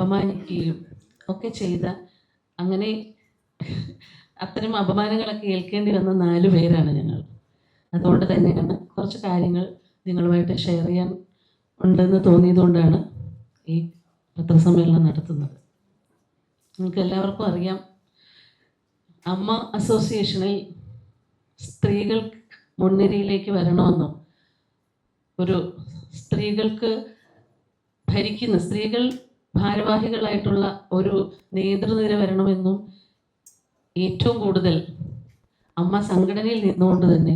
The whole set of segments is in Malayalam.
അപമാനിക്കുകയും ഒക്കെ ചെയ്ത, അങ്ങനെ അത്തരം അപമാനങ്ങളൊക്കെ ഏൽക്കേണ്ടി വന്ന 4 പേരാണ് ഞങ്ങൾ. അതുകൊണ്ട് തന്നെയാണ് കുറച്ച് കാര്യങ്ങൾ നിങ്ങളുമായിട്ട് ഷെയർ ചെയ്യാൻ ഉണ്ടെന്ന് തോന്നിയതുകൊണ്ടാണ് ഈ പത്രസമ്മേളനം നടത്തുന്നത്. നിങ്ങൾക്ക് എല്ലാവർക്കും അറിയാം, അമ്മ അസോസിയേഷനിൽ സ്ത്രീകൾ മുൻനിരയിലേക്ക് വരണമെന്നും ഒരു സ്ത്രീകൾക്ക് ഭരിക്കുന്ന, സ്ത്രീകൾ ഭാരവാഹികളായിട്ടുള്ള ഒരു നേതൃനിര വരണമെന്നും ഏറ്റവും കൂടുതൽ അമ്മ സംഘടനയിൽ നിന്നുകൊണ്ട് തന്നെ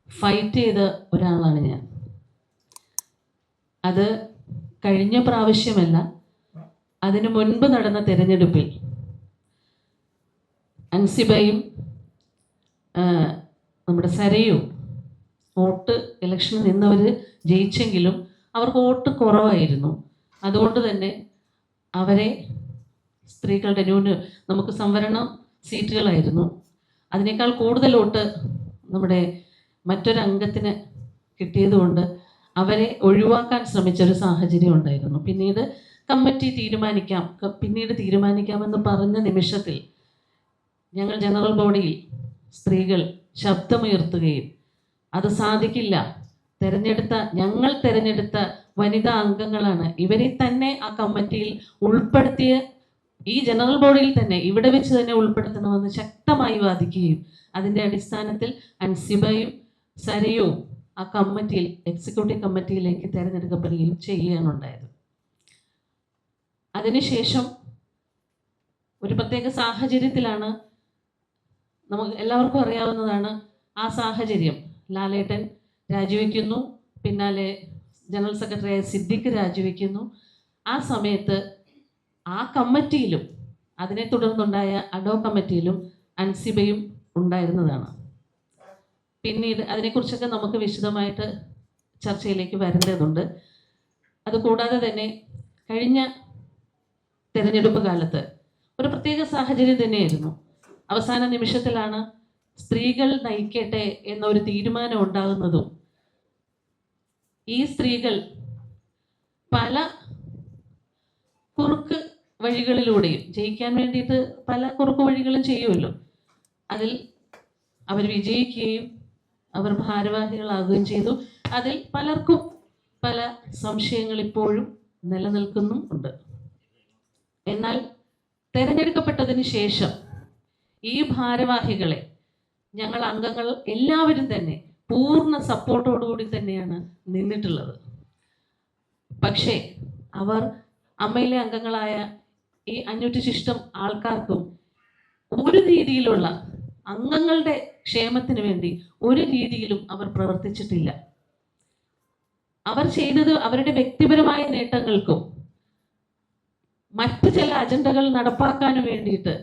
ഫൈറ്റ് ചെയ്ത ഒരാളാണ് ഞാൻ. അത് കഴിഞ്ഞ പ്രാവശ്യമല്ല, അതിനു മുൻപ് നടന്ന തെരഞ്ഞെടുപ്പിൽ അൻസിബയും നമ്മുടെ സരയും വോട്ട് ഇലക്ഷന് നിന്നവർ ജയിച്ചെങ്കിലും അവർക്ക് വോട്ട് കുറവായിരുന്നു. അതുകൊണ്ട് തന്നെ അവരെ സ്ത്രീകളുടെ നമുക്ക് സംവരണ സീറ്റുകളായിരുന്നു, അതിനേക്കാൾ കൂടുതൽ വോട്ട് നമ്മുടെ മറ്റൊരു അംഗത്തിന് കിട്ടിയതുകൊണ്ട് അവരെ ഒഴിവാക്കാൻ ശ്രമിച്ചൊരു സാഹചര്യം ഉണ്ടായിരുന്നു. പിന്നീട് കമ്മിറ്റി തീരുമാനിക്കാമെന്ന് പറഞ്ഞ നിമിഷത്തിൽ ഞങ്ങൾ ജനറൽ ബോഡിയിൽ സ്ത്രീകൾ ശബ്ദമുയർത്തുകയും അത് സാധിക്കില്ല, ഞങ്ങൾ തിരഞ്ഞെടുത്ത വനിതാ അംഗങ്ങളാണ്, ഇവരെ തന്നെ ആ കമ്മിറ്റിയിൽ ഉൾപ്പെടുത്തിയ, ഈ ജനറൽ ബോഡിയിൽ തന്നെ ഇവിടെ വെച്ച് തന്നെ ഉൾപ്പെടുത്തണമെന്ന് ശക്തമായി വാദിക്കുകയും അതിൻ്റെ അടിസ്ഥാനത്തിൽ അൻസിബയും സരയും ആ കമ്മിറ്റിയിൽ, എക്സിക്യൂട്ടീവ് കമ്മിറ്റിയിലേക്ക് തിരഞ്ഞെടുക്കപ്പെടുകയും ചെയ്യുകയാണുണ്ടായത്. അതിനുശേഷം ഒരു പ്രത്യേക സാഹചര്യത്തിലാണ്, നമുക്ക് എല്ലാവർക്കും അറിയാവുന്നതാണ് ആ സാഹചര്യം. ലാലേട്ടൻ രാജിവെക്കുന്നു, പിന്നാലെ ജനറൽ സെക്രട്ടറിയായ സിദ്ദിഖ് രാജിവെക്കുന്നു. ആ സമയത്ത് ആ കമ്മിറ്റിയിലും അതിനെ തുടർന്നുണ്ടായ അഡോ കമ്മിറ്റിയിലും അൻസിബയും ഉണ്ടായിരുന്നതാണ്. പിന്നീട് അതിനെക്കുറിച്ചൊക്കെ നമുക്ക് വിശദമായിട്ട് ചർച്ചയിലേക്ക് വരേണ്ടതുണ്ട്. അതുകൂടാതെ തന്നെ കഴിഞ്ഞ തെരഞ്ഞെടുപ്പ് കാലത്ത് ഒരു പ്രത്യേക സാഹചര്യം തന്നെയായിരുന്നു. അവസാന നിമിഷത്തിലാണ് സ്ത്രീകൾ നയിക്കട്ടെ എന്നൊരു തീരുമാനം ഉണ്ടാകുന്നതും ഈ സ്ത്രീകൾ പല കുറുക്ക് വഴികളിലൂടെയും ജയിക്കാൻ വേണ്ടിയിട്ട് പല കുറുക്ക് വഴികളും ചെയ്യുമല്ലോ, അതിൽ അവർ വിജയിക്കുകയും അവർ ഭാരവാഹികളാകുകയും ചെയ്തു. അതിൽ പലർക്കും പല സംശയങ്ങൾ ഇപ്പോഴും നിലനിൽക്കുന്നും ഉണ്ട്. എന്നാൽ തിരഞ്ഞെടുക്കപ്പെട്ടതിന് ശേഷം ഈ ഭാരവാഹികളെ ഞങ്ങൾ അംഗങ്ങൾ എല്ലാവരും തന്നെ പൂർണ്ണ സപ്പോർട്ടോടുകൂടി തന്നെയാണ് നിന്നിട്ടുള്ളത്. പക്ഷേ അവർ അമ്മയിലെ അംഗങ്ങളായ ഈ 500 ആൾക്കാർക്കും ഒരു രീതിയിലുള്ള അംഗങ്ങളുടെ ക്ഷേമത്തിന് വേണ്ടി ഒരു രീതിയിലും അവർ പ്രവർത്തിച്ചിട്ടില്ല. അവർ ചെയ്തത് അവരുടെ വ്യക്തിപരമായ നേട്ടങ്ങൾക്കും മറ്റ് ചില അജണ്ടകൾ നടപ്പാക്കാനും വേണ്ടിയിട്ട്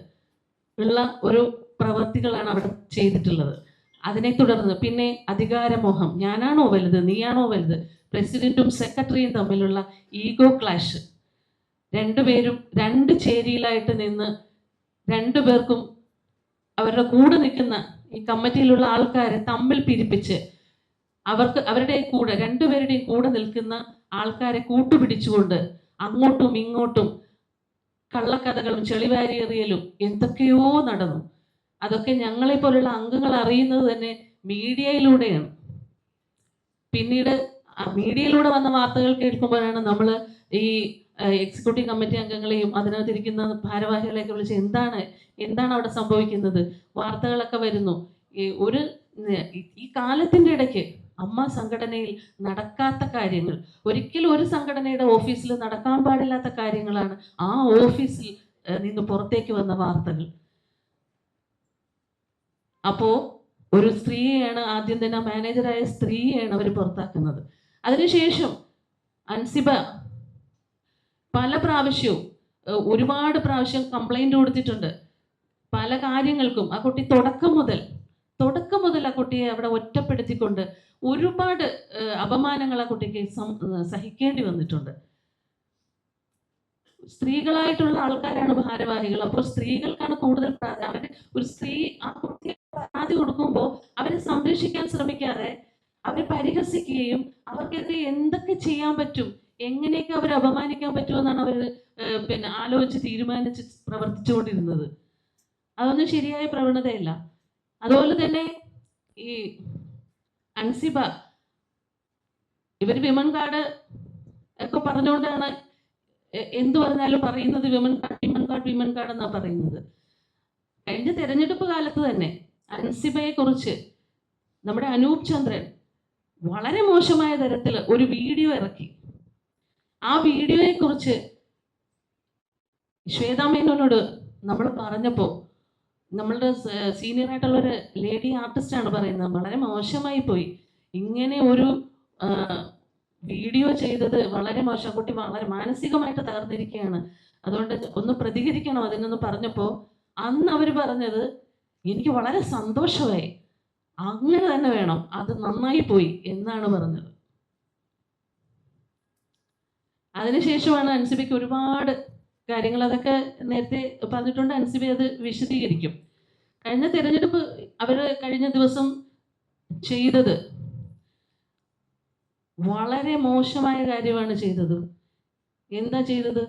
ഉള്ള ഒരു പ്രവർത്തികളാണ് അവിടെ ചെയ്തിട്ടുള്ളത്. അതിനെ തുടർന്ന് പിന്നെ അധികാരമോഹം, ഞാനാണോ വലുത്, നീയാണോ വലുത്, പ്രസിഡന്റും സെക്രട്ടറിയും തമ്മിലുള്ള ഈഗോ ക്ലാഷ്, രണ്ടുപേരും 2 ചേരിയിലായിട്ട് നിന്ന് 2 പേർക്കും അവരുടെ കൂടെ നിൽക്കുന്ന ഈ കമ്മിറ്റിയിലുള്ള ആൾക്കാരെ തമ്മിൽ പിരിപ്പിച്ച് അവരുടെ കൂടെ 2 പേരുടെയും കൂടെ നിൽക്കുന്ന ആൾക്കാരെ കൂട്ടുപിടിച്ചുകൊണ്ട് അങ്ങോട്ടും ഇങ്ങോട്ടും കള്ളക്കഥകളും ചെളിവാരിയെറിയലും എന്തൊക്കെയോ നടന്നു. അതൊക്കെ ഞങ്ങളെ പോലുള്ള അംഗങ്ങൾ അറിയുന്നത് തന്നെ മീഡിയയിലൂടെയാണ്. പിന്നീട് മീഡിയയിലൂടെ വന്ന വാർത്തകൾ കേൾക്കുമ്പോഴാണ് നമ്മൾ ഈ എക്സിക്യൂട്ടീവ് കമ്മിറ്റി അംഗങ്ങളെയും അതിനകത്തിരിക്കുന്ന ഭാരവാഹികളെയൊക്കെ വിളിച്ച് എന്താണ് അവിടെ സംഭവിക്കുന്നത്, വാർത്തകളൊക്കെ വരുന്നു. ഈ കാലത്തിൻ്റെ ഇടയ്ക്ക് അമ്മ സംഘടനയിൽ നടക്കാത്ത കാര്യങ്ങൾ, ഒരിക്കലും ഒരു സംഘടനയുടെ ഓഫീസിൽ നടക്കാൻ പാടില്ലാത്ത കാര്യങ്ങളാണ് ആ ഓഫീസിൽ നിന്ന് പുറത്തേക്ക് വന്ന വാർത്തകൾ. അപ്പോൾ ഒരു സ്ത്രീയെയാണ് ആദ്യം തന്നെ, മാനേജറായ സ്ത്രീയെയാണ് അവർ പുറത്താക്കുന്നത്. അതിനുശേഷം അൻസിബ പല പ്രാവശ്യവും ഒരുപാട് പ്രാവശ്യം കംപ്ലൈൻറ്റ് കൊടുത്തിട്ടുണ്ട് പല കാര്യങ്ങൾക്കും. ആ കുട്ടി തുടക്കം മുതൽ ആ കുട്ടിയെ അവിടെ ഒറ്റപ്പെടുത്തിക്കൊണ്ട് ഒരുപാട് അപമാനങ്ങൾ ആ കുട്ടിക്ക് സഹിക്കേണ്ടി വന്നിട്ടുണ്ട്. സ്ത്രീകളായിട്ടുള്ള ആൾക്കാരാണ് ഭാരവാഹികൾ. അപ്പോൾ സ്ത്രീകൾക്കാണ് കൂടുതൽ പ്രാധാന്യം. ഒരു സ്ത്രീ ആ കുട്ടിയെ പരാതി കൊടുക്കുമ്പോൾ അവരെ സംരക്ഷിക്കാൻ ശ്രമിക്കാതെ അവരെ പരിഹസിക്കുകയും അവർക്കെതിരെ എന്തൊക്കെ ചെയ്യാൻ പറ്റും എങ്ങനെയൊക്കെ അവർ അപമാനിക്കാൻ പറ്റുമെന്നാണ് അവർ പിന്നെ ആലോചിച്ച് തീരുമാനിച്ച് പ്രവർത്തിച്ചുകൊണ്ടിരുന്നത്. അതൊന്നും ശരിയായ പ്രവണതയല്ല. അതുപോലെ തന്നെ ഈ അൻസിബ, ഇവർ വിമൻ കാർഡ് ഒക്കെ പറഞ്ഞുകൊണ്ടാണ് എന്തു പറഞ്ഞാലും പറയുന്നത് വിമൻ കാർഡ് എന്നാണ് പറയുന്നത്. കഴിഞ്ഞ തെരഞ്ഞെടുപ്പ് കാലത്ത് തന്നെ അൻസിബയെ കുറിച്ച് നമ്മുടെ അനൂപ് ചന്ദ്രൻ വളരെ മോശമായ തരത്തിൽ ഒരു വീഡിയോ ഇറക്കി. ആ വീഡിയോയെ കുറിച്ച് ശ്വേതാ മേനോനോട് നമ്മൾ പറഞ്ഞപ്പോൾ നമ്മളുടെ സീനിയർ ആയിട്ടുള്ളൊരു ലേഡി ആർട്ടിസ്റ്റാണ് പറയുന്നത്, വളരെ മോശമായി പോയി, ഇങ്ങനെ ഒരു വീഡിയോ ചെയ്തത് വളരെ മോശം, കുട്ടി വളരെ മാനസികമായിട്ട് തകർന്നിരിക്കുകയാണ്, അതുകൊണ്ട് ഒന്ന് പ്രതികരിക്കണം അതിനൊന്ന് പറഞ്ഞപ്പോൾ അന്ന് അവർ പറഞ്ഞത് എനിക്ക് വളരെ സന്തോഷമായി, അങ്ങനെ തന്നെ വേണം, അത് നന്നായി പോയി എന്നാണ് പറഞ്ഞത്. അതിനുശേഷമാണ് അൻസിബയ്ക്ക് ഒരുപാട് കാര്യങ്ങൾ, അതൊക്കെ നേരത്തെ പറഞ്ഞിട്ടുണ്ട്, അൻസിബ അത് വിശദീകരിക്കും. കഴിഞ്ഞ തെരഞ്ഞെടുപ്പ് അവർ കഴിഞ്ഞ ദിവസം ചെയ്തത് വളരെ മോശമായ കാര്യമാണ് ചെയ്തത്. എന്താ ചെയ്തത്?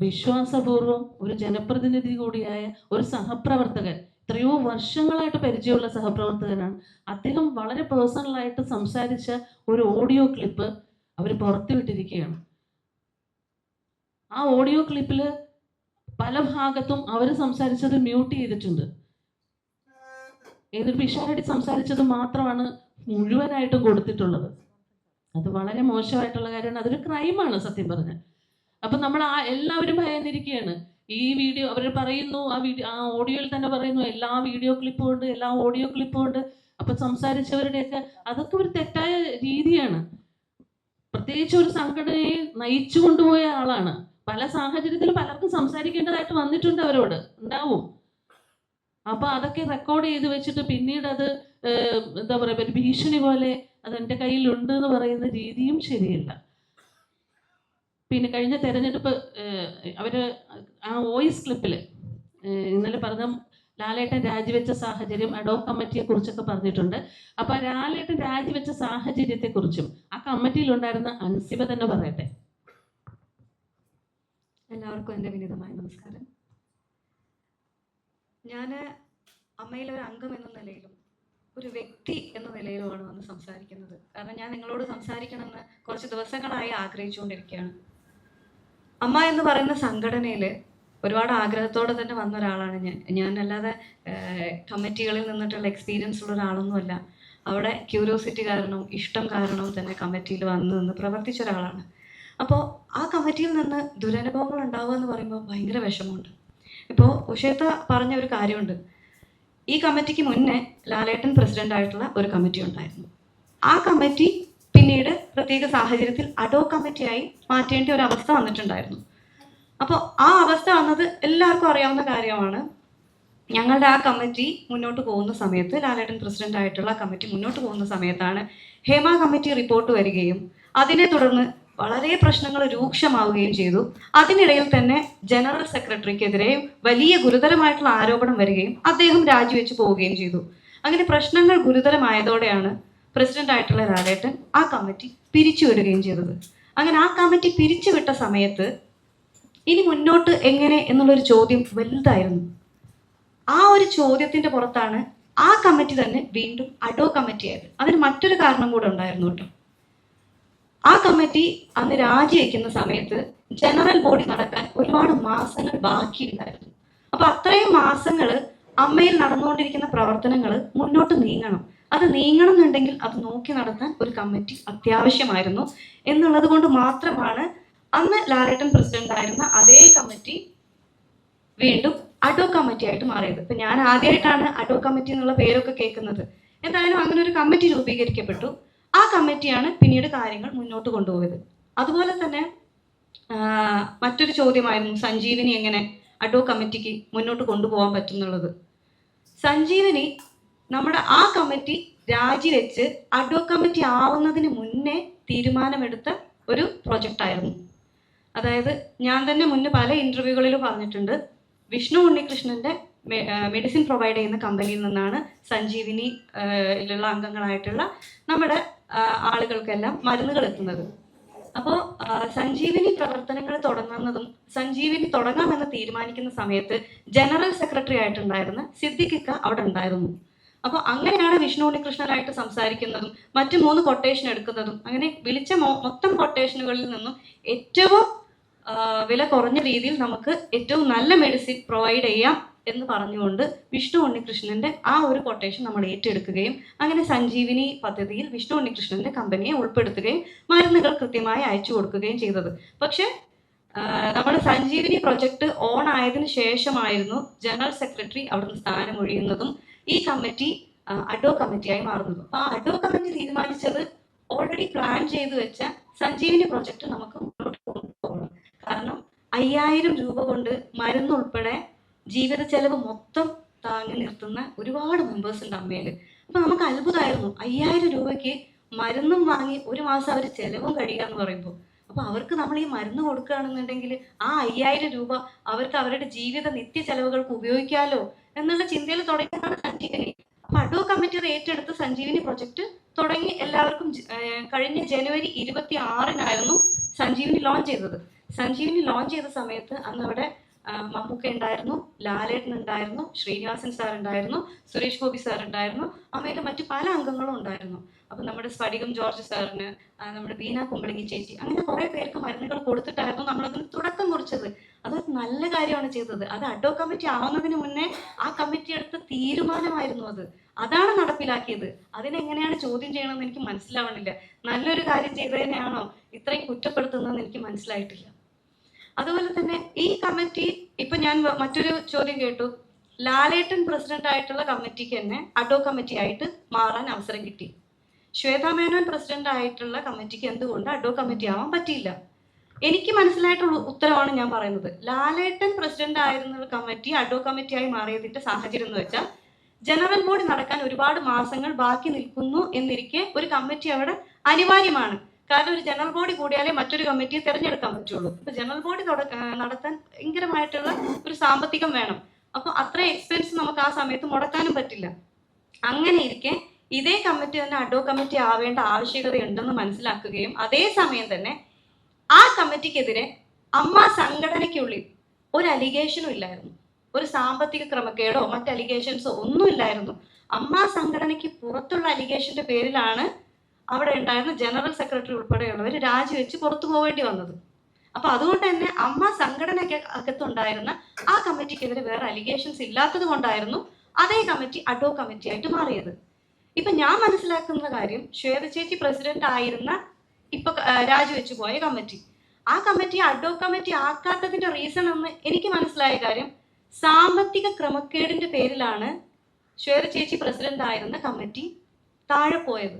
വിശ്വാസപൂർവം ഒരു ജനപ്രതിനിധി കൂടിയായ ഒരു സഹപ്രവർത്തകൻ, എത്രയോ വർഷങ്ങളായിട്ട് പരിചയമുള്ള സഹപ്രവർത്തകനാണ്, അദ്ദേഹം വളരെ പേഴ്സണലായിട്ട് സംസാരിച്ച ഒരു ഓഡിയോ ക്ലിപ്പ് അവർ പുറത്തുവിട്ടിരിക്കുകയാണ്. ആ ഓഡിയോ ക്ലിപ്പിൽ പല ഭാഗത്തും അവർ സംസാരിച്ചത് മ്യൂട്ട് ചെയ്തിട്ടുണ്ട്. ഏതൊരു പിഷാരടി സംസാരിച്ചത് മാത്രമാണ് മുഴുവനായിട്ടും കൊടുത്തിട്ടുള്ളത്. അത് വളരെ മോശമായിട്ടുള്ള കാര്യമാണ്, അതൊരു ക്രൈമാണ് സത്യം പറഞ്ഞാൽ. അപ്പം നമ്മൾ എല്ലാവരും ഭയന്നിരിക്കുകയാണ്. ഈ വീഡിയോ അവർ പറയുന്നു, ആ ഓഡിയോയിൽ തന്നെ പറയുന്നു എല്ലാ വീഡിയോ ക്ലിപ്പും ഉണ്ട്, എല്ലാ ഓഡിയോ ക്ലിപ്പും ഉണ്ട്. അപ്പം സംസാരിച്ചവരുടെയൊക്കെ അതൊക്കെ ഒരു തെറ്റായ രീതിയാണ്. പ്രത്യേകിച്ച് ഒരു സംഘടനയെ നയിച്ചു കൊണ്ടുപോയ ആളാണ്. പല സാഹചര്യത്തിലും പലർക്കും സംസാരിക്കേണ്ടതായിട്ട് വന്നിട്ടുണ്ട്, അവരോട് ഉണ്ടാവും. അപ്പൊ അതൊക്കെ റെക്കോർഡ് ചെയ്ത് വെച്ചിട്ട് പിന്നീട് അത് എന്താ പറയുക, ഒരു ഭീഷണി പോലെ അത് എൻ്റെ കയ്യിലുണ്ട് എന്ന് പറയുന്ന രീതിയും ശരിയല്ല. പിന്നെ കഴിഞ്ഞ തെരഞ്ഞെടുപ്പ് അവര് ആ വോയിസ് ക്ലിപ്പിൽ ഇന്നലെ പറഞ്ഞ ലാലേട്ടൻ രാജിവെച്ച സാഹചര്യം, അഡോക് കമ്മിറ്റിയെ കുറിച്ചൊക്കെ പറഞ്ഞിട്ടുണ്ട്. അപ്പൊ ലാലേട്ടൻ രാജിവെച്ച സാഹചര്യത്തെക്കുറിച്ചും ആ കമ്മിറ്റിയിലുണ്ടായിരുന്ന അൻസിബ തന്നെ പറയട്ടെ. എല്ലാവർക്കും എൻ്റെ വിനീതമായ നമസ്കാരം. ഞാൻ അമ്മയിലൊരു അംഗം എന്ന നിലയിലും ഒരു വ്യക്തി എന്ന നിലയിലുമാണ് വന്ന് സംസാരിക്കുന്നത്. കാരണം ഞാൻ നിങ്ങളോട് സംസാരിക്കണമെന്ന് കുറച്ച് ദിവസങ്ങളായി ആഗ്രഹിച്ചുകൊണ്ടിരിക്കുകയാണ്. അമ്മ എന്ന് പറയുന്ന സംഘടനയിൽ ഒരുപാട് ആഗ്രഹത്തോടെ തന്നെ വന്ന ഒരാളാണ് ഞാൻ അല്ലാതെ കമ്മിറ്റികളിൽ നിന്നിട്ടുള്ള എക്സ്പീരിയൻസ് ഉള്ള ഒരാളൊന്നുമല്ല. അവിടെ ക്യൂരിയോസിറ്റി കാരണവും ഇഷ്ടം കാരണവും തന്നെ കമ്മിറ്റിയിൽ വന്ന് നിന്ന് പ്രവർത്തിച്ച ഒരാളാണ്. അപ്പോൾ ആ കമ്മിറ്റിയിൽ നിന്ന് ദുരനുഭവങ്ങൾ ഉണ്ടാവുക എന്ന് പറയുമ്പോൾ ഭയങ്കര വിഷമമുണ്ട്. ഇപ്പോൾ ഉഷേത്ത പറഞ്ഞ ഒരു കാര്യമുണ്ട്, ഈ കമ്മിറ്റിക്ക് മുന്നേ ലാലേട്ടൻ പ്രസിഡന്റ് ആയിട്ടുള്ള ഒരു കമ്മിറ്റി ഉണ്ടായിരുന്നു. ആ കമ്മിറ്റി പിന്നീട് പ്രത്യേക സാഹചര്യത്തിൽ അഡോക് കമ്മിറ്റിയായി മാറ്റേണ്ട ഒരു അവസ്ഥ വന്നിട്ടുണ്ടായിരുന്നു. അപ്പോൾ ആ അവസ്ഥ വന്നത് എല്ലാവർക്കും അറിയാവുന്ന കാര്യമാണ്. ഞങ്ങളുടെ ആ കമ്മിറ്റി മുന്നോട്ട് പോകുന്ന സമയത്ത്, ലാലേട്ടൻ പ്രസിഡന്റ് ആയിട്ടുള്ള കമ്മിറ്റി മുന്നോട്ട് പോകുന്ന സമയത്താണ് ഹേമ കമ്മിറ്റി റിപ്പോർട്ട് വരികയും അതിനെ തുടർന്ന് വളരെ പ്രശ്നങ്ങൾ രൂക്ഷമാവുകയും ചെയ്തു. അതിനിടയിൽ തന്നെ ജനറൽ സെക്രട്ടറിക്കെതിരെ വലിയ ഗുരുതരമായിട്ടുള്ള ആരോപണം വരികയും അദ്ദേഹം രാജിവെച്ച് പോവുകയും ചെയ്തു. അങ്ങനെ പ്രശ്നങ്ങൾ ഗുരുതരമായതോടെയാണ് പ്രസിഡന്റ് ആയിട്ടുള്ള ലാലേട്ടൻ ആ കമ്മിറ്റി പിരിച്ചുവിടുകയും ചെയ്തത്. അങ്ങനെ ആ കമ്മിറ്റി പിരിച്ചുവിട്ട സമയത്ത് ഇനി മുന്നോട്ട് എങ്ങനെ എന്നുള്ളൊരു ചോദ്യം വലുതായിരുന്നു. ആ ഒരു ചോദ്യത്തിന്റെ പുറത്താണ് ആ കമ്മിറ്റി തന്നെ വീണ്ടും അഡോക് കമ്മിറ്റി ആയത്. അതിന് മറ്റൊരു കാരണം കൂടെ ഉണ്ടായിരുന്നു കേട്ടോ. ആ കമ്മിറ്റി അന്ന് രാജിവെക്കുന്ന സമയത്ത് ജനറൽ ബോഡി നടക്കാൻ ഒരുപാട് മാസങ്ങൾ ബാക്കിയുണ്ടായിരുന്നു. അപ്പൊ അത്രയും മാസങ്ങൾ അമ്മയിൽ നടന്നുകൊണ്ടിരിക്കുന്ന പ്രവർത്തനങ്ങൾ മുന്നോട്ട് നീങ്ങണം. അത് നീങ്ങണം എന്നുണ്ടെങ്കിൽ അത് നോക്കി നടത്താൻ ഒരു കമ്മിറ്റി അത്യാവശ്യമായിരുന്നു എന്നുള്ളത് കൊണ്ട് മാത്രമാണ് അന്ന് ലാലേട്ടൻ പ്രസിഡന്റ് ആയിരുന്ന അതേ കമ്മിറ്റി വീണ്ടും അഡോക് കമ്മിറ്റി ആയിട്ട് മാറിയത്. ഇപ്പൊ ഞാൻ ആദ്യമായിട്ടാണ് അഡോക് കമ്മിറ്റി എന്നുള്ള പേരൊക്കെ കേൾക്കുന്നത്. എന്തായാലും അങ്ങനെ ഒരു കമ്മിറ്റി രൂപീകരിക്കപ്പെട്ടു. ആ കമ്മിറ്റിയാണ് പിന്നീട് കാര്യങ്ങൾ മുന്നോട്ട് കൊണ്ടുപോയത്. അതുപോലെ തന്നെ മറ്റൊരു ചോദ്യമായിരുന്നു സഞ്ജീവിനി എങ്ങനെ അഡോക് കമ്മിറ്റിക്ക് മുന്നോട്ട് കൊണ്ടുപോകാൻ പറ്റും എന്നുള്ളത്. സഞ്ജീവിനി നമ്മുടെ ആ കമ്മിറ്റി രാജിവെച്ച് അഡോക് കമ്മിറ്റി ആവുന്നതിന് മുന്നേ തീരുമാനമെടുത്ത ഒരു പ്രൊജക്റ്റായിരുന്നു. അതായത് ഞാൻ തന്നെ മുന്നേ പല ഇൻ്റർവ്യൂകളിലും പറഞ്ഞിട്ടുണ്ട്, വിഷ്ണു ഉണ്ണികൃഷ്ണൻ്റെ മെഡിസിൻ പ്രൊവൈഡ് ചെയ്യുന്ന കമ്പനിയിൽ നിന്നാണ് സഞ്ജീവിനിയിലുള്ള അംഗങ്ങളായിട്ടുള്ള നമ്മുടെ ആളുകൾക്കെല്ലാം മരുന്നുകൾ എത്തുന്നത്. അപ്പോൾ സഞ്ജീവിനി പ്രവർത്തനങ്ങൾ തുടങ്ങുന്നതും സഞ്ജീവിനി തുടങ്ങാമെന്ന് തീരുമാനിക്കുന്ന സമയത്ത് ജനറൽ സെക്രട്ടറി ആയിട്ടുണ്ടായിരുന്ന സിദ്ദിഖിക്ക അവിടെ ഉണ്ടായിരുന്നു. അപ്പോൾ അങ്ങനെയാണ് വിഷ്ണു ഉണ്ണികൃഷ്ണനായിട്ട് സംസാരിക്കുന്നതും മറ്റു 3 കൊട്ടേഷൻ എടുക്കുന്നതും. അങ്ങനെ വിളിച്ച മൊത്തം കൊട്ടേഷനുകളിൽ നിന്നും ഏറ്റവും വില കുറഞ്ഞ രീതിയിൽ നമുക്ക് ഏറ്റവും നല്ല മെഡിസിൻ പ്രൊവൈഡ് ചെയ്യാം എന്ന് പറഞ്ഞുകൊണ്ട് വിഷ്ണു ഉണ്ണികൃഷ്ണന്റെ ആ ഒരു കൊട്ടേഷൻ നമ്മൾ ഏറ്റെടുക്കുകയും അങ്ങനെ സഞ്ജീവിനി പദ്ധതിയിൽ വിഷ്ണു ഉണ്ണികൃഷ്ണന്റെ കമ്പനിയെ ഉൾപ്പെടുത്തുകയും മരുന്നുകൾ കൃത്യമായി അയച്ചു കൊടുക്കുകയും ചെയ്തത്. പക്ഷെ നമ്മൾ സഞ്ജീവിനി പ്രൊജക്ട് ഓൺ ആയതിനു ശേഷമായിരുന്നു ജനറൽ സെക്രട്ടറി അവിടുന്ന് സ്ഥാനമൊഴിയുന്നതും ഈ കമ്മിറ്റി അഡോ കമ്മിറ്റിയായി മാറുന്നതും. അപ്പൊ ആ അഡോ കമ്മിറ്റി തീരുമാനിച്ചത് ഓൾറെഡി പ്ലാൻ ചെയ്തു വെച്ച സഞ്ജീവിനി പ്രൊജക്ട് നമുക്ക് മുന്നോട്ട് കൊണ്ടുപോകണം. കാരണം 5000 രൂപ കൊണ്ട് മരുന്നുൾപ്പെടെ ജീവിത ചെലവ് മൊത്തം താങ്ങി നിർത്തുന്ന ഒരുപാട് മെമ്പേഴ്സ് ഉണ്ട് അമ്മയിൽ. അപ്പൊ നമുക്ക് അത്ഭുതമായിരുന്നു 5000 രൂപയ്ക്ക് മരുന്നും വാങ്ങി ഒരു മാസം അവർ ചെലവും കഴിയുക എന്ന് പറയുമ്പോൾ. അപ്പൊ അവർക്ക് നമ്മൾ ഈ മരുന്ന് കൊടുക്കുകയാണെന്നുണ്ടെങ്കിൽ ആ 5000 രൂപ അവർക്ക് അവരുടെ ജീവിത നിത്യ ചെലവുകൾക്ക് ഉപയോഗിക്കാമല്ലോ എന്നുള്ള ചിന്തയിൽ തുടങ്ങിയതാണ് സഞ്ജീവിനി. അപ്പൊ അഡോ കമ്മിറ്റി അത് ഏറ്റെടുത്ത് സഞ്ജീവിനി പ്രൊജക്ട് തുടങ്ങി എല്ലാവർക്കും കഴിഞ്ഞ ജനുവരി 26-നായിരുന്നു സഞ്ജീവിനി ലോഞ്ച് ചെയ്തത്. സഞ്ജീവിനി ലോഞ്ച് ചെയ്ത സമയത്ത് അന്ന് അവിടെ മമ്മൂക്ക ഉണ്ടായിരുന്നു, ലാലേട്ടൻ ഉണ്ടായിരുന്നു, ശ്രീനിവാസൻ സാർ ഉണ്ടായിരുന്നു, സുരേഷ് ഗോപി സാർ ഉണ്ടായിരുന്നു, അമ്മയുടെ മറ്റു പല അംഗങ്ങളും ഉണ്ടായിരുന്നു. അപ്പം നമ്മുടെ സ്ഫടികം ജോർജ് സാറിന്, നമ്മുടെ ബീന കുമ്പളങ്ങി ചേച്ചി, അങ്ങനെ കുറെ പേർക്ക് മരുന്നുകൾ കൊടുത്തിട്ടായിരുന്നു നമ്മളതിന് തുടക്കം കുറിച്ചത്. അതൊരു നല്ല കാര്യമാണ് ചെയ്തത്. അത് അഡോ കമ്മിറ്റി ആവുന്നതിന് മുന്നേ ആ കമ്മിറ്റി എടുത്ത തീരുമാനമായിരുന്നു അത്. അതാണ് നടപ്പിലാക്കിയത്. അതിനെങ്ങനെയാണ് ചോദ്യം ചെയ്യണമെന്ന് എനിക്ക് മനസ്സിലാവണില്ല. നല്ലൊരു കാര്യം ചെയ്തതിനെയാണോ ഇത്രയും കുറ്റപ്പെടുത്തുന്നതെന്ന് എനിക്ക് മനസ്സിലായിട്ടില്ല. അതുപോലെ തന്നെ ഈ കമ്മിറ്റി ഇപ്പൊ ഞാൻ മറ്റൊരു ചോദ്യം കേട്ടു, ലാലേട്ടൻ പ്രസിഡന്റ് ആയിട്ടുള്ള കമ്മിറ്റിക്ക് തന്നെ അഡോ കമ്മിറ്റി ആയിട്ട് മാറാൻ അവസരം കിട്ടി. ശ്വേതാ മേനോൻ പ്രസിഡന്റ് ആയിട്ടുള്ള കമ്മിറ്റിക്ക് എന്തുകൊണ്ട് അഡോ കമ്മിറ്റി ആവാൻ പറ്റിയില്ല? എനിക്ക് മനസ്സിലായിട്ടുള്ള ഉത്തരവാണ് ഞാൻ പറയുന്നത്. ലാലേട്ടൻ പ്രസിഡന്റ് ആയിരുന്ന കമ്മിറ്റി അഡോ കമ്മിറ്റിയായി മാറിയതിന്റെ സാഹചര്യം എന്ന് വെച്ചാൽ ജനറൽ ബോഡി നടക്കാൻ ഒരുപാട് മാസങ്ങൾ ബാക്കി നിൽക്കുന്നു എന്നിരിക്കെ ഒരു കമ്മിറ്റി അവിടെ അനിവാര്യമാണ്. കാരണം ഒരു ജനറൽ ബോഡി കൂടിയാലേ മറ്റൊരു കമ്മിറ്റിയെ തിരഞ്ഞെടുക്കാൻ പറ്റുള്ളൂ. ഇപ്പൊ ജനറൽ ബോഡി നടത്താൻ ഭയങ്കരമായിട്ടുള്ള ഒരു സാമ്പത്തികം വേണം. അപ്പൊ അത്ര എക്സ്പെൻസ് നമുക്ക് ആ സമയത്ത് മുടക്കാനും പറ്റില്ല. അങ്ങനെ ഇരിക്കെ ഇതേ കമ്മിറ്റി തന്നെ അഡോ കമ്മിറ്റി ആവേണ്ട ആവശ്യകതയുണ്ടെന്ന് മനസ്സിലാക്കുകയും അതേസമയം തന്നെ ആ കമ്മിറ്റിക്കെതിരെ അമ്മ സംഘടനയ്ക്കുള്ളിൽ ഒരു അലിഗേഷനും ഇല്ലായിരുന്നു. ഒരു സാമ്പത്തിക ക്രമക്കേടോ മറ്റ് അലിഗേഷൻസോ ഒന്നും ഇല്ലായിരുന്നു. അമ്മ സംഘടനയ്ക്ക് പുറത്തുള്ള അലിഗേഷന്റെ പേരിലാണ് അവിടെ ഉണ്ടായിരുന്ന ജനറൽ സെക്രട്ടറി ഉൾപ്പെടെയുള്ളവർ രാജിവെച്ച് പുറത്തു പോവേണ്ടി വന്നത്. അപ്പൊ അതുകൊണ്ട് തന്നെ അമ്മ സംഘടനയ്ക്ക് അകത്തുണ്ടായിരുന്ന ആ കമ്മിറ്റിക്കെതിരെ വേറെ അലിഗേഷൻസ് ഇല്ലാത്തത് കൊണ്ടായിരുന്നു അതേ കമ്മിറ്റി അഡോ കമ്മിറ്റി ആയിട്ട് മാറിയത്. ഇപ്പൊ ഞാൻ മനസ്സിലാക്കുന്ന കാര്യം, ശ്വേത ചേച്ചി പ്രസിഡന്റ് ആയിരുന്ന ഇപ്പൊ രാജിവെച്ചു പോയ കമ്മിറ്റി, ആ കമ്മിറ്റി അഡോ കമ്മിറ്റി ആക്കാത്തതിന്റെ റീസൺ എന്ന് എനിക്ക് മനസ്സിലായ കാര്യം, സാമ്പത്തിക ക്രമക്കേടിന്റെ പേരിലാണ് ശ്വേത ചേച്ചി പ്രസിഡന്റ് ആയിരുന്ന കമ്മിറ്റി താഴെ പോയത്.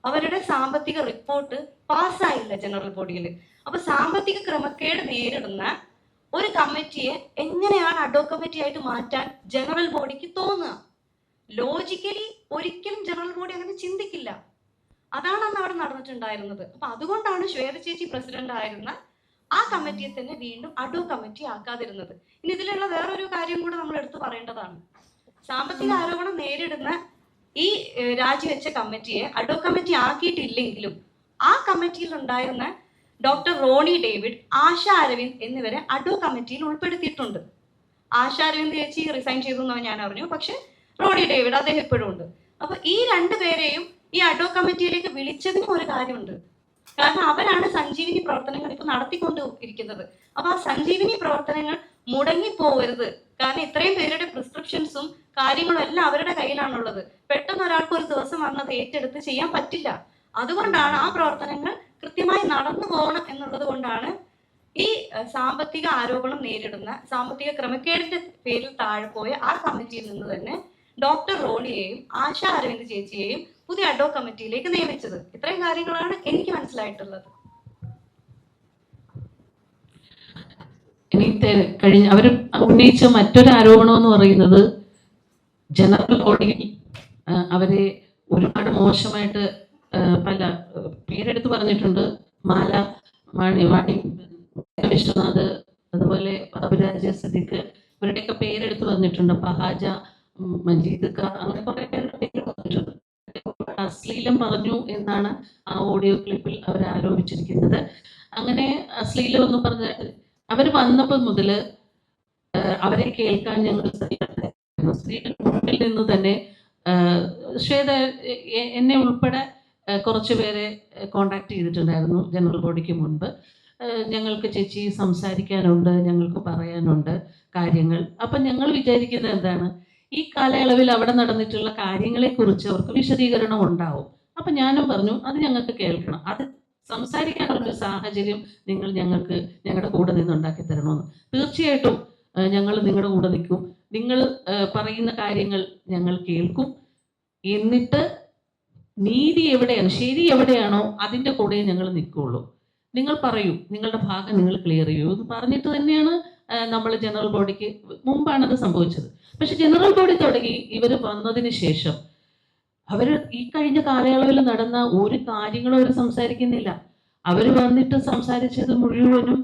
അവരുടെ സാമ്പത്തിക റിപ്പോർട്ട് പാസ്സായില്ല ജനറൽ ബോഡിയിൽ. അപ്പൊ സാമ്പത്തിക ക്രമക്കേട് നേരിടുന്ന ഒരു കമ്മിറ്റിയെ എങ്ങനെയാണ് അഡോ കമ്മിറ്റി ആയിട്ട് മാറ്റാൻ ജനറൽ ബോഡിക്ക് തോന്നുക? ലോജിക്കലി ഒരിക്കലും ജനറൽ ബോഡി അങ്ങനെ ചിന്തിക്കില്ല. അതാണ് അന്ന് അവിടെ നടന്നിട്ടുണ്ടായിരുന്നത്. അപ്പൊ അതുകൊണ്ടാണ് ശ്വേത ചേച്ചി പ്രസിഡന്റ് ആയിരുന്ന ആ കമ്മിറ്റിയെ തന്നെ വീണ്ടും അഡോ കമ്മിറ്റി ആക്കാതിരുന്നത്. ഇനി ഇതിലുള്ള വേറൊരു കാര്യം കൂടെ നമ്മൾ എടുത്തു പറയേണ്ടതാണ്. സാമ്പത്തിക ആരോപണം നേരിടുന്ന ഈ രാജിവെച്ച കമ്മിറ്റിയെ അഡോ കമ്മിറ്റി ആക്കിയിട്ടില്ലെങ്കിലും ആ കമ്മിറ്റിയിൽ ഉണ്ടായിരുന്ന ഡോക്ടർ റോണി ഡേവിഡ്, ആശ അരവിന്ദ് എന്നിവരെ അഡോ കമ്മിറ്റിയിൽ ഉൾപ്പെടുത്തിയിട്ടുണ്ട്. ആശ അരവിന്ദ് ചേച്ചി റിസൈൻ ചെയ്തു എന്നാണ് ഞാൻ അറിഞ്ഞു. പക്ഷെ റോണി ഡേവിഡ് അദ്ദേഹം ഇപ്പോഴും ഉണ്ട്. അപ്പൊ ഈ 2 പേരെയും ഈ അഡോ കമ്മിറ്റിയിലേക്ക് വിളിച്ചതിനും ഒരു കാര്യമുണ്ട്. കാരണം അവരാണ് സഞ്ജീവിനി പ്രവർത്തനങ്ങൾ ഇപ്പൊ നടത്തിക്കൊണ്ട് ഇരിക്കുന്നത്. അപ്പൊ ആ സഞ്ജീവിനി പ്രവർത്തനങ്ങൾ മുടങ്ങിപ്പോവരുത്. കാരണം ഇത്രയും പേരുടെ പ്രിസ്ക്രിപ്ഷൻസും കാര്യങ്ങളും എല്ലാം അവരുടെ കയ്യിലാണുള്ളത്. പെട്ടെന്ന് ഒരാൾക്ക് ഒരു ദിവസം വന്നത് ഏറ്റെടുത്ത് ചെയ്യാൻ പറ്റില്ല. അതുകൊണ്ടാണ് ആ പ്രവർത്തനങ്ങൾ കൃത്യമായി നടന്നു പോകണം എന്നുള്ളത് കൊണ്ടാണ് ഈ സാമ്പത്തിക ആരോപണം നേരിടുന്ന സാമ്പത്തിക ക്രമക്കേടിന്റെ പേരിൽ താഴെ പോയ ആ കമ്മിറ്റിയിൽ നിന്ന് തന്നെ ഡോക്ടർ റോണിയെയും ആശ അരവിന്ദ് ചേച്ചിയെയും പുതിയ അഡോ കമ്മിറ്റിയിലേക്ക് നിയമിച്ചത്. ഇത്രയും കാര്യങ്ങളാണ് എനിക്ക് മനസ്സിലായിട്ടുള്ളത്. ഇനി കഴിഞ്ഞ അവർ ഉന്നയിച്ച മറ്റൊരു ആരോപണം എന്ന് പറയുന്നത് ജനറൽ ബോഡിയിൽ അവരെ ഒരുപാട് മോശമായിട്ട് പല പേരെടുത്ത് പറഞ്ഞിട്ടുണ്ട്. മാല വാണി വിശ്വനാഥ്, അതുപോലെ ബാബുരാജ് സിദ്ദിഖ്, ഇവരുടെയൊക്കെ പേരെടുത്ത് പറഞ്ഞിട്ടുണ്ട്. ഫഹാജ, മജീദ് ഖാൻ, അങ്ങനെ കുറെ പേരുടെ പേര് പറഞ്ഞിട്ടുണ്ട്. അശ്ലീലം പറഞ്ഞു എന്നാണ് ആ ഓഡിയോ ക്ലിപ്പിൽ അവർ ആരോപിച്ചിരിക്കുന്നത്. അങ്ങനെ അശ്ലീലം എന്ന് പറഞ്ഞ അവർ വന്നപ്പോൾ മുതൽ അവരെ കേൾക്കാൻ ഞങ്ങൾ സ്ത്രീകൾ മുന്നിൽ നിന്ന് തന്നെ ശ്വേത എന്നെ ഉൾപ്പെടെ കുറച്ച് പേരെ കോണ്ടാക്ട് ചെയ്തിട്ടുണ്ടായിരുന്നു ജനറൽ ബോഡിക്ക് മുൻപ്. ഞങ്ങൾക്ക് ചേച്ചി സംസാരിക്കാനുണ്ട്, ഞങ്ങൾക്ക് പറയാനുണ്ട് കാര്യങ്ങൾ. അപ്പം ഞങ്ങൾ വിചാരിക്കുന്നത് എന്താണ്, ഈ കാലയളവിൽ അവിടെ നടന്നിട്ടുള്ള കാര്യങ്ങളെക്കുറിച്ച് അവർക്ക് വിശദീകരണം ഉണ്ടാവും. അപ്പം ഞാനും പറഞ്ഞു അത് ഞങ്ങൾക്ക് കേൾക്കണം, അത് സംസാരിക്കാനുള്ളൊരു സാഹചര്യം നിങ്ങൾ ഞങ്ങൾക്ക് ഞങ്ങളുടെ കൂടെ നിന്ന് ഉണ്ടാക്കി തരണമെന്ന്. തീർച്ചയായിട്ടും ഞങ്ങൾ നിങ്ങളുടെ കൂടെ നിൽക്കും. നിങ്ങൾ പറയുന്ന കാര്യങ്ങൾ ഞങ്ങൾ കേൾക്കും. എന്നിട്ട് നീതി എവിടെയാണ്, ശരി എവിടെയാണോ അതിൻ്റെ കൂടെ ഞങ്ങൾ നിൽക്കുകയുള്ളൂ. നിങ്ങൾ പറയൂ, നിങ്ങളുടെ ഭാഗം നിങ്ങൾ ക്ലിയർ ചെയ്യൂ എന്ന് പറഞ്ഞിട്ട് തന്നെയാണ് നമ്മൾ ജനറൽ ബോഡിക്ക് മുമ്പാണ് അത് സംഭവിച്ചത്. പക്ഷെ ജനറൽ ബോഡി തുടങ്ങി ഇവർ വന്നതിന് ശേഷം അവർ ഈ കഴിഞ്ഞ കാലയളവിൽ നടന്ന ഒരു കാര്യങ്ങളും അവർ സംസാരിക്കുന്നില്ല. അവർ വന്നിട്ട് സംസാരിച്ചത് മുഴുവനും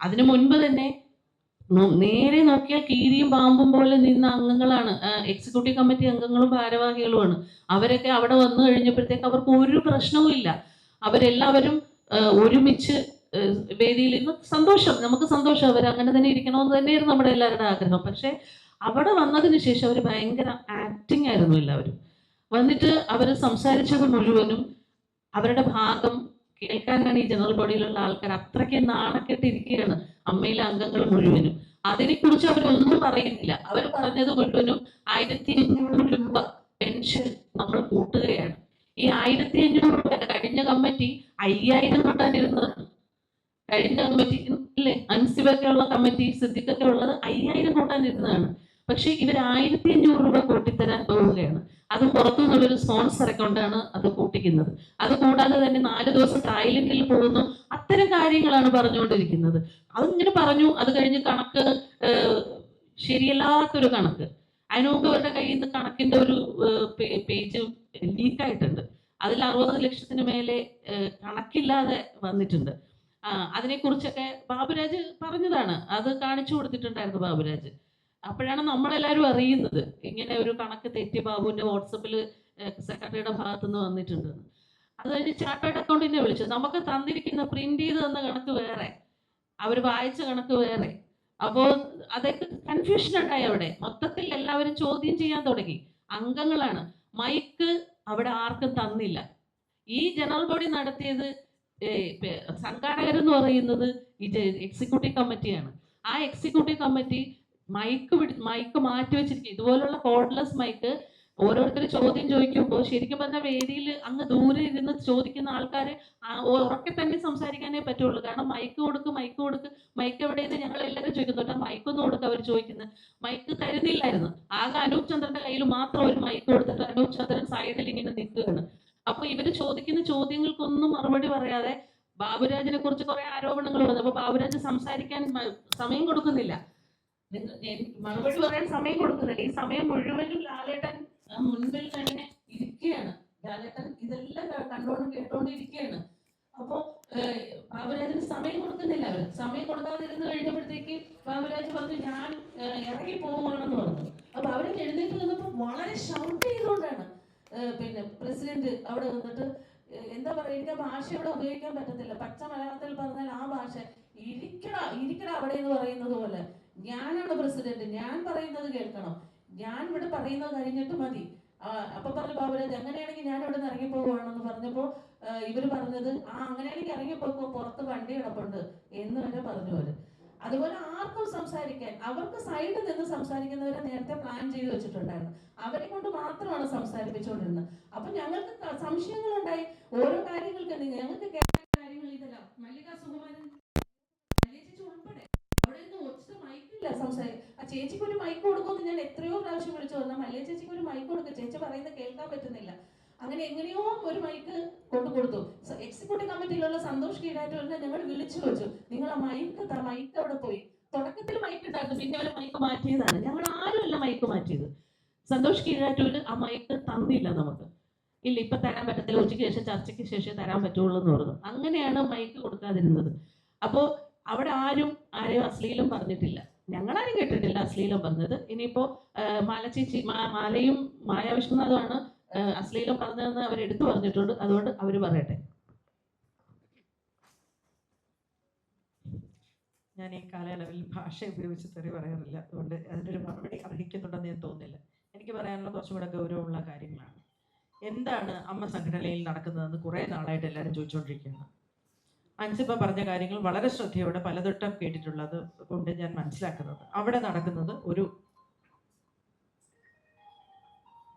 അതിനു മുൻപ് തന്നെ നേരെ നോക്കിയാൽ കീരിയും പാമ്പും പോലെ നിന്ന അംഗങ്ങളാണ്. എക്സിക്യൂട്ടീവ് കമ്മിറ്റി അംഗങ്ങളും ഭാരവാഹികളുമാണ്. അവരൊക്കെ അവിടെ വന്നു കഴിഞ്ഞപ്പോഴത്തേക്ക് അവർക്ക് ഒരു പ്രശ്നവും ഇല്ല. അവരെല്ലാവരും ഒരുമിച്ച് വേദിയിൽ ഇരുന്ന് സന്തോഷം, നമുക്ക് സന്തോഷം, അവർ അങ്ങനെ തന്നെ ഇരിക്കണമെന്ന് തന്നെയായിരുന്നു നമ്മുടെ എല്ലാവരുടെ ആഗ്രഹം. പക്ഷെ അവിടെ വന്നതിന് ശേഷം അവർ ഭയങ്കര ആക്ടിങ് ആയിരുന്നു. എല്ലാവരും വന്നിട്ട് അവർ സംസാരിച്ചത് മുഴുവനും അവരുടെ ഭാഗം കേൾക്കാനാണ് ഈ ജനറൽ ബോഡിയിലുള്ള ആൾക്കാർ അത്രയ്ക്ക് നാണക്കെട്ടിരിക്കുകയാണ്, അമ്മയിലെ അംഗങ്ങൾ മുഴുവനും. അതിനെക്കുറിച്ച് അവരൊന്നും പറയുന്നില്ല. അവർ പറഞ്ഞത് മുഴുവനും 1500 രൂപ പെൻഷൻ നമ്മൾ കൂട്ടുകയാണ്. ഈ 1500 രൂപ കഴിഞ്ഞ കമ്മിറ്റി 5000 കൂട്ടാനിരുന്നതാണ്. കഴിഞ്ഞ കമ്മിറ്റി അല്ലേ, അൻസിബൊക്കെ ഉള്ള കമ്മിറ്റി, സിദ്ദിഖൊക്കെ ഉള്ളത് 5000 കൂട്ടാനിരുന്നതാണ്. പക്ഷെ ഇവർ 1500 രൂപ കൂട്ടിത്തരാൻ പോവുകയാണ്. അത് പുറത്തുനിന്നുള്ളൊരു സ്പോൺസർ അക്കൗണ്ടാണ് അത് കൂട്ടിക്കുന്നത്. അത് കൂടാതെ തന്നെ 4 ദിവസം തായ്ലൻഡിൽ പോകുന്നു. അത്തരം കാര്യങ്ങളാണ് പറഞ്ഞുകൊണ്ടിരിക്കുന്നത്. അതിങ്ങനെ പറഞ്ഞു. അത് കഴിഞ്ഞ് കണക്ക് ശരിയല്ലാത്തൊരു കണക്ക്, അതിനു മുമ്പ് അവരുടെ കയ്യിൽ നിന്ന് കണക്കിന്റെ ഒരു പേജ് ലീക്കായിട്ടുണ്ട്. അതിൽ 60 ലക്ഷത്തിന് മേലെ കണക്കില്ലാതെ വന്നിട്ടുണ്ട്. അതിനെക്കുറിച്ചൊക്കെ ബാബുരാജ് പറഞ്ഞതാണ്, അത് കാണിച്ചു കൊടുത്തിട്ടുണ്ടായിരുന്നു ബാബുരാജ്. അപ്പോഴാണ് നമ്മളെല്ലാവരും അറിയുന്നത് ഇങ്ങനെ ഒരു കണക്ക് തെറ്റി ബാബുവിൻ്റെ വാട്സപ്പിൽ സെക്രട്ടറിയുടെ ഭാഗത്തുനിന്ന് വന്നിട്ടുണ്ടെന്ന്. അത് കഴിഞ്ഞ് ചാർട്ടേഡ് അക്കൗണ്ടിനെ വിളിച്ചു. നമുക്ക് തന്നിരിക്കുന്ന പ്രിന്റ് ചെയ്ത് തന്ന കണക്ക് വേറെ, അവർ വായിച്ച കണക്ക് വേറെ. അപ്പോൾ അതൊക്കെ കൺഫ്യൂഷൻ ഉണ്ടായി. അവിടെ മൊത്തത്തിൽ എല്ലാവരും ചോദ്യം ചെയ്യാൻ തുടങ്ങി. അംഗങ്ങളാണ്. മൈക്ക് അവിടെ ആർക്കും തന്നില്ല. ഈ ജനറൽ ബോഡി നടത്തിയത് സംഘാടകരെന്ന് പറയുന്നത് ഇത് എക്സിക്യൂട്ടീവ് കമ്മിറ്റിയാണ്. ആ എക്സിക്യൂട്ടീവ് കമ്മിറ്റി മൈക്ക് മാറ്റി വെച്ചിരിക്കുക. ഇതുപോലുള്ള കോഡ്ലെസ് മൈക്ക് ഓരോരുത്തർ ചോദ്യം ചോദിക്കുമ്പോൾ ശരിക്കും പറഞ്ഞാൽ വേദിയിൽ അങ്ങ് ദൂരെ ഇരുന്ന് ചോദിക്കുന്ന ആൾക്കാരെ ഉറക്കെ തന്നെ സംസാരിക്കാനേ പറ്റുള്ളൂ. കാരണം മൈക്ക് കൊടുക്ക് മൈക്ക് എവിടെയെന്ന് ഞങ്ങൾ എല്ലാവരും ചോദിക്കുന്നുണ്ട്. മൈക്കൊന്നും കൊടുക്കുക അവർ ചോദിക്കുന്നത്. മൈക്ക് തരുന്നില്ലായിരുന്നു. ആകെ അനൂപ് ചന്ദ്രന്റെ കയ്യിൽ മാത്രം ഒരു മൈക്ക് കൊടുത്തിട്ട് അനൂപ് ചന്ദ്രൻ സൈഡിൽ ഇങ്ങനെ നിൽക്കുകയാണ്. അപ്പൊ ഇവര് ചോദിക്കുന്ന ചോദ്യങ്ങൾക്കൊന്നും മറുപടി പറയാതെ ബാബുരാജിനെ കുറിച്ച് കുറെ ആരോപണങ്ങൾ വന്നു. അപ്പൊ ബാബുരാജ് സംസാരിക്കാൻ സമയം കൊടുക്കുന്നില്ല, മറുപടി പറയാൻ സമയം കൊടുക്കുന്നില്ല. ഈ സമയം മുഴുവനും ലാലേട്ടൻ മുൻപിൽ തന്നെ ഇരിക്കുകയാണ്. ലാലേട്ടൻ ഇതെല്ലാം കണ്ടോണ്ട് കേട്ടോണ്ടിരിക്കുകയാണ്. അപ്പോ ബാബുരാജിന് സമയം കൊടുക്കുന്നില്ല. അവർ സമയം കൊടുക്കാതിരുന്ന് കഴിഞ്ഞപ്പോഴത്തേക്ക് ബാബുരാജ് പറഞ്ഞു ഞാൻ ഇറങ്ങി പോവുകയാണെന്ന് പറഞ്ഞു. അപ്പൊ ബാബുരാജ് എഴുന്നേറ്റ് നിന്നപ്പോൾ വളരെ ഷൗട്ട് ചെയ്തുകൊണ്ടാണ് പിന്നെ പ്രസിഡന്റ് അവിടെ വന്നിട്ട് എന്താ പറയുക, എനിക്ക് ആ ഭാഷ ഇവിടെ ഉപയോഗിക്കാൻ പറ്റത്തില്ല. പച്ച മലയാളത്തിൽ പറഞ്ഞാൽ ആ ഭാഷ ഇരിക്കട അവിടെ എന്ന് പറയുന്നത് പോലെ, ഞാനാണ് പ്രസിഡന്റ്, ഞാൻ പറയുന്നത് കേൾക്കണം, ഞാൻ ഇവിടെ പറയുന്നത് കഴിഞ്ഞിട്ട് മതി. അപ്പൊ പറഞ്ഞു ബാബുരാജ് അങ്ങനെയാണെങ്കിൽ ഞാൻ ഇവിടെ നിന്ന് ഇറങ്ങിപ്പോകുവാണെന്ന് പറഞ്ഞപ്പോ ഇവര് പറഞ്ഞത് അങ്ങനെയാണെങ്കിൽ ഇറങ്ങിപ്പോക്കോ, പുറത്ത് വണ്ടി കിടപ്പുണ്ട് എന്ന് വരെ പറഞ്ഞു അവര്. അതുപോലെ ആർക്കും സംസാരിക്കാൻ, അവർക്ക് സൈഡിൽ നിന്ന് സംസാരിക്കുന്നവരെ നേരത്തെ പ്ലാൻ ചെയ്ത് വെച്ചിട്ടുണ്ടായിരുന്നു. അവരെ കൊണ്ട് മാത്രമാണ് സംസാരിപ്പിച്ചുകൊണ്ടിരുന്നത്. അപ്പൊ ഞങ്ങൾക്ക് സംശയങ്ങളുണ്ടായി. ഓരോ കാര്യങ്ങൾക്ക് ഞങ്ങൾക്ക് കേൾക്കാൻ കാര്യങ്ങൾ ഇതല്ല. മല്ലിക സുകുമാരൻ ചേച്ചി ഉൾപ്പെടെ അവിടെ നിന്ന് ഒറ്റ മൈക്കില്ല ആ ചേച്ചിക്ക് ഒരു മൈക്ക് കൊടുക്കുമെന്ന് ഞാൻ എത്രയോ പ്രാവശ്യം വിളിച്ചു വന്നാൽ മല്ലിക ചേച്ചിക്ക് ഒരു മൈക്ക് കൊടുക്കുക, ചേച്ചി പറയുന്നത് കേൾക്കാൻ പറ്റുന്നില്ല. അങ്ങനെ എങ്ങനെയോ ഒരു മൈക്ക് കൊടുത്തു. എക്സിക്യൂട്ടീവ് കമ്മിറ്റിയിലുള്ള സന്തോഷ് കീഴാറ്റൂരിനെ ഞങ്ങൾ വിളിച്ചു വെച്ചു. നിങ്ങൾ ആ മൈക്ക് അവിടെ പോയി. തുടക്കത്തിൽ മൈക്ക് ഉണ്ടായിരുന്നു, പിന്നെ അവർ മൈക്ക് മാറ്റിയതാണ്. ഞങ്ങൾ ആരുമല്ല മൈക്ക് മാറ്റിയത്. സന്തോഷ് കീഴാറ്റൂര് ആ മൈക്ക് തന്നില്ല നമുക്ക്. ഇല്ല ഇപ്പൊ തരാൻ പറ്റത്തില്ല, ഉച്ചയ്ക്ക് ശേഷം ചർച്ചയ്ക്ക് ശേഷം തരാൻ പറ്റുള്ളൂ എന്ന് പറഞ്ഞു. അങ്ങനെയാണ് മൈക്ക് കൊടുക്കാതിരുന്നത്. അപ്പോൾ അവിടെ ആരെയും അശ്ലീലം പറഞ്ഞിട്ടില്ല, ഞങ്ങളാരും കേട്ടിട്ടില്ല അശ്ലീലം പറഞ്ഞത്. ഇനിയിപ്പോ മാലയും മായ വിശ്വനാഥുമാണ് അശ്ലീലം പറഞ്ഞതെന്ന് അവർ എടുത്തു പറഞ്ഞിട്ടുണ്ട്. അതുകൊണ്ട് അവർ പറയട്ടെ. ഞാൻ ഈ കാലയളവിൽ ഭാഷ ഉപയോഗിച്ച് തെറി പറയാറില്ല. അതുകൊണ്ട് അതിനൊരു മറുപടി അർഹിക്കുന്നുണ്ടെന്ന് ഞാൻ തോന്നുന്നില്ല. എനിക്ക് പറയാനുള്ള കുറച്ചും കൂടെ ഗൗരവമുള്ള കാര്യങ്ങളാണ്. എന്താണ് അമ്മ സംഘടനയിൽ നടക്കുന്നതെന്ന് കുറേ നാളായിട്ട് എല്ലാവരും ചോദിച്ചുകൊണ്ടിരിക്കുകയാണ്. അൻസിബ പറഞ്ഞ കാര്യങ്ങൾ വളരെ ശ്രദ്ധയോടെ പലതൊട്ടം കേട്ടിട്ടുള്ളത് കൊണ്ട് ഞാൻ മനസ്സിലാക്കുന്നത് അവിടെ നടക്കുന്നത് ഒരു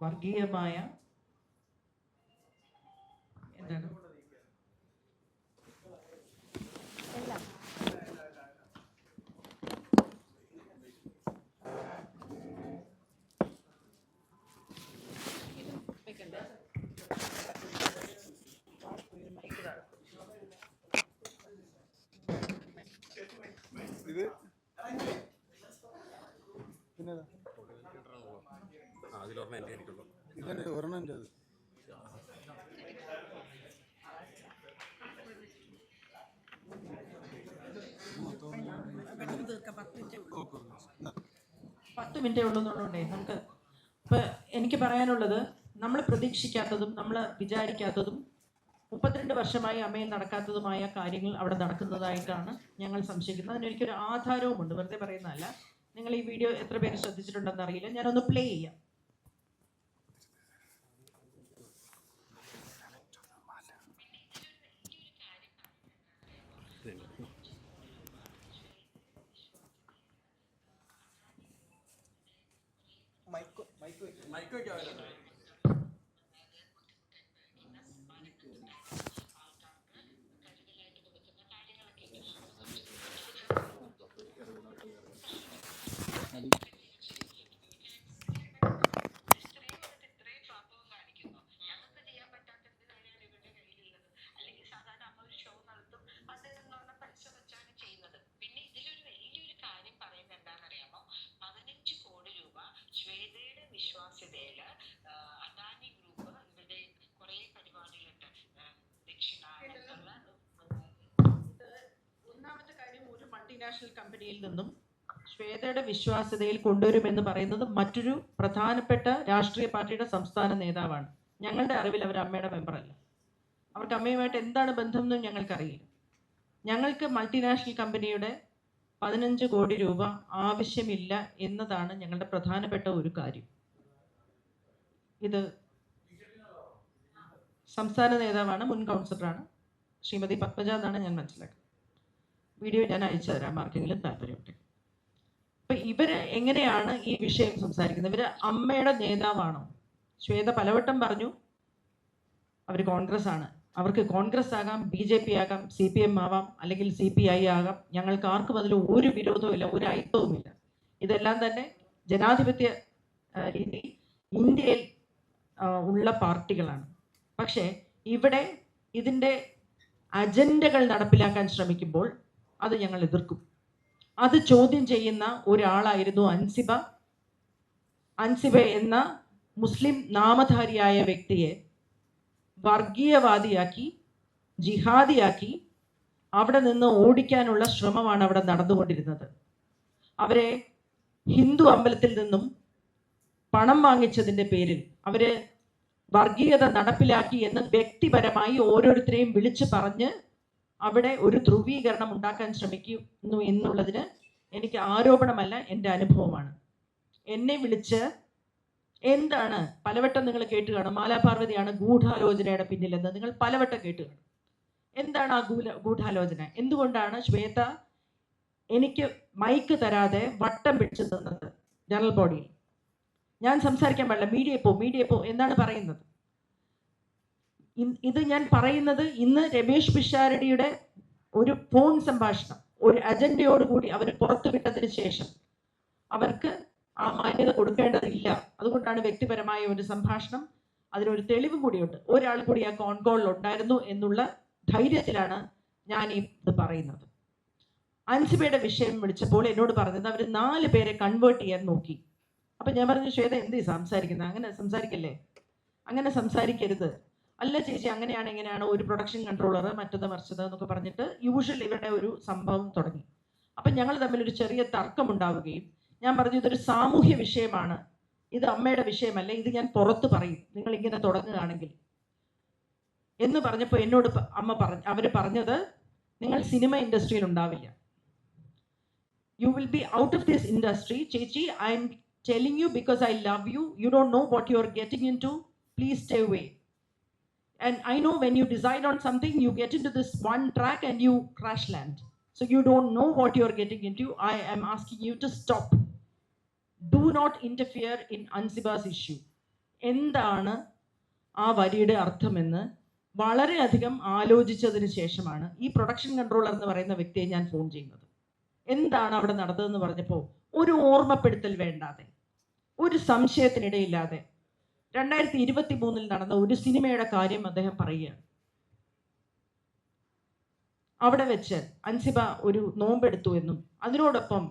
വർഗീയമായ എന്താണ് ഇത് പിന്നെ അതിലൊരെണ്ണം എൻ്റെ ആയിരിക്കുള്ളൂ. ഇതന്നെ ഒരെണ്ണം എൻ്റെ അത് പത്ത് മിനിറ്റേ ഉള്ളൂ എന്നുള്ളതുകൊണ്ടേ നമുക്ക് ഇപ്പം എനിക്ക് പറയാനുള്ളത്, നമ്മൾ പ്രതീക്ഷിക്കാത്തതും നമ്മൾ വിചാരിക്കാത്തതും 32 വർഷമായി അമ്മയിൽ നടക്കാത്തതുമായ കാര്യങ്ങൾ അവിടെ നടക്കുന്നതായിട്ടാണ് ഞങ്ങൾ സംശയിക്കുന്നത്. അതിനെനിക്കൊരു ആധാരവുമുണ്ട്, വെറുതെ പറയുന്നതല്ല. നിങ്ങൾ ഈ വീഡിയോ എത്ര പേര് ശ്രദ്ധിച്ചിട്ടുണ്ടെന്ന് അറിയില്ല, ഞാനൊന്ന് പ്ലേ ചെയ്യാം. മൈക്ക് വയ്ക്കാമല്ലോ. വിശ്വാസ്യതയില് അദാനി ഗ്രൂപ്പ് ഇവരുടെ കുറെ പരിപാടികളുണ്ട്. ഒന്നാമത്തെ കാര്യം, ഒരു മൾട്ടിനാഷണൽ കമ്പനിയിൽ നിന്നും ശ്വേതയുടെ വിശ്വാസ്യതയിൽ കൊണ്ടുവരുമെന്ന് പറയുന്നത് മറ്റൊരു പ്രധാനപ്പെട്ട രാഷ്ട്രീയ പാർട്ടിയുടെ സംസ്ഥാന നേതാവാണ്. ഞങ്ങളുടെ അറിവിൽ അവർ അമ്മയുടെ മെമ്പറല്ല. അവർക്ക് അമ്മയുമായിട്ട് എന്താണ് ബന്ധം എന്നും ഞങ്ങൾക്കറിയില്ല. ഞങ്ങൾക്ക് മൾട്ടിനാഷണൽ കമ്പനിയുടെ 15 കോടി രൂപ ആവശ്യമില്ല എന്നതാണ് ഞങ്ങളുടെ പ്രധാനപ്പെട്ട ഒരു കാര്യം. ഇത് സംസ്ഥാന നേതാവാണ്, മുൻ കൗൺസിലറാണ്, ശ്രീമതി പത്മജ എന്നാണ് ഞാൻ മനസ്സിലാക്കുന്നത്. വീഡിയോ ഞാൻ അയച്ചു തരാം ആർക്കെങ്കിലും താല്പര്യമുണ്ട്. അപ്പം ഇവര് എങ്ങനെയാണ് ഈ വിഷയം സംസാരിക്കുന്നത്? ഇവര് അമ്മയുടെ നേതാവാണോ? ശ്വേത പലവട്ടം പറഞ്ഞു അവർ കോൺഗ്രസ് ആണ്. അവർക്ക് കോൺഗ്രസ് ആകാം, BJP ആകാം, CPM ആവാം, അല്ലെങ്കിൽ CPI ആകാം. ഞങ്ങൾക്ക് ആർക്കും അതിൽ ഒരു വിരോധവും ഇല്ല, ഒരു അയിത്തവുമില്ല. ഇതെല്ലാം തന്നെ ജനാധിപത്യ രീതി ഇന്ത്യയിൽ ഉള്ള പാർട്ടികളാണ്. പക്ഷേ ഇവിടെ ഇതിൻ്റെ അജണ്ടകൾ നടപ്പിലാക്കാൻ ശ്രമിക്കുമ്പോൾ അത് ഞങ്ങൾ എതിർക്കും. അത് ചോദ്യം ചെയ്യുന്ന ഒരാളായിരുന്നു അൻസിബ. അൻസിബ എന്ന മുസ്ലിം നാമധാരിയായ വ്യക്തിയെ വർഗീയവാദിയാക്കി, ജിഹാദിയാക്കി അവിടെ നിന്ന് ഓടിക്കാനുള്ള ശ്രമമാണ് അവിടെ നടന്നുകൊണ്ടിരുന്നത്. അവരെ ഹിന്ദു അമ്പലത്തിൽ നിന്നും പണം വാങ്ങിച്ചതിൻ്റെ പേരിൽ അവര് വർഗീയത നടപ്പിലാക്കി എന്ന് വ്യക്തിപരമായി ഓരോരുത്തരെയും വിളിച്ചു പറഞ്ഞ് അവിടെ ഒരു ധ്രുവീകരണം ഉണ്ടാക്കാൻ ശ്രമിക്കുന്നു എന്നുള്ളതിന് എനിക്ക് ആരോപണമല്ല, എൻ്റെ അനുഭവമാണ്. എന്നെ വിളിച്ച് എന്താണ് പലവട്ടം നിങ്ങൾ കേട്ട് കാണും, മാലാപാർവതിയാണ് ഗൂഢാലോചനയുടെ പിന്നിലെന്ന് നിങ്ങൾ പലവട്ടം കേട്ട് കാണും. എന്താണ് ആ ഗൂഢാലോചന? എന്തുകൊണ്ടാണ് ശ്വേത എനിക്ക് മൈക്ക് തരാതെ വട്ടം പിടിച്ചു തന്നത് ജനറൽ ബോഡിയിൽ? ഞാൻ സംസാരിക്കാൻ പാടില്ല, മീഡിയ പോ എന്നാണ് പറയുന്നത്. ഇത് ഞാൻ പറയുന്നത് ഇന്ന് രമേശ് പിഷാരടിയുടെ ഒരു ഫോൺ സംഭാഷണം ഒരു അജണ്ടയോടുകൂടി അവർ പുറത്തുവിട്ടതിന് ശേഷം അവർക്ക് ആ മാന്യത കൊടുക്കേണ്ടതില്ല. അതുകൊണ്ടാണ് വ്യക്തിപരമായ ഒരു സംഭാഷണം, അതിനൊരു തെളിവും കൂടിയുണ്ട്. ഒരാൾ കൂടി ആ കോൺ കോളിൽ ഉണ്ടായിരുന്നു എന്നുള്ള ധൈര്യത്തിലാണ് ഞാൻ ഇത് പറയുന്നത്. അൻസിബയുടെ വിഷയം വിളിച്ചപ്പോൾ എന്നോട് പറഞ്ഞത് അവർ 4 പേരെ കൺവേർട്ട് ചെയ്യാൻ നോക്കി. അപ്പം ഞാൻ പറഞ്ഞു, ശ്വേത എന്ത് സംസാരിക്കുന്നത്? അങ്ങനെ സംസാരിക്കല്ലേ, അങ്ങനെ സംസാരിക്കരുത്. അല്ല ചേച്ചി, അങ്ങനെയാണ് ഇങ്ങനെയാണ്, ഒരു പ്രൊഡക്ഷൻ കൺട്രോളർ മറ്റത് മറിച്ചത് എന്നൊക്കെ പറഞ്ഞിട്ട് യൂഷ്വലി ഇവരുടെ ഒരു സംഭവം തുടങ്ങി. അപ്പം ഞങ്ങൾ തമ്മിൽ ഒരു ചെറിയ തർക്കം ഉണ്ടാവുകയും ഞാൻ പറഞ്ഞു ഇതൊരു സാമൂഹ്യ വിഷയമാണ്, ഇത് അമ്മയുടെ വിഷയമല്ല, ഇത് ഞാൻ പുറത്ത് പറയും നിങ്ങൾ ഇങ്ങനെ തുടങ്ങുകയാണെങ്കിൽ എന്ന് പറഞ്ഞപ്പോൾ എന്നോട് അവർ പറഞ്ഞത്, നിങ്ങൾ സിനിമ ഇൻഡസ്ട്രിയിൽ ഉണ്ടാവില്ല, you will be out of this industry. ചേച്ചി, I'm telling you because I love you. You don't know what you are getting into. Please stay away. And I know when you decide on something, you get into this one track and you crash land. So you don't know what you are getting into. I am asking you to stop. Do not interfere in Ansiba's issue. എന്താണ് ആ വരിയുടെ അർത്ഥമെന്ന് വളരെയധികം ആലോചിച്ചതിന് ശേഷമാണ് ഈ പ്രൊഡക്ഷൻ കൺട്രോളർ എന്ന് പറയുന്ന വ്യക്തിയെ ഞാൻ ഫോൺ ചെയ്യുന്നത്. എന്താണ് അവിടെ നടന്നതെന്ന് പറഞ്ഞപ്പോൾ ഒരു ഓർമ്മപ്പെടുത്തൽ വേണ്ടാതെ, ഒരു സംശയത്തിനിടയില്ലാതെ 2023 നടന്ന ഒരു സിനിമയുടെ കാര്യം അദ്ദേഹം പറയുകയാണ്. അവിടെ വെച്ച് അൻസിബ ഒരു നോമ്പെടുത്തു എന്നും അതിനോടൊപ്പം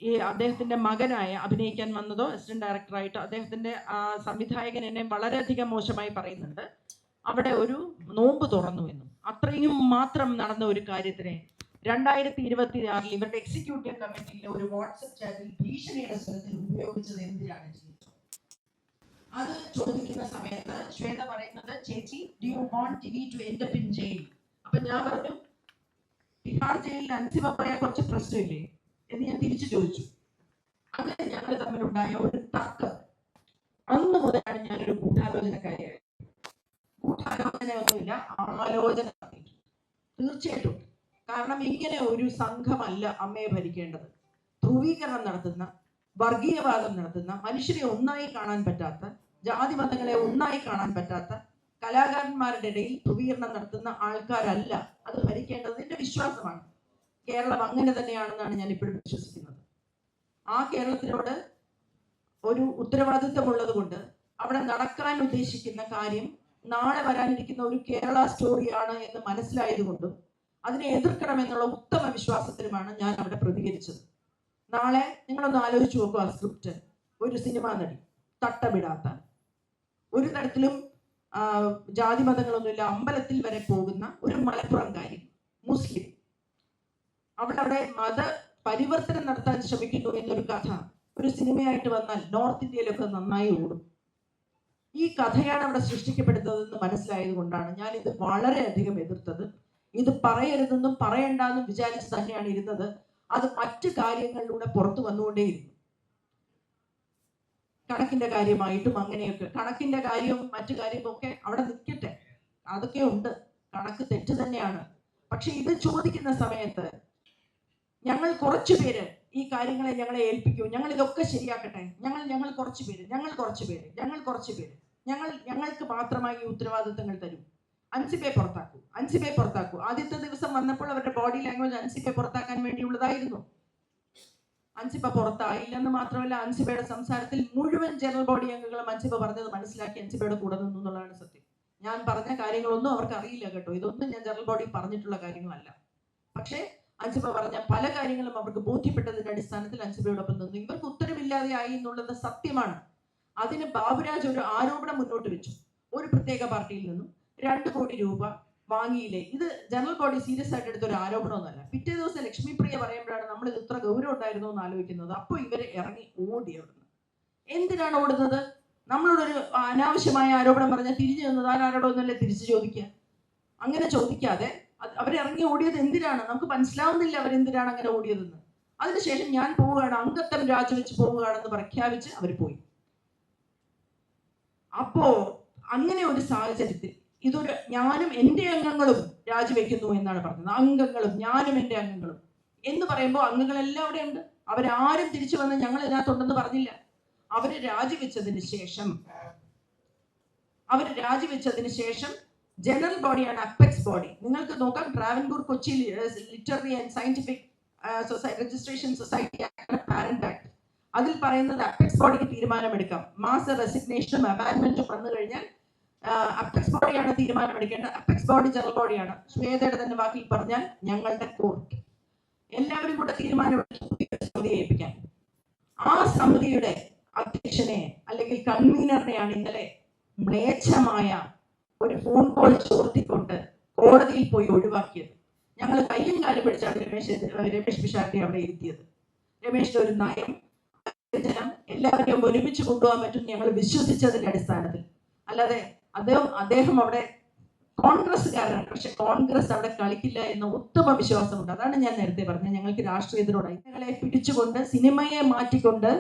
ഈ അദ്ദേഹത്തിന്റെ മകനായ അഭിനയിക്കാൻ വന്നതോ അസിസ്റ്റന്റ് ഡയറക്ടറായിട്ട് അദ്ദേഹത്തിന്റെ സംവിധായകൻ എന്നെ വളരെയധികം മോശമായി പറയുന്നുണ്ട്, അവിടെ ഒരു നോമ്പ് തുറന്നു എന്നും. അത്രയും മാത്രം നടന്ന ഒരു കാര്യത്തിനെ 2026 ഇവരുടെ എക്സിക്യൂട്ടീവ് കമ്മിറ്റിയിലെ ഒരു വാട്സ്ആപ്പ് ചാറ്റിൽ ഭീഷണിയുടെ സ്വരത്തിൽ ഉപയോഗിച്ചത് എന്തിനാണ് ചെയ്തത്? അത് ചോദിക്കുന്ന സമയത്ത് ശ്വേത പറയുന്നത്, ചേച്ചി, do you want Tini to end up in jail? അപ്പൊ ഞാൻ പറഞ്ഞു, ബിഹാർ ജയിലിൽ അൻസിബ പോയാൽ കുറച്ച് പ്രശ്നമില്ലേ എന്ന് ഞാൻ തിരിച്ചു ചോദിച്ചു. അങ്ങനെ ഞങ്ങൾ തമ്മിലുണ്ടായ ഒരു തർക്കം. അന്ന് മുതലാണ് ഞാനൊരു ഗൂഢാലോചനക്കാരിയായി. ഗൂഢാലോചനയൊന്നുമില്ല, ആലോചന തീർച്ചയായിട്ടും. കാരണം ഇങ്ങനെ ഒരു സംഘമല്ല അമ്മയെ ഭരിക്കേണ്ടത്. ധ്രുവീകരണം നടത്തുന്ന, വർഗീയവാദം നടത്തുന്ന, മനുഷ്യരെ ഒന്നായി കാണാൻ പറ്റാത്ത, ജാതി മതങ്ങളെ ഒന്നായി കാണാൻ പറ്റാത്ത, കലാകാരന്മാരുടെ ഇടയിൽ ധ്രുവീകരണം നടത്തുന്ന ആൾക്കാരല്ല അത് ഭരിക്കേണ്ടത്. എന്റെ വിശ്വാസമാണ്. കേരളം അങ്ങനെ തന്നെയാണെന്നാണ് ഞാൻ ഇപ്പോഴും വിശ്വസിക്കുന്നത്. ആ കേരളത്തിനോട് ഒരു ഉത്തരവാദിത്വമുള്ളത് കൊണ്ട് അവിടെ നടക്കാൻ ഉദ്ദേശിക്കുന്ന കാര്യം നാളെ വരാനിരിക്കുന്ന ഒരു കേരള സ്റ്റോറിയാണ് എന്ന് മനസ്സിലായതുകൊണ്ടും അതിനെ എതിർക്കണമെന്നുള്ള ഉത്തമ വിശ്വാസത്തിലുമാണ് ഞാൻ അവിടെ പ്രതികരിച്ചത്. നാളെ നിങ്ങളൊന്ന് ആലോചിച്ച് നോക്കുക, ആ സ്ക്രിപ്റ്റ്. ഒരു സിനിമാ നടി, തട്ടമിടാത്ത, ഒരു തരത്തിലും ജാതി മതങ്ങളൊന്നുമില്ല, അമ്പലത്തിൽ വരെ പോകുന്ന ഒരു മലപ്പുറംകാരി മുസ്ലിം, അവിടെ മത പരിവർത്തനം നടത്താൻ ശ്രമിക്കുന്നു എന്നൊരു കഥ ഒരു സിനിമയായിട്ട് വന്നാൽ നോർത്ത് ഇന്ത്യയിലൊക്കെ നന്നായി ഓടും. ഈ കഥയാണ് അവിടെ സൃഷ്ടിക്കപ്പെടുന്നതെന്ന് മനസ്സിലായത് കൊണ്ടാണ് ഞാൻ ഇത് വളരെയധികം എതിർത്തത്. ഇത് പറയരുതെന്നും പറയണ്ടെന്നും വിചാരിച്ച് തന്നെയാണ് ഇരുന്നത്. അത് മറ്റു കാര്യങ്ങളിലൂടെ പുറത്തു വന്നുകൊണ്ടേയിരുന്നു. കണക്കിന്റെ കാര്യമായിട്ടും അങ്ങനെയൊക്കെ. കണക്കിന്റെ കാര്യവും മറ്റു കാര്യവും ഒക്കെ അവിടെ നിൽക്കട്ടെ, അതൊക്കെ ഉണ്ട്, കണക്ക് തെറ്റ് തന്നെയാണ്. പക്ഷെ ഇത് ചോദിക്കുന്ന സമയത്ത് ഞങ്ങൾ കുറച്ചു പേര് ഈ കാര്യങ്ങളെ ഞങ്ങളെ ഏൽപ്പിക്കൂ, ഞങ്ങൾ ഇതൊക്കെ ശരിയാക്കട്ടെ, ഞങ്ങൾ കുറച്ചു പേര് ഞങ്ങൾക്ക് മാത്രമായി ഈ ഉത്തരവാദിത്തങ്ങൾ തരൂ, അൻസിബയെ പുറത്താക്കൂ. ആദ്യത്തെ ദിവസം വന്നപ്പോൾ അവരുടെ ബോഡി ലാംഗ്വേജ് അൻസിബയെ പുറത്താക്കാൻ വേണ്ടിയുള്ളതായിരുന്നു. അൻസിബ പുറത്തായില്ലെന്ന് മാത്രമല്ല, അൻസിബയുടെ സംസാരത്തിൽ മുഴുവൻ ജനറൽ ബോഡി അംഗങ്ങളും അൻസിബ പറഞ്ഞത് മനസ്സിലാക്കി അൻസിബയുടെ കൂടെ നിന്നു എന്നുള്ളതാണ് സത്യം. ഞാൻ പറഞ്ഞ കാര്യങ്ങളൊന്നും അവർക്ക് അറിയില്ല കേട്ടോ, ഇതൊന്നും ഞാൻ ജനറൽ ബോഡി പറഞ്ഞിട്ടുള്ള കാര്യങ്ങളല്ല. പക്ഷേ അൻസിബ പറഞ്ഞ പല കാര്യങ്ങളും അവർക്ക് ബോധ്യപ്പെട്ടതിന്റെ അടിസ്ഥാനത്തിൽ അൻസിബയോടൊപ്പം നിന്നു. ഇവർക്ക് ഉത്തരവില്ലാതെ ആയി എന്നുള്ളത് സത്യമാണ്. അതിന് ബാബുരാജ് ഒരു ആരോപണം മുന്നോട്ട് വെച്ചു. ഒരു പ്രത്യേക പാർട്ടിയിൽ നിന്നും 2 കോടി രൂപ വാങ്ങിയില്ലേ. ഇത് ജനറൽ ബോഡി സീരിയസ് ആയിട്ട് എടുത്ത ഒരു ആരോപണമൊന്നുമല്ല. പിറ്റേ ദിവസം ലക്ഷ്മി പ്രിയ പറയുമ്പോഴാണ് നമ്മൾ ഇത് ഇത്ര ഗൗരവം ഉണ്ടായിരുന്നു എന്ന് ആലോചിക്കുന്നത്. അപ്പോൾ ഇവര് ഇറങ്ങി ഓടി. അവിടുന്ന് എന്തിനാണ് ഓടുന്നത്? നമ്മളോടൊരു അനാവശ്യമായ ആരോപണം പറഞ്ഞാൽ തിരിഞ്ഞു നിന്നത് ആരോടൊന്നല്ലേ തിരിച്ചു ചോദിക്കുക. അങ്ങനെ ചോദിക്കാതെ അവരിറങ്ങി ഓടിയത് എന്തിനാണ്? നമുക്ക് മനസ്സിലാവുന്നില്ല അവരെന്തിനാണ് അങ്ങനെ ഓടിയതെന്ന്. അതിനുശേഷം ഞാൻ പോവുകയാണ്, അംഗത്വം രാജിവെച്ച് പോവുകയാണെന്ന് പ്രഖ്യാപിച്ച് അവർ പോയി. അപ്പോ അങ്ങനെ ഒരു സാഹചര്യത്തിൽ ഞാനും എൻ്റെ അംഗങ്ങളും രാജിവെക്കുന്നു എന്നാണ് പറഞ്ഞത്. അംഗങ്ങളും ഞാനും എൻ്റെ അംഗങ്ങളും എന്ന് പറയുമ്പോൾ അംഗങ്ങളെല്ലാം അവിടെ ഉണ്ട്. അവരാരും തിരിച്ചു വന്ന് ഞങ്ങൾ ഇതിനകത്തുണ്ടെന്ന് പറഞ്ഞില്ല. അവര് രാജിവെച്ചതിന് ശേഷം ജനറൽ ബോഡിയാണ് അപ്പെക്സ് ബോഡി. നിങ്ങൾക്ക് നോക്കാം, Travancore Kochi literary and scientific registration society parent act, അതിൽ പറയുന്നത് അപ്പെക്സ് ബോഡിക്ക് തീരുമാനമെടുക്കാം. മാസ റെസിഗ്നേഷനും അബാൻമെന്റും വന്നു കഴിഞ്ഞാൽ അപ്പെക്സ് ബോഡിയാണ് തീരുമാനമെടുക്കേണ്ടത്. അപ്പെക്സ് ബോഡി ജനറൽ ബോഡിയാണ്. ശ്വേതയുടെ തന്നെ വാക്കിൽ പറഞ്ഞാൽ ഞങ്ങളുടെ കോർട്ട്. എല്ലാവരും കൂടെ തീരുമാനമെടുത്ത് ഏൽപ്പിക്കാൻ. ആ സമിതിയുടെ അധ്യക്ഷനെ അല്ലെങ്കിൽ കൺവീനറിനെയാണ് ഇന്നലെ മ്ലേച്ഛമായ ഒരു ഫോൺ കോൾ ചോർത്തിക്കൊണ്ട് കോടതിയിൽ പോയി ഒഴിവാക്കിയത്. ഞങ്ങൾ കയ്യും കാലും പിടിച്ചാണ് രമേശ് പിഷാരടി അവിടെ ഇരുത്തിയത്. രമേശിന്റെ ഒരു നയം, ജനം എല്ലാവരെയും ഒരുമിച്ച് കൊണ്ടുപോകാൻ പറ്റും ഞങ്ങൾ വിശ്വസിച്ചതിന്റെ അടിസ്ഥാനത്തിൽ. അല്ലാതെ അദ്ദേഹം അവിടെ കോൺഗ്രസ്സുകാരനാണ്, പക്ഷെ കോൺഗ്രസ് അവിടെ കളിക്കില്ല എന്ന ഉത്തമ വിശ്വാസമുണ്ട്. അതാണ് ഞാൻ നേരത്തെ പറഞ്ഞത്, ഞങ്ങൾക്ക് രാഷ്ട്രീയത്തിനോടായി ഞങ്ങളെ പിടിച്ചുകൊണ്ട് സിനിമയെ മാറ്റിക്കൊണ്ട്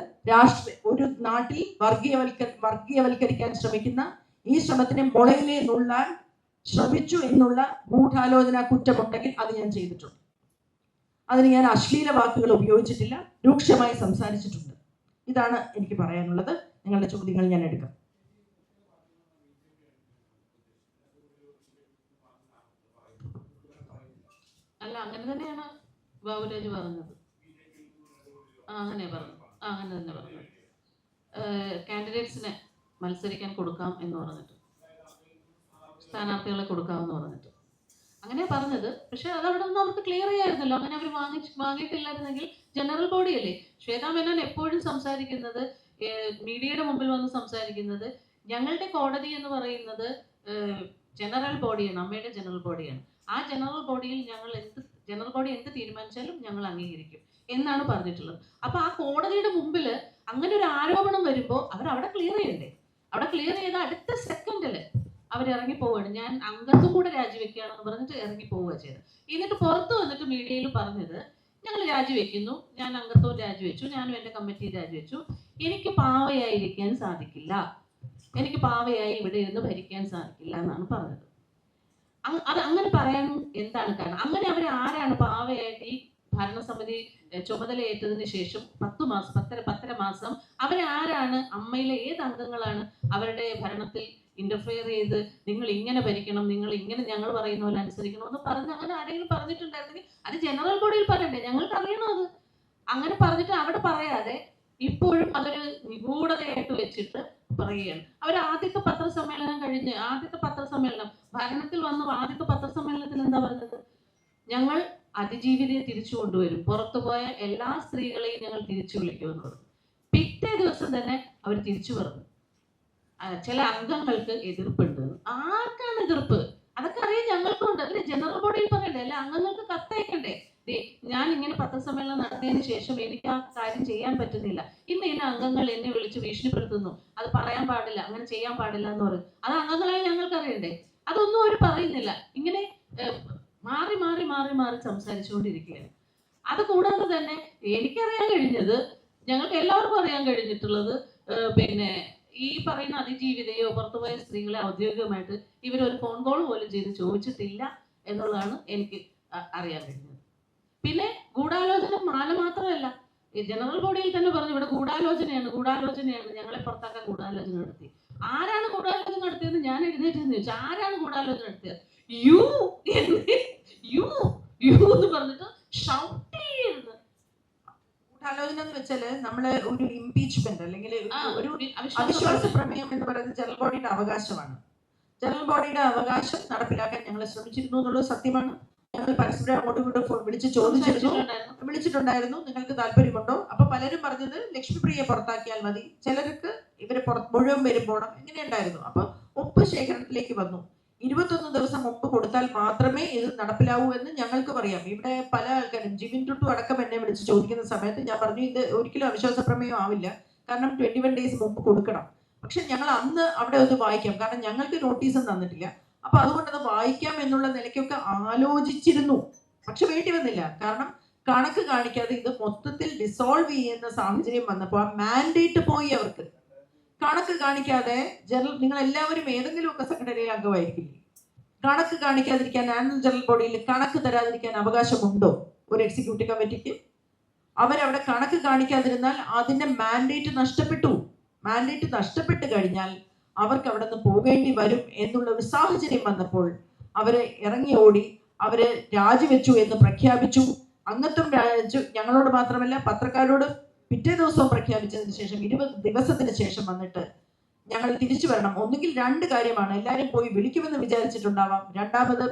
ഒരു നാട്ടിൽ വർഗീയവൽക്കരിക്കാൻ ശ്രമിക്കുന്ന ഈ ശ്രമത്തിനെ മുളയിലെ നുള്ളാൻ ശ്രമിച്ചു എന്നുള്ള ഗൂഢാലോചന കുറ്റമുണ്ടെങ്കിൽ അത് ഞാൻ ചെയ്തിട്ടുണ്ട്. അതിന് ഞാൻ അശ്ലീല വാക്കുകൾ ഉപയോഗിച്ചിട്ടില്ല, രൂക്ഷമായി സംസാരിച്ചിട്ടുണ്ട്. ഇതാണ് എനിക്ക് പറയാനുള്ളത്. നിങ്ങളുടെ ചോദ്യങ്ങൾ ഞാൻ എടുക്കാം. അല്ല, അങ്ങനെ തന്നെയാണ് ബാബുരാജ് പറഞ്ഞത്. അങ്ങനെ തന്നെ പറഞ്ഞത്. കാൻഡിഡേറ്റ്സിനെ മത്സരിക്കാൻ കൊടുക്കാം എന്ന് പറഞ്ഞിട്ട്, സ്ഥാനാർത്ഥികളെ കൊടുക്കാമെന്ന് പറഞ്ഞിട്ട് അങ്ങനെ പറഞ്ഞത്. പക്ഷെ അതവിടെ നിന്ന് അവർക്ക് ക്ലിയർ ചെയ്യായിരുന്നല്ലോ. അങ്ങനെ അവർ വാങ്ങിയിട്ടില്ലായിരുന്നെങ്കിൽ ജനറൽ ബോഡിയല്ലേ. ശ്വേതാ മേനോൻ എപ്പോഴും സംസാരിക്കുന്നത്, മീഡിയയുടെ മുമ്പിൽ വന്ന് സംസാരിക്കുന്നത്, ഞങ്ങളുടെ കോടതി എന്ന് പറയുന്നത് ജനറൽ ബോഡിയാണ്, അമ്മയുടെ ജനറൽ ബോഡിയാണ്. ആ ജനറൽ ബോഡിയിൽ ജനറൽ ബോഡി എന്ത് തീരുമാനിച്ചാലും ഞങ്ങൾ അംഗീകരിക്കും എന്നാണ് പറഞ്ഞിട്ടുള്ളത്. അപ്പൊ ആ കോടതിയുടെ മുമ്പിൽ അങ്ങനെ ഒരു ആരോപണം വരുമ്പോൾ അവരവിടെ ക്ലിയർ ചെയ്യണ്ടേ? അവിടെ ക്ലിയർ ചെയ്ത അടുത്ത സെക്കൻഡില് അവരിറങ്ങി പോവുകയാണ്. ഞാൻ അംഗത്വം കൂടെ രാജിവെക്കുകയാണെന്ന് പറഞ്ഞിട്ട് ഇറങ്ങി പോവുക ചെയ്തത്. എന്നിട്ട് പുറത്ത് വന്നിട്ട് മീഡിയയിൽ പറഞ്ഞത്, ഞങ്ങൾ രാജിവെക്കുന്നു, ഞാൻ അംഗത്വം രാജിവെച്ചു, ഞാനും എൻ്റെ കമ്മിറ്റി രാജിവെച്ചു, എനിക്ക് പാവയായിരിക്കാൻ സാധിക്കില്ല, എനിക്ക് പാവയായി ഇവിടെ ഇരുന്ന് ഭരിക്കാൻ സാധിക്കില്ല എന്നാണ് പറഞ്ഞത്. അത് അങ്ങനെ പറയാൻ എന്താണ് കാരണം? അങ്ങനെ അവർ ആരാണ് പാവയായിട്ട് ഈ ഭരണസമിതി ചുമതലയേറ്റതിന് ശേഷം 10 മാസം അവരാരാണ്, അമ്മയിലെ ഏത് അംഗങ്ങളാണ് അവരുടെ ഭരണത്തിൽ ഇന്റർഫിയർ ചെയ്ത് നിങ്ങൾ ഇങ്ങനെ ഭരിക്കണം, നിങ്ങൾ ഇങ്ങനെ ഞങ്ങൾ പറയുന്ന പോലെ അനുസരിക്കണം എന്ന് പറഞ്ഞ് അങ്ങനെ ആരെങ്കിലും പറഞ്ഞിട്ടുണ്ടായിരുന്നെങ്കിൽ അത് ജനറൽ ബോഡിയിൽ പറയണ്ടേ? ഞങ്ങൾക്ക് അറിയണം അത്. അങ്ങനെ പറഞ്ഞിട്ട് അവിടെ പറയാതെ ഇപ്പോഴും അതൊരു നിഗൂഢതയായിട്ട് വെച്ചിട്ട് പറയുകയാണ്. അവർ ആദ്യത്തെ പത്രസമ്മേളനം കഴിഞ്ഞ് ഭരണത്തിൽ വന്ന ആദ്യത്തെ പത്രസമ്മേളനത്തിൽ എന്താ പറഞ്ഞത്? ഞങ്ങൾ അതിജീവിതയെ തിരിച്ചു കൊണ്ടുവരും, പുറത്തുപോയ എല്ലാ സ്ത്രീകളെയും ഞങ്ങൾ തിരിച്ചു വിളിക്കുമെന്ന് പറഞ്ഞു. പിറ്റേ ദിവസം തന്നെ അവർ തിരിച്ചു പറഞ്ഞു ചില അംഗങ്ങൾക്ക് എതിർപ്പുണ്ട്. ആർക്കാണ് എതിർപ്പ്? അതൊക്കെ അറിയാൻ ഞങ്ങൾക്കുണ്ട്. അതിന് ജനറൽ ബോഡിയിൽ പറയണ്ടേ? അല്ല, അംഗങ്ങൾക്ക് കത്തയക്കണ്ടേ? ഞാൻ ഇങ്ങനെ പത്രസമ്മേളനം നടത്തിയതിനു ശേഷം എനിക്ക് ആ കാര്യം ചെയ്യാൻ പറ്റുന്നില്ല, ഇന്ന് അംഗങ്ങൾ എന്നെ വിളിച്ച് ഭീഷണിപ്പെടുത്തുന്നു, അത് പറയാൻ പാടില്ല, അങ്ങനെ ചെയ്യാൻ പാടില്ല എന്ന് പറയും. അത് അംഗങ്ങളായി ഞങ്ങൾക്ക് അറിയണ്ടേ? അതൊന്നും അവർ പറയുന്നില്ല. ഇങ്ങനെ മാറി മാറി മാറി മാറി സംസാരിച്ചുകൊണ്ടിരിക്കുകയാണ്. അത് കൂടാതെ തന്നെ എനിക്കറിയാൻ കഴിഞ്ഞത്, ഞങ്ങൾക്ക് എല്ലാവർക്കും അറിയാൻ കഴിഞ്ഞിട്ടുള്ളത്, പിന്നെ ഈ പറയുന്ന അതിജീവിതയോ പുറത്തുപോയ സ്ത്രീകളെ ഔദ്യോഗികമായിട്ട് ഇവരൊരു ഫോൺ കോൾ പോലും ചെയ്ത് ചോദിച്ചിട്ടില്ല എന്നുള്ളതാണ് എനിക്ക് അറിയാൻ കഴിഞ്ഞത്. പിന്നെ ഗൂഢാലോചന മാല മാത്രമല്ല, ജനറൽ ബോഡിയിൽ തന്നെ പറഞ്ഞു ഇവിടെ ഗൂഢാലോചനയാണ്, ഞങ്ങളെ പുറത്താക്കാൻ ഗൂഢാലോചന നടത്തി. ആരാണ് ഗൂഢാലോചന നടത്തിയെന്ന് ഞാൻ എഴുന്നേറ്റ് ചോദിച്ചു. ആരാണ് ഗൂഢാലോചന നടത്തിയത്? യു എന്ന് പറഞ്ഞിട്ട് ഷൗട്ട് ചെയ്യുന്നത്. ഗൂഢാലോചന എന്ന് വെച്ചാല് നമ്മള് ഒരു ഇംപീച്ച്മെന്റ് അല്ലെങ്കിൽ ഒരു അവിശ്വാസ പ്രമേയം എന്ന് പറയുന്നത് ജനറൽ ബോഡിയുടെ അവകാശമാണ്. ജനറൽ ബോഡിയുടെ അവകാശം നടപ്പിലാക്കാൻ ഞങ്ങൾ ശ്രമിച്ചിരുന്നു എന്നുള്ളത് സത്യമാണ്. ഞങ്ങൾ പരസ്പരം അങ്ങോട്ടും വിളിച്ചിട്ടുണ്ടായിരുന്നു, നിങ്ങൾക്ക് താല്പര്യമുണ്ടോ? അപ്പൊ പലരും പറഞ്ഞത് ലക്ഷ്മിപ്രിയയെ പുറത്താക്കിയാൽ മതി, ചിലർക്ക് ഇവരെ മുഴുവൻ പേരും പോകണം, ഇങ്ങനെ ഉണ്ടായിരുന്നു. അപ്പൊ ഒപ്പ് ശേഖരണത്തിലേക്ക് വന്നു. 21 ദിവസം മുമ്പ് കൊടുത്താൽ മാത്രമേ ഇത് നടപ്പിലാവൂ എന്ന് ഞങ്ങൾക്കും അറിയാം. ഇവിടെ പല ആൾക്കാരും, ജിമിൻ ടുട്ടു അടക്കം എന്നെ വിളിച്ച് ചോദിക്കുന്ന സമയത്ത് ഞാൻ പറഞ്ഞു ഇത് ഒരിക്കലും അവിശ്വാസ പ്രമേയം ആവില്ല, കാരണം 21 ഡേയ്സ് മുമ്പ് കൊടുക്കണം. പക്ഷെ ഞങ്ങൾ അന്ന് അവിടെ ഒന്ന് വായിക്കാം, കാരണം ഞങ്ങൾക്ക് നോട്ടീസും തന്നിട്ടില്ല. അപ്പൊ അതുകൊണ്ട് അത് വായിക്കാം എന്നുള്ള നിലയ്ക്കൊക്കെ ആലോചിച്ചിരുന്നു. പക്ഷെ വേണ്ടി വന്നില്ല, കാരണം കണക്ക് കാണിക്കാതെ ഇത് മൊത്തത്തിൽ ഡിസോൾവ് ചെയ്യുന്ന സാഹചര്യം വന്നപ്പോൾ ആ മാൻഡേറ്റ് പോയി. അവർക്ക് കണക്ക് കാണിക്കാതെ നിങ്ങൾ എല്ലാവരും ഏതെങ്കിലുമൊക്കെ സംഘടനയിൽ അംഗമായിരിക്കില്ലേ? കണക്ക് കാണിക്കാതിരിക്കാൻ ആനുവൽ ജനറൽ ബോഡിയിൽ കണക്ക് തരാതിരിക്കാൻ അവകാശമുണ്ടോ ഒരു എക്സിക്യൂട്ടീവ് കമ്മിറ്റിക്ക്? അവരവിടെ കണക്ക് കാണിക്കാതിരുന്നാൽ അതിന്റെ മാൻഡേറ്റ് നഷ്ടപ്പെട്ടു. മാൻഡേറ്റ് നഷ്ടപ്പെട്ട് കഴിഞ്ഞാൽ അവർക്ക് അവിടെ നിന്ന് പോകേണ്ടി വരും എന്നുള്ള ഒരു സാഹചര്യം വന്നപ്പോൾ അവര് ഇറങ്ങി ഓടി, അവര് രാജിവെച്ചു എന്ന് പ്രഖ്യാപിച്ചു. അംഗത്വം രാജിച്ചു. ഞങ്ങളോട് മാത്രമല്ല പത്രക്കാരോട് പിറ്റേ ദിവസവും പ്രഖ്യാപിച്ചതിന് ശേഷം 20 ദിവസത്തിന് ശേഷം വന്നിട്ട് ഞങ്ങൾ തിരിച്ചു വരണം. ഒന്നുകിൽ 2 കാര്യമാണ്, എല്ലാവരും പോയി വിളിക്കുമെന്ന് വിചാരിച്ചിട്ടുണ്ടാവാം. രണ്ടാമത്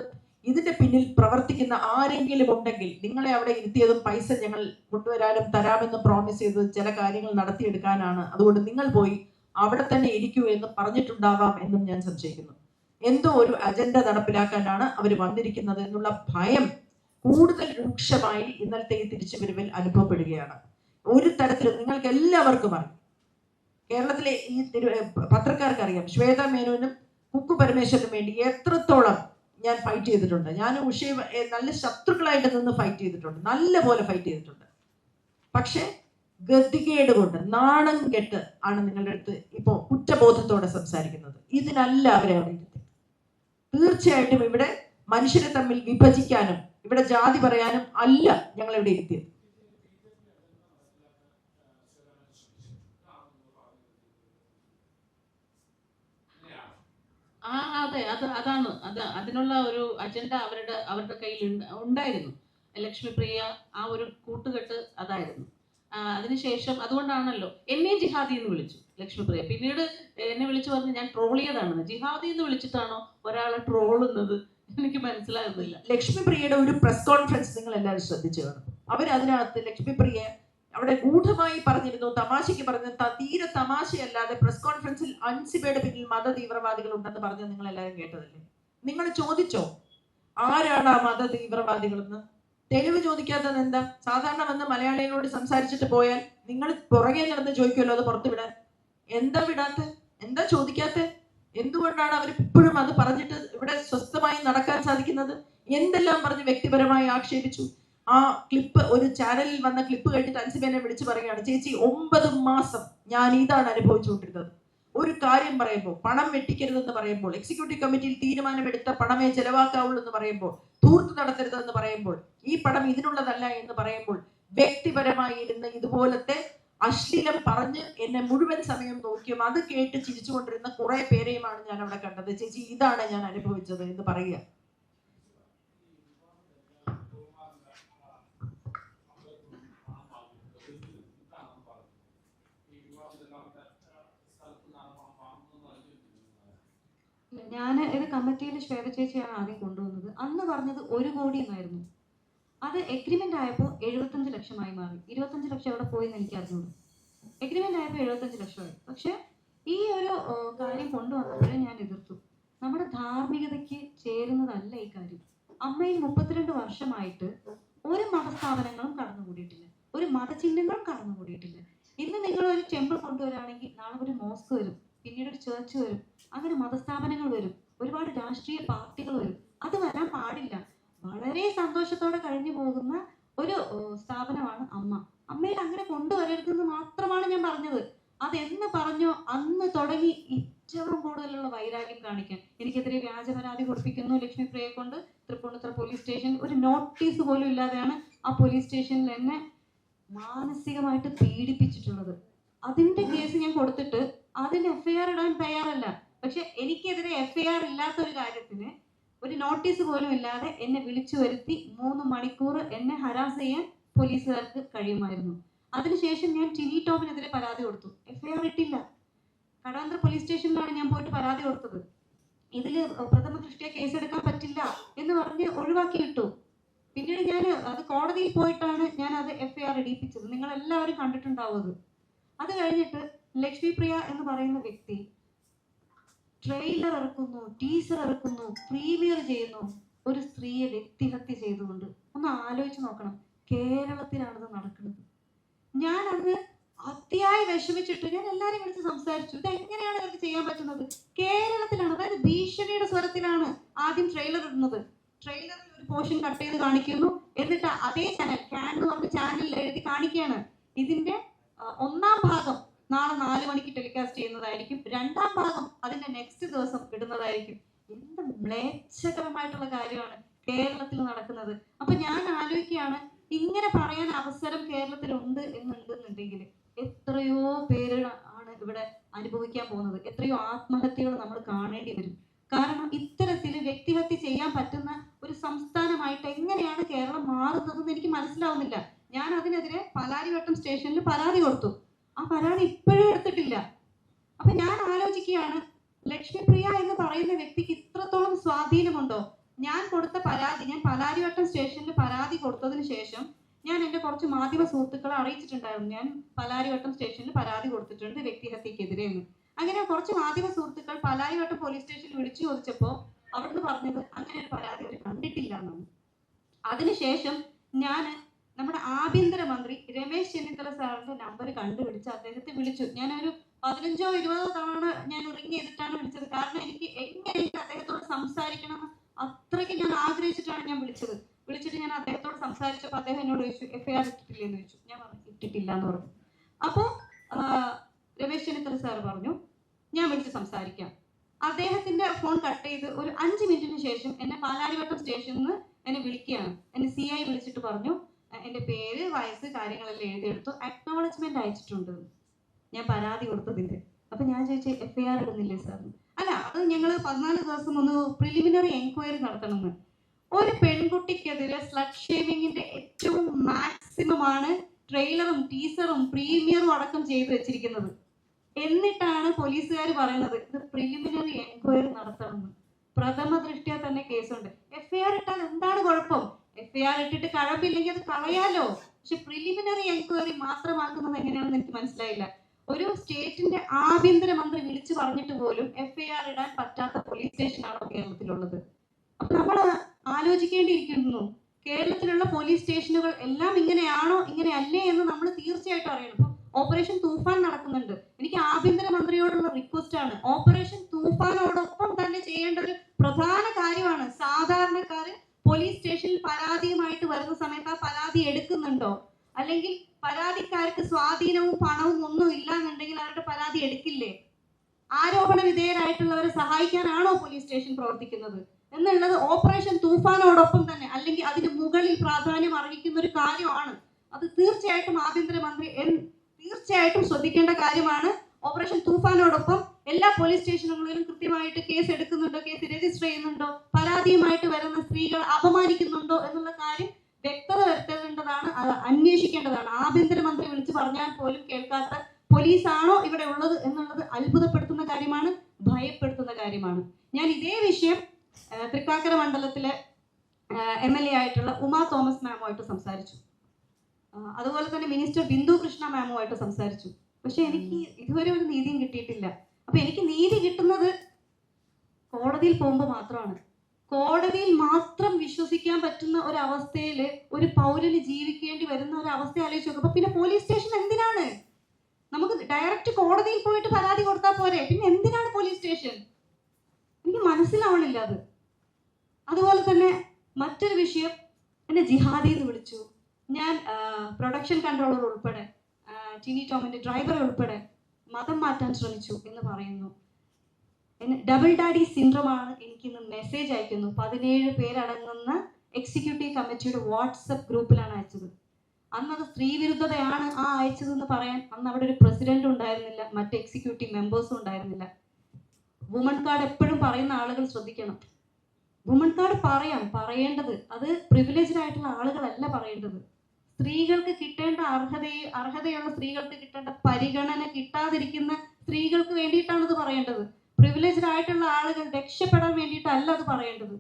ഇതിന്റെ പിന്നിൽ പ്രവർത്തിക്കുന്ന ആരെങ്കിലും ഉണ്ടെങ്കിൽ, നിങ്ങളെ അവിടെ ഇരുത്തിയതും പൈസ ഞങ്ങൾ കൊണ്ടുവരാനും തരാമെന്ന് പ്രോമിസ് ചെയ്തത് ചില കാര്യങ്ങൾ നടത്തിയെടുക്കാനാണ്, അതുകൊണ്ട് നിങ്ങൾ പോയി അവിടെ തന്നെ ഇരിക്കൂ എന്ന് പറഞ്ഞിട്ടുണ്ടാവാം എന്നും ഞാൻ സംശയിക്കുന്നു. എന്തോ ഒരു അജണ്ട നടപ്പിലാക്കാനാണ് അവർ വന്നിരിക്കുന്നത് എന്നുള്ള ഭയം കൂടുതൽ രൂക്ഷമായി ഇന്നലത്തെ ഈ തിരിച്ചുവരവിൽ അനുഭവപ്പെടുകയാണ്. ഒരു തരത്തിലും നിങ്ങൾക്ക് എല്ലാവർക്കും അറിയാം, കേരളത്തിലെ ഈ പത്രക്കാർക്ക് അറിയാം, ശ്വേത മേനോനും കുക്കു പരമേശ്വരനും വേണ്ടി എത്രത്തോളം ഞാൻ ഫൈറ്റ് ചെയ്തിട്ടുണ്ട്. ഞാൻ ഉഷയെ നല്ല ശത്രുക്കളായിട്ട് നിന്ന് ഫൈറ്റ് ചെയ്തിട്ടുണ്ട്, നല്ല പോലെ ഫൈറ്റ് ചെയ്തിട്ടുണ്ട്. പക്ഷെ ഗതികേട് കൊണ്ട് നാണം കെട്ട് ആണ് നിങ്ങളുടെ അടുത്ത് ഇപ്പോൾ കുറ്റബോധത്തോടെ സംസാരിക്കുന്നത്. ഇതിനല്ല അവരെ അറിയുന്നത്. തീർച്ചയായിട്ടും ഇവിടെ മനുഷ്യരെ തമ്മിൽ വിഭജിക്കാനും ഇവിടെ ജാതി പറയാനും അല്ല ഞങ്ങൾ ഇവിടെ ഇരുത്തിയത്. അതെ, അതാണ് അതിനുള്ള ഒരു അജണ്ട അവരുടെ കയ്യിൽ ഉണ്ടായിരുന്നു. ലക്ഷ്മിപ്രിയ ആ ഒരു കൂട്ടുകെട്ട് അതായിരുന്നു. അതിനുശേഷം അതുകൊണ്ടാണല്ലോ എന്നെ ജിഹാദി എന്ന് വിളിച്ചു ലക്ഷ്മിപ്രിയ. പിന്നീട് എന്നെ വിളിച്ചു പറഞ്ഞ് ഞാൻ ട്രോൾ ചെയ്താണെന്ന്. ജിഹാദി എന്ന് വിളിച്ചിട്ടാണോ ഒരാളെ ട്രോളുന്നത് എനിക്ക് മനസ്സിലാകുന്നില്ല. ലക്ഷ്മിപ്രിയയുടെ ഒരു പ്രസ് കോൺഫറൻസ് നിങ്ങൾ എല്ലാവരും ശ്രദ്ധിച്ചു കാണും. അവരതിനകത്ത് ലക്ഷ്മിപ്രിയ അവിടെ ഗൂഢമായി പറഞ്ഞിരുന്നു, തമാശയ്ക്ക് പറഞ്ഞു, തീരെ തമാശയല്ലാതെ പ്രസ് കോൺഫറൻസിൽ അൻസിബയുടെ പിന്നിൽ മത തീവ്രവാദികൾ ഉണ്ടെന്ന് പറഞ്ഞ് നിങ്ങൾ എല്ലാവരും കേട്ടതല്ലേ? നിങ്ങൾ ചോദിച്ചോ ആരാണ് ആ മത തീവ്രവാദികളെന്ന്? തെളിവ് ചോദിക്കാത്തത് എന്താ? സാധാരണ വന്ന് മലയാളികളോട് സംസാരിച്ചിട്ട് പോയാൽ നിങ്ങൾ പുറകെ നടന്ന് ചോദിക്കുമല്ലോ അത് പുറത്തു വിടാൻ. എന്താ വിടാത്ത? എന്താ ചോദിക്കാത്ത? എന്തുകൊണ്ടാണ് അവർ ഇപ്പോഴും അത് പറഞ്ഞിട്ട് ഇവിടെ സ്വസ്ഥമായി നടക്കാൻ സാധിക്കുന്നത്? എന്തെല്ലാം പറഞ്ഞ് വ്യക്തിപരമായി ആക്ഷേപിച്ചു. ആ ക്ലിപ്പ്, ഒരു ചാനലിൽ വന്ന ക്ലിപ്പ് കഴിഞ്ഞിട്ട് അൻസിബേനെ വിളിച്ചു പറയുകയാണ്, ചേച്ചി 9 മാസം ഞാൻ ഇതാണ് അനുഭവിച്ചുകൊണ്ടിരുന്നത്. ഒരു കാര്യം പറയുമ്പോൾ, പണം വെട്ടിക്കരുതെന്ന് പറയുമ്പോൾ, എക്സിക്യൂട്ടീവ് കമ്മിറ്റിയിൽ തീരുമാനമെടുത്ത പണമേ ചെലവാക്കാവുള്ളൂ എന്ന് പറയുമ്പോൾ, ധൂർത്ത് നടത്തരുതെന്ന് പറയുമ്പോൾ, ഈ പണം ഇതിനുള്ളതല്ല എന്ന് പറയുമ്പോൾ, വ്യക്തിപരമായി ഇരുന്ന് ഇതുപോലത്തെ അശ്ലീലം പറഞ്ഞ് എന്നെ മുഴുവൻ സമയം നോക്കിയും അത് കേട്ട് ചിരിച്ചുകൊണ്ടിരുന്ന കുറെ പേരെയുമാണ് ഞാൻ അവിടെ കണ്ടത്. ചേച്ചി ഇതാണ് ഞാൻ അനുഭവിച്ചത് എന്ന് പറയുക. ഞാൻ ഇത് കമ്മിറ്റിയിൽ ശ്വേത ചേച്ചിയാണ് ആദ്യം കൊണ്ടുവന്നത്. അന്ന് പറഞ്ഞത് 1 കോടി എന്നായിരുന്നു. അത് എഗ്രിമെന്റ് ആയപ്പോൾ 75 ലക്ഷമായി മാറി. 25 ലക്ഷം എവിടെ പോയി എന്ന് എനിക്ക് അറിഞ്ഞൂടു. എഗ്രിമെന്റ് ആയപ്പോൾ 75 ലക്ഷമായി. പക്ഷെ ഈ ഒരു കാര്യം കൊണ്ടുവന്നപ്പോഴേ ഞാൻ എതിർത്തു. നമ്മുടെ ധാർമ്മികതയ്ക്ക് ചേരുന്നതല്ല ഈ കാര്യം. അമ്മയിൽ 32 വർഷമായിട്ട് ഒരു മതസ്ഥാപനങ്ങളും കടന്നുകൂടിയിട്ടില്ല, ഒരു മതചിഹ്നങ്ങളും കടന്നുകൂടിയിട്ടില്ല. ഇന്ന് നിങ്ങൾ ഒരു ടെമ്പിൾ കൊണ്ടുവരാണെങ്കിൽ നാളെ ഒരു മോസ്ക് വരും, പിന്നീട് ഒരു ചേർച്ച് വരും, അങ്ങനെ മതസ്ഥാപനങ്ങൾ വരും, ഒരുപാട് രാഷ്ട്രീയ പാർട്ടികൾ വരും. അത് വരാൻ പാടില്ല. വളരെ സന്തോഷത്തോടെ കഴിഞ്ഞു പോകുന്ന ഒരു സ്ഥാപനമാണ് അമ്മ. അമ്മയിൽ അങ്ങനെ കൊണ്ടുവരരുതെന്ന് മാത്രമാണ് ഞാൻ പറഞ്ഞത്. അതെന്ന് പറഞ്ഞോ അന്ന് തുടങ്ങി ഏറ്റവും കൂടുതലുള്ള വൈരാഗ്യം കാണിക്കാൻ എനിക്കെതിരെ വ്യാജ പരാതി കൊടുപ്പിക്കുന്നു ലക്ഷ്മിപ്രിയയെ കൊണ്ട്. തൃപ്പൂണിത്തുറ പോലീസ് സ്റ്റേഷൻ ഒരു നോട്ടീസ് പോലും ഇല്ലാതെയാണ് ആ പോലീസ് സ്റ്റേഷനിൽ എന്നെ മാനസികമായിട്ട് പീഡിപ്പിച്ചിട്ടുള്ളത്. അതിന്റെ കേസ് ഞാൻ കൊടുത്തിട്ട് അതിന് FIR ഇടാൻ തയ്യാറല്ല. പക്ഷെ എനിക്കെതിരെ FIR ഇല്ലാത്ത ഒരു കാര്യത്തിന് ഒരു നോട്ടീസ് പോലും ഇല്ലാതെ എന്നെ വിളിച്ചു വരുത്തി 3 മണിക്കൂർ എന്നെ ഹരാസ് ചെയ്യാൻ പോലീസുകാർക്ക് കഴിയുമായിരുന്നു. അതിനുശേഷം ഞാൻ ടിനി ടോമിനെതിരെ പരാതി കൊടുത്തു. FIR ഇട്ടില്ല. കടവന്ത്ര പോലീസ് സ്റ്റേഷനിലാണ് ഞാൻ പോയിട്ട് പരാതി കൊടുത്തത്. ഇതിൽ പ്രഥമ ദൃഷ്ടിയ കേസെടുക്കാൻ പറ്റില്ല എന്ന് പറഞ്ഞ് ഒഴിവാക്കി ഇട്ടു. പിന്നീട് ഞാൻ അത് കോടതിയിൽ പോയിട്ടാണ് ഞാൻ അത് FIR ഇടിപ്പിച്ചത്. നിങ്ങൾ എല്ലാവരും കണ്ടിട്ടുണ്ടാവും. അത് കഴിഞ്ഞിട്ട് ലക്ഷ്മിപ്രിയ എന്ന് പറയുന്ന വ്യക്തി ട്രെയിലർ ഇറക്കുന്നു, ടീസർ ഇറക്കുന്നു, പ്രീമിയർ ചെയ്യുന്നു, ഒരു സ്ത്രീയെ വ്യക്തിഹത്യ ചെയ്തുകൊണ്ട്. ഒന്ന് ആലോചിച്ച് നോക്കണം, കേരളത്തിലാണിത് നടക്കുന്നത്. ഞാൻ അന്ന് അതിയായി വിഷമിച്ചിട്ട് ഞാൻ എല്ലാവരും വിളിച്ച് സംസാരിച്ചു. ഇത് എങ്ങനെയാണ് ഇവർക്ക് ചെയ്യാൻ പറ്റുന്നത്? കേരളത്തിലാണ്, അതായത് ഭീഷണിയുടെ സ്വരത്തിലാണ് ആദ്യം ട്രെയിലർ ഇടുന്നത്. ട്രെയിലറിൽ ഒരു പോർഷൻ കട്ട് ചെയ്ത് കാണിക്കുന്നു, എന്നിട്ട് അതേ ചാനൽ ക്യാൻ എന്ന് പറഞ്ഞ ചാനലിൽ എഴുതി കാണിക്കുകയാണ് ഇതിന്റെ 1ാം ഭാഗം നാളെ 4 മണിക്ക് ടെലികാസ്റ്റ് ചെയ്യുന്നതായിരിക്കും, 2ാം ഭാഗം അതിന്റെ നെക്സ്റ്റ് ദിവസം ഇടുന്നതായിരിക്കും. എന്ത് മ്ലേച്ഛകരമായിട്ടുള്ള കാര്യമാണ് കേരളത്തിൽ നടക്കുന്നത്. അപ്പൊ ഞാൻ ആലോചിക്കുകയാണ്, ഇങ്ങനെ പറയാൻ അവസരം കേരളത്തിലുണ്ട് എന്നുണ്ടെങ്കിൽ എത്രയോ പേര് ആണ് ഇവിടെ അനുഭവിക്കാൻ പോകുന്നത്. എത്രയോ ആത്മഹത്യകൾ നമ്മൾ കാണേണ്ടി വരും. കാരണം ഇത്തരത്തിൽ വ്യക്തിഹത്യ ചെയ്യാൻ പറ്റുന്ന ഒരു സംസ്ഥാനമായിട്ട് എങ്ങനെയാണ് കേരളം മാറുന്നതെന്ന് എനിക്ക് മനസ്സിലാവുന്നില്ല. ഞാൻ അതിനെതിരെ പാലാരിവട്ടം സ്റ്റേഷനിൽ പരാതി കൊടുത്തു. ആ പരാതി ഇപ്പോഴും എടുത്തിട്ടില്ല. അപ്പൊ ഞാൻ ആലോചിക്കുകയാണ്, ലക്ഷ്മിപ്രിയ എന്ന് പറയുന്ന വ്യക്തിക്ക് ഇത്രത്തോളം സ്വാധീനമുണ്ടോ? ഞാൻ കൊടുത്ത പരാതി, ഞാൻ പാലാരിവട്ടം സ്റ്റേഷനിൽ പരാതി കൊടുത്തതിന് ശേഷം ഞാൻ എൻ്റെ കുറച്ച് മാധ്യമ സുഹൃത്തുക്കളെ അറിയിച്ചിട്ടുണ്ടായിരുന്നു, ഞാൻ പാലാരിവട്ടം സ്റ്റേഷനിൽ പരാതി കൊടുത്തിട്ടുണ്ട് വ്യക്തിഹത്യക്കെതിരെ എന്ന്. അങ്ങനെ കുറച്ച് മാധ്യമ സുഹൃത്തുക്കൾ പാലാരിവട്ടം പോലീസ് സ്റ്റേഷനിൽ വിളിച്ചു ചോദിച്ചപ്പോൾ അവിടുന്ന് പറഞ്ഞത് അങ്ങനെ ഒരു പരാതി അവർ കണ്ടിട്ടില്ല എന്നാണ്. അതിനുശേഷം ഞാൻ നമ്മുടെ ആഭ്യന്തരമന്ത്രി രമേശ് ചെന്നിത്തല സാറിന്റെ നമ്പർ കണ്ടുപിടിച്ച് അദ്ദേഹത്തെ വിളിച്ചു. ഞാനൊരു 15-20 തവണ ഞാൻ റിങ് ചെയ്തിട്ടാണ് വിളിച്ചത്. കാരണം എനിക്ക് എങ്ങനെയെങ്കിലും അദ്ദേഹത്തോട് സംസാരിക്കണം അത്രയ്ക്ക് ഞാൻ ആഗ്രഹിച്ചിട്ടാണ് ഞാൻ വിളിച്ചത്. വിളിച്ചിട്ട് ഞാൻ അദ്ദേഹത്തോട് സംസാരിച്ചപ്പോൾ അദ്ദേഹം എന്നോട് ചോദിച്ചു FIR ഇട്ടിട്ടില്ലെന്ന് ചോദിച്ചു. ഞാൻ പറഞ്ഞു ഇട്ടിട്ടില്ല എന്ന് പറഞ്ഞു. അപ്പോൾ രമേശ് ചെന്നിത്തല സാർ പറഞ്ഞു ഞാൻ വിളിച്ച് സംസാരിക്കാം. അദ്ദേഹത്തിന്റെ ഫോൺ കട്ട് ചെയ്ത് ഒരു 5 മിനിറ്റിന് ശേഷം എന്നെ പാലാരിവട്ടം സ്റ്റേഷനിൽ നിന്ന് എന്നെ വിളിക്കുകയാണ്. എന്നെ CI വിളിച്ചിട്ട് പറഞ്ഞു എൻ്റെ പേര്, വയസ്സ്, കാര്യങ്ങളെല്ലാം എഴുതിയെടുത്തു, അക്നോളജ്മെന്റ് അയച്ചിട്ടുണ്ട്, ഞാൻ പരാതി കൊടുത്തതിന്റെ. അപ്പൊ ഞാൻ ചോദിച്ചു FIR ഇടുന്നില്ലേ സാർ? അല്ല, അത് ഞങ്ങൾ 14 ദിവസം ഒന്ന് പ്രിലിമിനറി എൻക്വയറി നടത്തണമെന്ന്. ഒരു പെൺകുട്ടിക്കെതിരെ സ്ലട്ട് ഷേമിങ്ങിന്റെ ഏറ്റവും മാക്സിമം ആണ് ട്രെയിലറും ടീസറും പ്രീമിയറും അടക്കം ചെയ്തു വെച്ചിരിക്കുന്നത്. എന്നിട്ടാണ് പോലീസുകാർ പറയുന്നത് ഇത് പ്രിലിമിനറി എൻക്വയറി നടത്തണമെന്ന്. പ്രഥമ ദൃഷ്ട്യാ തന്നെ കേസുണ്ട്. FIR ഇട്ടാൽ എന്താണ് കുഴപ്പം? FIR ഇട്ടിട്ട് കഴമ്പില്ലെങ്കിൽ അത് കളയാലോ. പക്ഷെ പ്രിലിമിനറി എൻക്വയറി മാത്രമാക്കുന്നത് എങ്ങനെയാണെന്ന് എനിക്ക് മനസ്സിലായില്ല. ഒരു സ്റ്റേറ്റിന്റെ ആഭ്യന്തരമന്ത്രി വിളിച്ചു പറഞ്ഞിട്ട് പോലും FIR ഇടാൻ പറ്റാത്ത പോലീസ് സ്റ്റേഷനാണോ കേരളത്തിലുള്ളത്? അപ്പൊ നമ്മൾ ആലോചിക്കേണ്ടിയിരിക്കുന്നു, കേരളത്തിലുള്ള പോലീസ് സ്റ്റേഷനുകൾ എല്ലാം ഇങ്ങനെയാണോ ഇങ്ങനെയല്ലേ എന്ന് നമ്മൾ തീർച്ചയായിട്ടും അറിയണം. ഇപ്പൊ ഓപ്പറേഷൻ തൂഫാൻ നടക്കുന്നുണ്ട്. എനിക്ക് ആഭ്യന്തരമന്ത്രിയോടുള്ള റിക്വസ്റ്റ് ആണ്, ഓപ്പറേഷൻ തൂഫാനോടൊപ്പം തന്നെ ചെയ്യേണ്ട ഒരു പ്രധാന കാര്യമാണ് സാധാരണക്കാര് പോലീസ് സ്റ്റേഷനിൽ പരാതിയുമായിട്ട് വരുന്ന സമയത്ത് ആ പരാതി എടുക്കുന്നുണ്ടോ, അല്ലെങ്കിൽ പരാതിക്കാർക്ക് സ്വാധീനവും പണവും ഒന്നും ഇല്ലാന്നുണ്ടെങ്കിൽ അവരുടെ പരാതി എടുക്കില്ലേ? ആരോപണ വിധേയരായിട്ടുള്ളവരെ സഹായിക്കാനാണോ പോലീസ് സ്റ്റേഷൻ പ്രവർത്തിക്കുന്നത് എന്നുള്ളത് ഓപ്പറേഷൻ തൂഫാനോടൊപ്പം തന്നെ അല്ലെങ്കിൽ അതിന് മുകളിൽ പ്രാധാന്യം അർഹിക്കുന്ന ഒരു കാര്യമാണ്. അത് തീർച്ചയായിട്ടും ആഭ്യന്തരമന്ത്രി തീർച്ചയായിട്ടും ശ്രദ്ധിക്കേണ്ട കാര്യമാണ്. ഓപ്പറേഷൻ തൂഫാനോടൊപ്പം എല്ലാ പോലീസ് സ്റ്റേഷനുകളിലും കൃത്യമായിട്ട് കേസ് എടുക്കുന്നുണ്ടോ, കേസ് രജിസ്റ്റർ ചെയ്യുന്നുണ്ടോ, പരാതിയുമായിട്ട് വരുന്ന സ്ത്രീകളെ അപമാനിക്കുന്നുണ്ടോ എന്നുള്ള കാര്യം വ്യക്തത വരുത്തേണ്ടതാണ്, അന്വേഷിക്കേണ്ടതാണ്. ആഭ്യന്തരമന്ത്രി വിളിച്ചു പറഞ്ഞാൽ പോലും കേൾക്കാത്ത പോലീസാണോ ഇവിടെ ഉള്ളത് എന്നുള്ളത് അത്ഭുതപ്പെടുത്തുന്ന കാര്യമാണ്, ഭയപ്പെടുത്തുന്ന കാര്യമാണ്. ഞാൻ ഇതേ വിഷയം തൃക്കാക്കര മണ്ഡലത്തിലെ MLA ആയിട്ടുള്ള ഉമാ തോമസ് മാമുമായിട്ട് സംസാരിച്ചു. അതുപോലെ തന്നെ മിനിസ്റ്റർ ബിന്ദു കൃഷ്ണ മാമുമായിട്ട് സംസാരിച്ചു. പക്ഷെ എനിക്ക് ഇതുവരെ ഒരു നീതിയും കിട്ടിയിട്ടില്ല. അപ്പൊ എനിക്ക് നീതി കിട്ടുന്നത് കോടതിയിൽ പോകുമ്പോൾ മാത്രമാണ്. കോടതിയിൽ മാത്രം വിശ്വസിക്കാൻ പറ്റുന്ന ഒരു അവസ്ഥയിൽ ഒരു പൗരന് ജീവിക്കേണ്ടി വരുന്ന ഒരു അവസ്ഥ ആലോചിച്ച് നോക്കും. അപ്പൊ പിന്നെ പോലീസ് സ്റ്റേഷൻ എന്തിനാണ്? നമുക്ക് ഡയറക്റ്റ് കോടതിയിൽ പോയിട്ട് പരാതി കൊടുത്താൽ പോരെ, പിന്നെ എന്തിനാണ് പോലീസ് സ്റ്റേഷൻ? എനിക്ക് മനസ്സിലാവണില്ല അത്. അതുപോലെ തന്നെ മറ്റൊരു വിഷയം, എന്നെ ജിഹാദി എന്ന് വിളിച്ചു. ഞാൻ പ്രൊഡക്ഷൻ കൺട്രോളർ ഉൾപ്പെടെ ടിനി ടോമിന്റെ ഡ്രൈവർ ഉൾപ്പെടെ മതം മാറ്റാൻ ശ്രമിച്ചു എന്ന് പറയുന്നു. ഡബിൾ ഡാഡി സിൻഡ്രോമാണ് എനിക്കിന്ന് മെസ്സേജ് അയക്കുന്നു. 17 പേരടങ്ങുന്ന എക്സിക്യൂട്ടീവ് കമ്മിറ്റിയുടെ വാട്സപ്പ് ഗ്രൂപ്പിലാണ് അയച്ചത്. അന്നത് സ്ത്രീ വിരുദ്ധതയാണ് അയച്ചതെന്ന് പറയാൻ അന്ന് അവിടെ ഒരു പ്രസിഡന്റ് ഉണ്ടായിരുന്നില്ല, മറ്റ് എക്സിക്യൂട്ടീവ് മെമ്പേഴ്സും ഉണ്ടായിരുന്നില്ല. വുമൺ കാർഡ് എപ്പോഴും പറയുന്ന ആളുകൾ ശ്രദ്ധിക്കണം. വുമൺ കാർഡ് പറയേണ്ടത് അത് പ്രിവിലേജ്ഡ് ആയിട്ടുള്ള ആളുകളല്ല പറയേണ്ടത്. സ്ത്രീകൾക്ക് കിട്ടേണ്ട അർഹതയുള്ള സ്ത്രീകൾക്ക് കിട്ടേണ്ട പരിഗണന കിട്ടാതിരിക്കുന്ന സ്ത്രീകൾക്ക് വേണ്ടിയിട്ടാണ് ഇത് പറയേണ്ടത്. പ്രിവിലേജ്ഡ് ആയിട്ടുള്ള ആളുകൾ രക്ഷപ്പെടാൻ വേണ്ടിയിട്ടല്ല അത് പറയേണ്ടത്.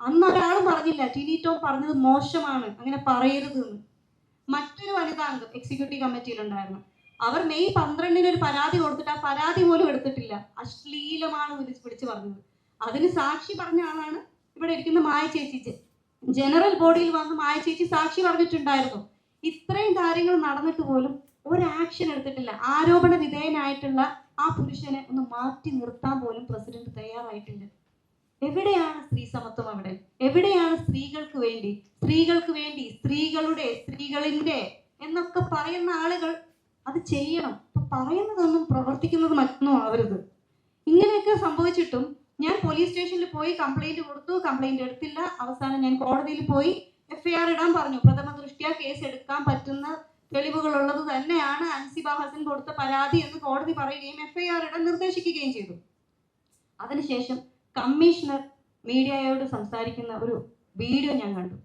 അന്ന് ഒരാളും പറഞ്ഞില്ല ടിനി ടോം പറഞ്ഞത് മോശമാണ്, അങ്ങനെ പറയരുത് എന്ന്. മറ്റൊരു വനിതാ അംഗം എക്സിക്യൂട്ടീവ് കമ്മിറ്റിയിലുണ്ടായിരുന്നു. അവർ മെയ് 12 ഒരു പരാതി കൊടുത്തിട്ട് ആ പരാതി പോലും എടുത്തിട്ടില്ല. അശ്ലീലമാണ് വിളിച്ചു പറഞ്ഞത്. അതിന് സാക്ഷി പറഞ്ഞ ആളാണ് ഇവിടെ ഇരിക്കുന്ന മായ ചേച്ചി. ജനറൽ ബോഡിയിൽ വന്ന് മായ ചേച്ചി സാക്ഷി പറഞ്ഞിട്ടുണ്ടായിരുന്നു. ഇത്രയും കാര്യങ്ങൾ നടന്നിട്ട് പോലും ഒരു ആക്ഷൻ എടുത്തിട്ടില്ല. ആരോപണ വിധേയനായിട്ടുള്ള ആ പുരുഷനെ ഒന്ന് മാറ്റി നിർത്താൻ പോലും പ്രസിഡന്റ് തയ്യാറായിട്ടില്ല. എവിടെയാണ് സ്ത്രീ സമത്വം? അവിടെ എവിടെയാണ് സ്ത്രീകൾക്ക് വേണ്ടി സ്ത്രീകളിന്റെ എന്നൊക്കെ പറയുന്ന ആളുകൾ അത് ചെയ്യണം. പറയുന്നതൊന്നും പ്രവർത്തിക്കുന്നത് മറ്റൊന്നും ആവരുത്. ഇങ്ങനെയൊക്കെ സംഭവിച്ചിട്ടും ഞാൻ പോലീസ് സ്റ്റേഷനിൽ പോയി കംപ്ലൈന്റ് കൊടുത്തു, കംപ്ലൈന്റ് എടുത്തില്ല. അവസാനം ഞാൻ കോടതിയിൽ പോയി FIR ഇടാൻ പറഞ്ഞു. പ്രഥമ ദൃഷ്ട്യാ കേസ് എടുക്കാൻ പറ്റുന്ന തെളിവുകൾ ഉള്ളത് തന്നെയാണ് അൻസിബ ഹസൻ കൊടുത്ത പരാതി എന്ന് കോടതി പറയുകയും FIR ഇടാൻ നിർദ്ദേശിക്കുകയും ചെയ്തു. അതിനുശേഷം കമ്മീഷണർ മീഡിയയോട് സംസാരിക്കുന്ന ഒരു വീഡിയോ ഞാൻ കണ്ടു.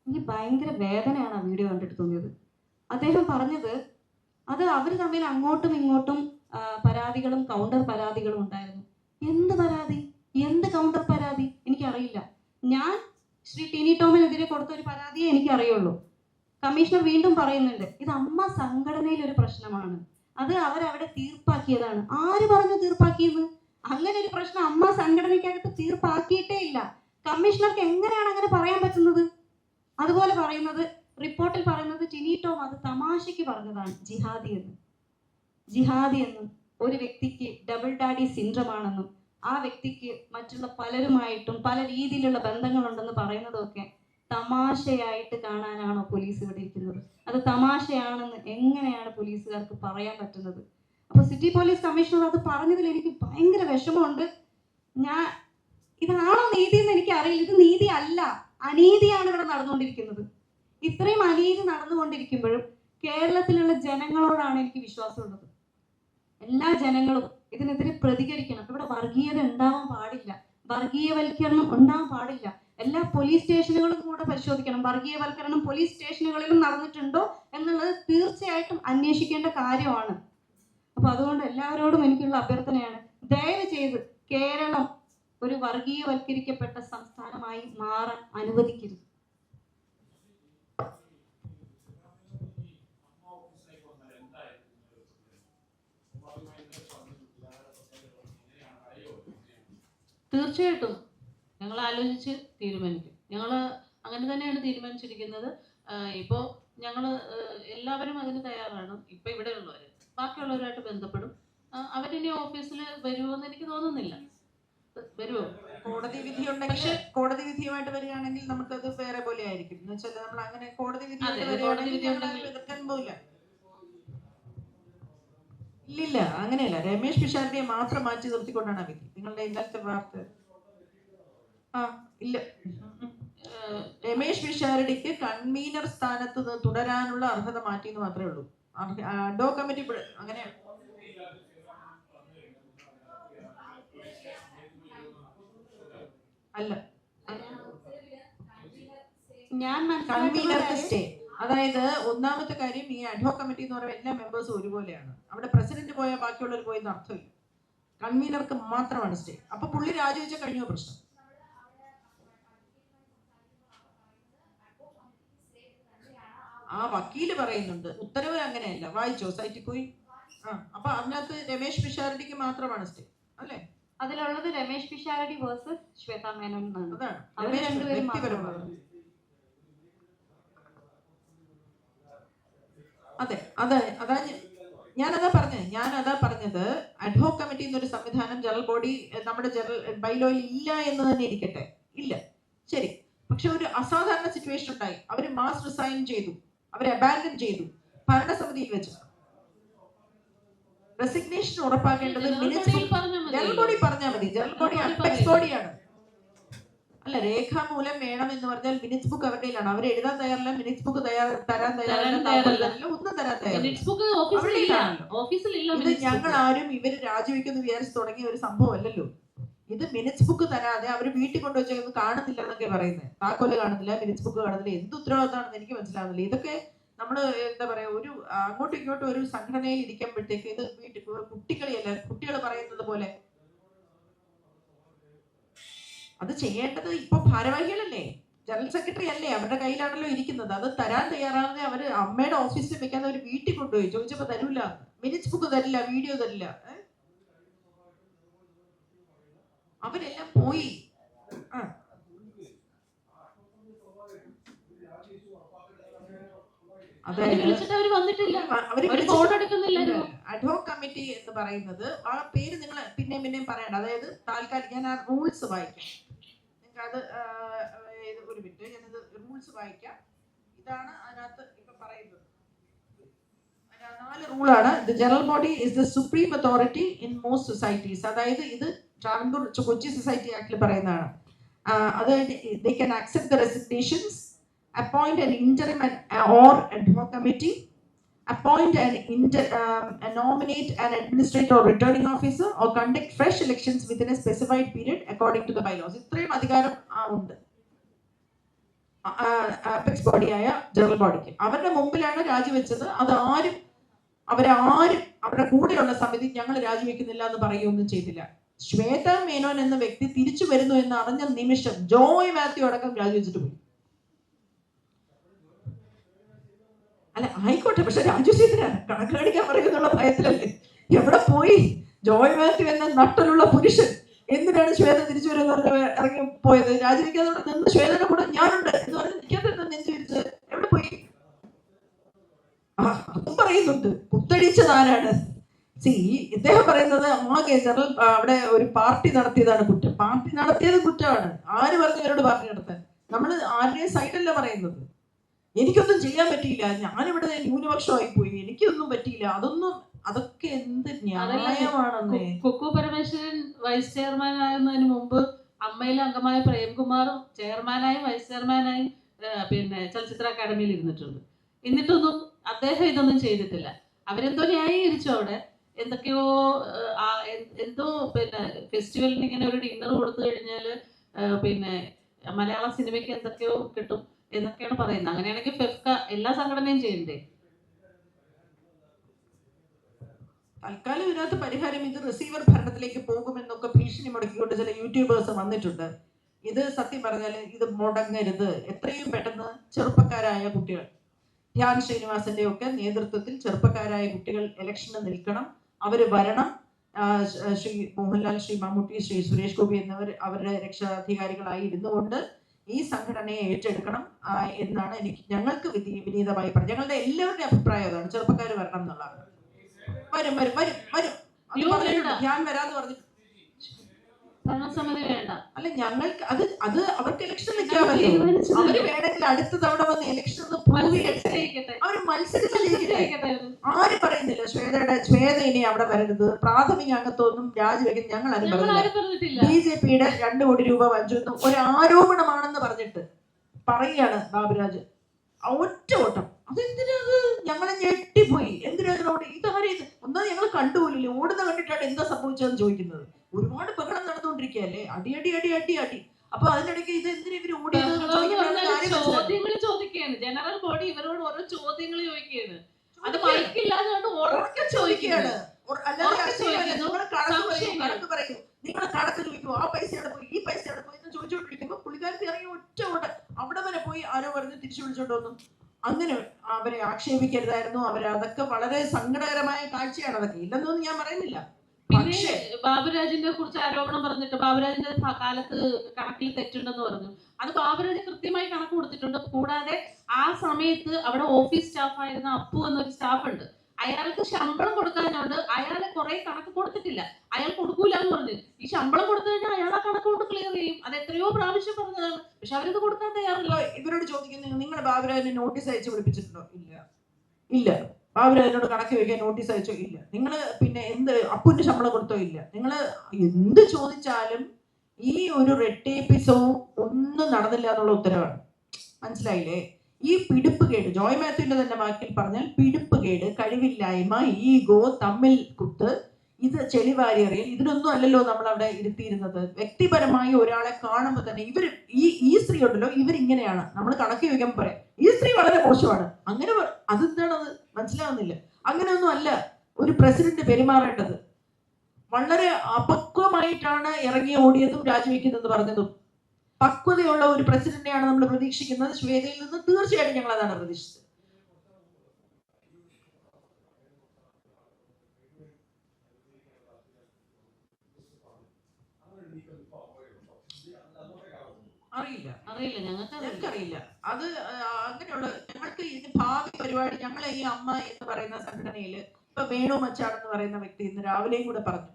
എനിക്ക് ഭയങ്കര വേദനയാണ് ആ വീഡിയോ കണ്ടിട്ട് തോന്നിയത്. അദ്ദേഹം പറഞ്ഞത് അത് അവർ തമ്മിൽ അങ്ങോട്ടും ഇങ്ങോട്ടും പരാതികളും കൗണ്ടർ പരാതികളും ഉണ്ടായിരുന്നു. എന്ത് പരാതി, എന്ത് കൗണ്ടർ പരാതി എനിക്കറിയില്ല. ഞാൻ ശ്രീ ടിനി ടോമിനെതിരെ കൊടുത്ത ഒരു പരാതിയെ എനിക്കറിയുള്ളൂ. കമ്മീഷണർ വീണ്ടും പറയുന്നുണ്ട് ഇത് അമ്മ സംഘടനയിൽ ഒരു പ്രശ്നമാണ്, അത് അവരവിടെ തീർപ്പാക്കിയതാണ്. ആര് പറഞ്ഞു തീർപ്പാക്കിയെന്ന്? അങ്ങനെ ഒരു പ്രശ്നം അമ്മ സംഘടനയ്ക്കകത്ത് തീർപ്പാക്കിയിട്ടേ ഇല്ല. കമ്മീഷണർക്ക് എങ്ങനെയാണ് അങ്ങനെ പറയാൻ പറ്റുന്നത്? അതുപോലെ പറയുന്നത് റിപ്പോർട്ടിൽ പറയുന്നത് ടിനി ടോം അത് തമാശയ്ക്ക് പറഞ്ഞതാണ് ജിഹാദി എന്നും ഒരു വ്യക്തിക്ക് ഡബിൾ ഡാഡി സിൻഡ്രം ആണെന്നും ആ വ്യക്തിക്ക് മറ്റുള്ള പലരുമായിട്ടും പല രീതിയിലുള്ള ബന്ധങ്ങളുണ്ടെന്ന് പറയുന്നതൊക്കെ തമാശയായിട്ട് കാണാനാണോ പോലീസ് ഇവിടെ ഇരിക്കുന്നത്? അത് തമാശയാണെന്ന് എങ്ങനെയാണ് പോലീസുകാർക്ക് പറയാൻ പറ്റുന്നത്? അപ്പോൾ സിറ്റി പോലീസ് കമ്മീഷണർ അത് പറഞ്ഞതിൽ എനിക്ക് ഭയങ്കര വിഷമമുണ്ട്. ഇതാണോ നീതി എന്ന് എനിക്ക് അറിയില്ല. ഇത് നീതി അല്ല, അനീതിയാണ് ഇവിടെ നടന്നുകൊണ്ടിരിക്കുന്നത്. ഇത്രയും അനീതി നടന്നുകൊണ്ടിരിക്കുമ്പോഴും കേരളത്തിലുള്ള ജനങ്ങളോടാണ് എനിക്ക് വിശ്വാസമുള്ളത്. എല്ലാ ജനങ്ങളും ഇതിനെതിരെ പ്രതികരിക്കണം. ഇവിടെ വർഗീയത ഉണ്ടാവാൻ പാടില്ല, വർഗീയവൽക്കരണം ഉണ്ടാവാൻ പാടില്ല. എല്ലാ പോലീസ് സ്റ്റേഷനുകളും കൂടെ പരിശോധിക്കണം. വർഗീയവൽക്കരണം പോലീസ് സ്റ്റേഷനുകളിലും നടന്നിട്ടുണ്ടോ എന്നുള്ളത് തീർച്ചയായിട്ടും അന്വേഷിക്കേണ്ട കാര്യമാണ്. അപ്പൊ അതുകൊണ്ട് എല്ലാവരോടും എനിക്കുള്ള അഭ്യർത്ഥനയാണ്, ദയവ് ചെയ്ത് കേരളം ഒരു വർഗീയവൽക്കരിക്കപ്പെട്ട സംസ്ഥാനമായി മാറാൻ അനുവദിക്കരുത്. തീർച്ചയായിട്ടും ഞങ്ങൾ ആലോചിച്ച് തീരുമാനിക്കും. ഞങ്ങൾ അങ്ങനെ തന്നെയാണ് തീരുമാനിച്ചിരിക്കുന്നത്. ഇപ്പോൾ ഞങ്ങൾ എല്ലാവരും അതിന് തയ്യാറാണ്. ഇപ്പം ഇവിടെ ഉള്ളവർ ബാക്കിയുള്ളവരുമായിട്ട് ബന്ധപ്പെടും. അവരിനി ഓഫീസിൽ വരുമോ എന്ന് എനിക്ക് തോന്നുന്നില്ല. വരുമോ? കോടതി വിധി ഉണ്ടെങ്കിൽ കോടതി വിധിയുമായിട്ട് വരികയാണെങ്കിൽ നമുക്കത് വേറെ പോലെ ആയിരിക്കും. എന്ന് വെച്ചാൽ നമ്മൾ അങ്ങനെ കോടതി വിധി എതിർക്കാൻ പോയില്ല. ഇല്ലില്ല, അങ്ങനെയല്ല. രമേശ് പിഷാരടിയെ മാത്രം മാറ്റി നിർത്തിക്കൊണ്ടാണ് ആ വിധി. നിങ്ങളുടെ ഇന്നലത്തെ വാർത്ത ഇല്ല. രമേശ് പിഷാരടിക്ക് കൺവീനർ സ്ഥാനത്ത് തുടരാനുള്ള അർഹത മാറ്റിയെന്ന് മാത്രമേ ഉള്ളൂ. ഡോ കമ്മിറ്റി അങ്ങനെ അല്ല. കൺവീനർക്ക് സ്റ്റേ. അതായത് ഒന്നാമത്തെ കാര്യം, ഈ അഡ്ഹോ കമ്മിറ്റി എന്ന് പറയുമ്പോൾ എല്ലാ മെമ്പേഴ്സും ഒരുപോലെയാണ്. അവിടെ പ്രസിഡന്റ് പോയാൽ ബാക്കിയുള്ളവർ പോയെന്ന് അർത്ഥമില്ല. കൺവീനർക്ക് മാത്രമാണ് സ്റ്റേ. അപ്പൊ പുള്ളി രാജിവെച്ച കഴിഞ്ഞോ പ്രശ്നം. ആ വക്കീല് പറയുന്നുണ്ട്, ഉത്തരവ് അങ്ങനെയല്ല. വായിച്ചോ സൈറ്റിൽ പോയി? അപ്പൊ അതിനകത്ത് രമേശ് പിഷാരടിക്ക് മാത്രമാണ് സ്റ്റേ അല്ലേ? അതിലുള്ളത് രമേശ് പിഷാരടി വേഴ്സസ് ശ്വേത മേനോൻ എന്നാണ്. അതാണ് വ്യക്തിപരമാണ്. അതെ, അതാ ഞാനതാ പറഞ്ഞത്. അഡ്ഹോ കമ്മിറ്റി എന്നൊരു സംവിധാനം ജനറൽ ബോഡി നമ്മുടെ ജനറൽ ബൈലോയിൽ ഇല്ല എന്ന് തന്നെ ഇരിക്കട്ടെ. ഇല്ല, ശരി. പക്ഷെ ഒരു അസാധാരണ സിറ്റുവേഷൻ ഉണ്ടായി. അവര് മാസ് റിസൈൻ ചെയ്തു, അവരെ അബാൻഡൻ ചെയ്തു ഭരണസമിതിയിൽ വെച്ച്. റെസിഗ്നേഷൻ ഉറപ്പാക്കേണ്ടത് ജനറൽ ബോഡി പറഞ്ഞാൽ മതി. ജനറൽ ബോഡി അപ്പെക്സ് ബോഡിയാണ്. അല്ല, രേഖാമൂലം വേണം എന്ന് പറഞ്ഞാൽ മിനിറ്റ്സ് ബുക്ക് അവരുടെ കയ്യിലാണ്. അവർ എഴുതാൻ തയ്യാറില്ല, മിനിറ്റ്സ് ബുക്ക് തരാൻ തയ്യാറില്ല, ഒന്നും തരാൻ തയ്യാറില്ല. ഇത് ഞങ്ങൾ ആരും ഇവര് രാജിവെക്കുന്നു വിചാരിച്ച് തുടങ്ങിയ ഒരു സംഭവം അല്ലല്ലോ. ഇത് മിനിറ്റ്സ് ബുക്ക് തരാതെ അവർ വീട്ടിൽ കൊണ്ടുവച്ചത് കാണുന്നില്ല എന്നൊക്കെ പറയുന്നത്. താക്കോല് കാണുന്നില്ല, മിനിറ്റ്സ് ബുക്ക് കാണുന്നില്ല. എന്ത് ഉത്തരവാദിത്തമാണെന്ന് എനിക്ക് മനസ്സിലാവുന്നില്ല. ഇതൊക്കെ നമ്മള് എന്താ പറയാ, ഒരു അങ്ങോട്ടും ഇങ്ങോട്ടും ഒരു സംഘടനയിൽ ഇരിക്കുമ്പോഴത്തേക്ക് ഇത് കുട്ടികളിയല്ല, കുട്ടികൾ പറയുന്നത് പോലെ അത് ചെയ്യേണ്ടത് ഇപ്പൊ ഭാരവാഹികളല്ലേ, ജനറൽ സെക്രട്ടറി അല്ലേ, അവരുടെ കയ്യിലാണല്ലോ ഇരിക്കുന്നത്. അത് തരാൻ തയ്യാറാകുന്ന അവര് അമ്മയുടെ ഓഫീസിൽ വെക്കാതെ അവർ വീട്ടിൽ കൊണ്ടുപോയി. ചോദിച്ചപ്പോ തരൂല, മിനിറ്റ്സ് ബുക്ക് തരില്ല, വീഡിയോ തരില്ല. അവരെല്ലാം പോയി. അഡ്ഹോ കമ്മിറ്റി എന്ന് പറയുന്നത് ആ പേര് നിങ്ങൾ പിന്നെയും പറയണ്ട. അതായത് താൽക്കാലിക, ഞാൻ ആ റൂൾസ് വായിക്കാം നിങ്ങൾക്ക്. അത് ഒരു മിനിറ്റ്, ഞാനത് റൂൾസ് വായിക്കാം. ഇതാണ് അതിനകത്ത് ഇപ്പൊ പറയുന്നത്. 4 റൂളാണ്. The general body is the supreme authority in most societies. അതായത് ഇത് ട്രാവൻകൂർ കൊച്ചി സൊസൈറ്റി ആക്ടിൽ പറയുന്നതാണ്. അത് they can accept the resignations, appoint an interim or ad hoc committee, appoint and nominate an administrator or returning officer, or conduct fresh elections within a specified period according to the bylaws. ഇത്രയും അധികാരം ഉണ്ട് അപെക്സ് ബോഡിയായ ജനറൽ ബോഡിക്ക്. അവരുടെ മുമ്പിലാണ് രാജിവെച്ചത്. അവരുടെ കൂടെയുള്ള സമിതി ഞങ്ങൾ രാജിവെക്കുന്നില്ല എന്ന് പറയുകയൊന്നും ചെയ്തില്ല. ശ്വേത മേനോൻ എന്ന വ്യക്തി തിരിച്ചു വരുന്നു എന്ന് അറിഞ്ഞ നിമിഷം ജോയ് മാത്യു അടക്കം രാജിവെച്ചിട്ട് പോയി. അല്ല, ആയിക്കോട്ടെ, പക്ഷെ രാജുസീതിനാണ് കണക്ക് കാണിക്കാൻ പറയുന്നുള്ള ഭയത്തിലല്ലേ. എവിടെ പോയി ജോയ് മാത്യു എന്ന നട്ടലുള്ള പുരുഷൻ? എന്തിനാണ് ശ്വേത തിരിച്ചു വരുന്ന ഇറങ്ങി പോയത്? രാജിവെക്കാതെ നിന്ന് ശ്വേതയുടെ കൂടെ ഞാനുണ്ട് എന്ന് പറഞ്ഞ് നിൽക്കാതെ നെഞ്ചു വിരിച്ച് എവിടെ പോയി? അതും പറയുന്നുണ്ട്. കുത്തടിച്ചതാരാണ്? ഇദ്ദേഹം പറയുന്നത് ആകെ ജനറൽ അവിടെ ഒരു പാർട്ടി നടത്തിയതാണ് കുറ്റം. പാർട്ടി നടത്തിയത് കുറ്റമാണ്. ആര് പറഞ്ഞു അവരോട് പാർട്ടി നടത്താൻ? നമ്മൾ ആരുടെയും സൈഡല്ല പറയുന്നത്. എനിക്കൊന്നും ചെയ്യാൻ പറ്റിയില്ല, ഞാനിവിടെ ന്യൂനപക്ഷമായി പോയി, എനിക്കൊന്നും പറ്റിയില്ല, അതൊക്കെ എന്ത് ന്യായമാണെന്നേ. കുക്കു പരമേശ്വരൻ വൈസ് ചെയർമാൻ ആകുന്നതിന് മുമ്പ് അമ്മയിലെ അംഗമായ പ്രേംകുമാറും ചെയർമാനായും വൈസ് ചെയർമാനായും പിന്നെ ചലച്ചിത്ര അക്കാദമിയിൽ ഇരുന്നിട്ടുണ്ട്. എന്നിട്ടൊന്നും അദ്ദേഹം ഇതൊന്നും ചെയ്തിട്ടില്ല. അവരെന്തോ ന്യായീകരിച്ചു. അവിടെ എന്തൊക്കെയോ എന്തോ പിന്നെ ഫെസ്റ്റിവലിന് ഇങ്ങനെ ഒരു ഡിന്നർ കൊടുത്തു കഴിഞ്ഞാൽ പിന്നെ മലയാള സിനിമയ്ക്ക് എന്തൊക്കെയോ കിട്ടും എന്നൊക്കെയാണ് പറയുന്നത്. അങ്ങനെയാണെങ്കിൽ ഫെഫ്ക എല്ലാ സംഘടനയും ചെയ്യണ്ടേ? തൽക്കാലം ഇതിനകത്ത് പരിഹാരം ഇത് റിസീവർ ഭരണത്തിലേക്ക് പോകുമെന്നൊക്കെ ഭീഷണി മുടക്കിക്കൊണ്ട് ചില യൂട്യൂബേഴ്സ് വന്നിട്ടുണ്ട്. ഇത് സത്യം പറഞ്ഞാൽ ഇത് മുടങ്ങരുത്. എത്രയും പെട്ടെന്ന് ചെറുപ്പക്കാരായ കുട്ടികൾ, ധ്യാൻ ശ്രീനിവാസന്റെ ഒക്കെ നേതൃത്വത്തിൽ ചെറുപ്പക്കാരായ കുട്ടികൾ ഇലക്ഷന് നിൽക്കണം, അവര് വരണം. ശ്രീ മോഹൻലാൽ, ശ്രീ മമ്മൂട്ടി, ശ്രീ സുരേഷ് ഗോപി എന്നിവർ അവരുടെ രക്ഷാധികാരികളായി ഇരുന്നുകൊണ്ട് ഈ സംഘടനയെ ഏറ്റെടുക്കണം എന്നാണ് ഞങ്ങൾക്ക് വിനീതമായി പറഞ്ഞത്. ഞങ്ങളുടെ എല്ലാവരുടെയും അഭിപ്രായം അതാണ്, ചെറുപ്പക്കാർ വരണം എന്നുള്ളതാണ്. വരും വരും വരും വരും ഞാൻ വരാന്ന് പറഞ്ഞു. അല്ല, ഞങ്ങൾക്ക് അത് അവർക്ക് ഇലക്ഷൻ നിൽക്കാമല്ലോ. അവര് വേണമെങ്കിൽ അടുത്ത തവണ വന്ന് ഇലക്ഷൻ അവര് മത്സരിച്ചിരിക്കട്ടെ. ആരും പറയുന്നില്ല ശ്വേത ഇനി അവിടെ വരരുത്, പ്രാഥമിക അംഗത്വമൊന്നും രാജിവെക്കും ഞങ്ങൾ അത് പറഞ്ഞില്ല. BJPയുടെ 2 കോടി രൂപ വഞ്ചിച്ചെന്ന് ഒരു ആരോപണമാണെന്ന് പറഞ്ഞിട്ട് പറയുകയാണ് ബാബുരാജ്. ഒറ്റ ഓട്ടം. അതെന്തിനത്? ഞങ്ങളെ ഞെട്ടിപ്പോയി. എന്തിനോട് ഇതാരെ ഒന്നാമത് ഞങ്ങൾ കണ്ടുപോലില്ല. ഓടുന്ന കണ്ടിട്ടാണ് എന്താ സംഭവിച്ചതെന്ന് ചോദിക്കുന്നത്. ഒരുപാട് ബഹളം നടന്നുകൊണ്ടിരിക്കുകയല്ലേ, അടി അടി അടി അടി അടി. അപ്പൊ അതിനിടയ്ക്ക് ഇത് എന്തിനാ ഇവര് ഓടിയത്? ചോദ്യങ്ങൾ ചോദിക്കുകയാണ് ജനറൽ ബോഡി, ഇവരോട് ഓരോ ചോദ്യങ്ങൾ ചോദിക്കുകയാണ്. അത് മൈക്കില്ലാതെ ഉറക്കെ ചോദിക്കുകയാണ്. കണക്ക് പറയും, നിങ്ങൾ കണക്ക് ചോദിക്കും, ആ പൈസ എവിടെ പോയി, ഈ പൈസ എവിടെ പോയി എന്ന് ചോദിച്ചുകൊണ്ടിരിക്കുമ്പോ പുള്ളിക്കാരത്തി ഇറങ്ങി ഒറ്റ ഓട്ടം അവിടെ വരെ പോയി. ആരോ പറഞ്ഞ് തിരിച്ചു വിളിച്ചോണ്ട് വന്നു. അങ്ങനെ അവരെ ആക്ഷേപിക്കരുതായിരുന്നു. അതൊക്കെ വളരെ സങ്കടകരമായ കാഴ്ചയാണ്. അതൊക്കെ ഇല്ലെന്നൊന്നും ഞാൻ പറയുന്നില്ല. പിന്നെ ബാബുരാജിനെ കുറിച്ച് ആരോപണം പറഞ്ഞിട്ട് ബാബുരാജിന്റെ കാലത്ത് കണക്കിൽ തെറ്റുണ്ടെന്ന് പറഞ്ഞു. അത് ബാബുരാജ് കൃത്യമായി കണക്ക് കൊടുത്തിട്ടുണ്ട്. കൂടാതെ ആ സമയത്ത് അവിടെ ഓഫീസ് സ്റ്റാഫായിരുന്ന അപ്പു എന്നൊരു സ്റ്റാഫ് ഉണ്ട്. അയാൾക്ക് ശമ്പളം കൊടുക്കാനുണ്ട്. അയാളെ കുറെ കണക്ക് കൊടുത്തിട്ടില്ല. അയാൾ കൊടുക്കൂല എന്ന് പറഞ്ഞു. ഈ ശമ്പളം കൊടുത്തു കഴിഞ്ഞാൽ അയാൾ ആ കണക്ക് കൊണ്ട് ക്ലിയർ ചെയ്യും. അത് എത്രയോ പ്രാവശ്യം പറഞ്ഞതാണ്. പക്ഷെ അവരിത് കൊടുക്കാൻ തയ്യാറില്ല. ഇവരോട് ചോദിക്കുന്നത്, നിങ്ങളുടെ ബാബുരാജിനെ നോട്ടീസ് അയച്ചു വിളിപ്പിച്ചിട്ടുണ്ടോ? ഇല്ല. ബാബുരാജിനോട് കണക്ക് വെക്കാൻ നോട്ടീസ് അയച്ചോ? ഇല്ല. നിങ്ങൾ പിന്നെ അപ്പുവിന്റെ ശമ്പളം കൊടുത്തോ? ഇല്ല. നിങ്ങൾ എന്ത് ചോദിച്ചാലും ഈ ഒരു റെഡ്ടേപ്പിസവും ഒന്നും നടന്നില്ല എന്നുള്ള ഉത്തരവാണ്. മനസ്സിലായില്ലേ? ഈ പിടിപ്പുകേട്, ജോയ് മാത്യുവിന്റെ തന്നെ വാക്കിൽ പറഞ്ഞാൽ പിടിപ്പുകേട്, കഴിവില്ലായ്മ, ഈഗോ, തമ്മിൽ കുത്ത്, ഇത് ചെളിവാരിയറിയൽ, ഇതിനൊന്നും അല്ലല്ലോ നമ്മൾ അവിടെ ഇരുത്തിയിരുന്നത്. വ്യക്തിപരമായി ഒരാളെ കാണുമ്പോൾ തന്നെ ഈ സ്ത്രീ ഉണ്ടല്ലോ, ഇവരിങ്ങനെയാണ്. നമ്മൾ കണക്ക് ചോദിക്കുമ്പോൾ പറയാം ഈ സ്ത്രീ വളരെ മോശമാണ്. അങ്ങനെ അതെന്താണത് മനസ്സിലാവുന്നില്ല. അങ്ങനെയൊന്നും അല്ല ഒരു പ്രസിഡന്റ് പെരുമാറേണ്ടത്. വളരെ അപക്വമായിട്ടാണ് ഇറങ്ങി ഓടിയതും രാജിവെക്കുന്നതെന്ന് പറഞ്ഞതും. പക്വതയുള്ള ഒരു പ്രസിഡന്റിനെയാണ് നമ്മൾ പ്രതീക്ഷിക്കുന്നത്. ശ്വേതയിൽ നിന്ന് തീർച്ചയായിട്ടും ഞങ്ങൾ അതാണ് പ്രതീക്ഷിച്ചത്. അറിയില്ല ഞങ്ങൾക്കറിയില്ല. അത് അങ്ങനെയുള്ള ഞങ്ങൾക്ക് ഇത് ഭാവി പരിപാടി. ഞങ്ങളെ ഈ അമ്മ എന്ന് പറയുന്ന സംഘടനയില് ഇപ്പൊ വേണു മച്ചാട് എന്ന് പറയുന്ന വ്യക്തി ഇന്ന് രാവിലെയും കൂടെ പറഞ്ഞു,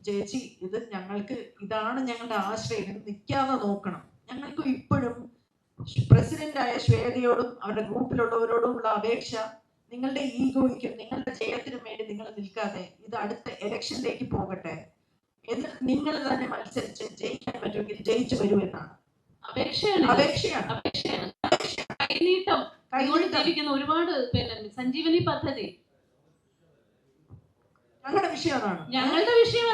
ചേച്ചി ഇത് ഞങ്ങൾക്ക് ഇതാണ് ഞങ്ങളുടെ ആശ്രയം, ഇത് നിൽക്കാതെ നോക്കണം. ഞങ്ങൾക്ക് ഇപ്പോഴും പ്രസിഡന്റായ ശ്വേതയോടും അവരുടെ ഗ്രൂപ്പിലുള്ളവരോടുമുള്ള അപേക്ഷ, നിങ്ങളുടെ ഈഗോയ്ക്കും നിങ്ങളുടെ ജയത്തിനും വേണ്ടി നിങ്ങൾ നിൽക്കാതെ ഇത് അടുത്ത ഇലക്ഷനിലേക്ക് പോകട്ടെ, എന്നിട്ട് നിങ്ങൾ തന്നെ മത്സരിച്ച് ജയിക്കാൻ പറ്റുമെങ്കിൽ ജയിച്ചു വരൂ എന്നാണ്. അപേക്ഷയാണ്. ഒരുപാട് സഞ്ജീവനി പദ്ധതി ഞങ്ങളുടെ വിഷയം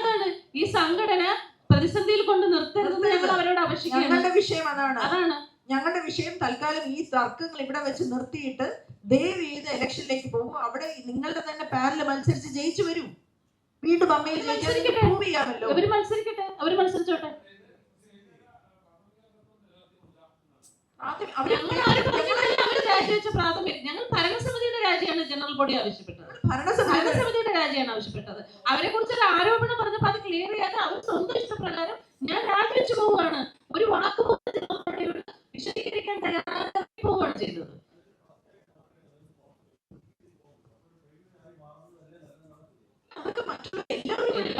അതാണ്. ഈ സംഘടന പ്രതിസന്ധിയിൽ കൊണ്ട് നിർത്തരുതെന്ന് ഞങ്ങൾ അവരോട് അപേക്ഷിക്കുന്നു. ഞങ്ങളുടെ വിഷയം അതാണ്. ഞങ്ങളുടെ വിഷയം തൽക്കാലം ഈ തർക്കങ്ങൾ ഇവിടെ വെച്ച് നിർത്തിയിട്ട് ദയവ് ചെയ്ത് ഇലക്ഷനിലേക്ക് പോകും. അവിടെ നിങ്ങളുടെ തന്നെ പാനൽ മത്സരിച്ച് ജയിച്ചു വരും. വീണ്ടും അമ്മയിൽ പ്രൂവ് ചെയ്യാമല്ലോ. അവര് മത്സരിച്ചോട്ടെ. ഞങ്ങൾ ഭരണസമിതിയുടെ രാജിയാണ് ജനറൽ ബോഡി ആവശ്യപ്പെട്ടത്. ഭരണസമിതിയുടെ രാജിയാണ് ആവശ്യപ്പെട്ടത്. അവരെ കുറിച്ചൊരു ആരോപണം പറഞ്ഞപ്പോൾ അത് ക്ലിയർ ചെയ്യാതെ അവർ സ്വന്തം ഇഷ്ടപ്രകാരം ഞാൻ രാജിവെച്ചു പോവുകയാണ്. ഒരു വാക്ക് വിശദീകരിക്കാൻ തയ്യാറാകാതെ പോവുകയാണ് ചെയ്തത്.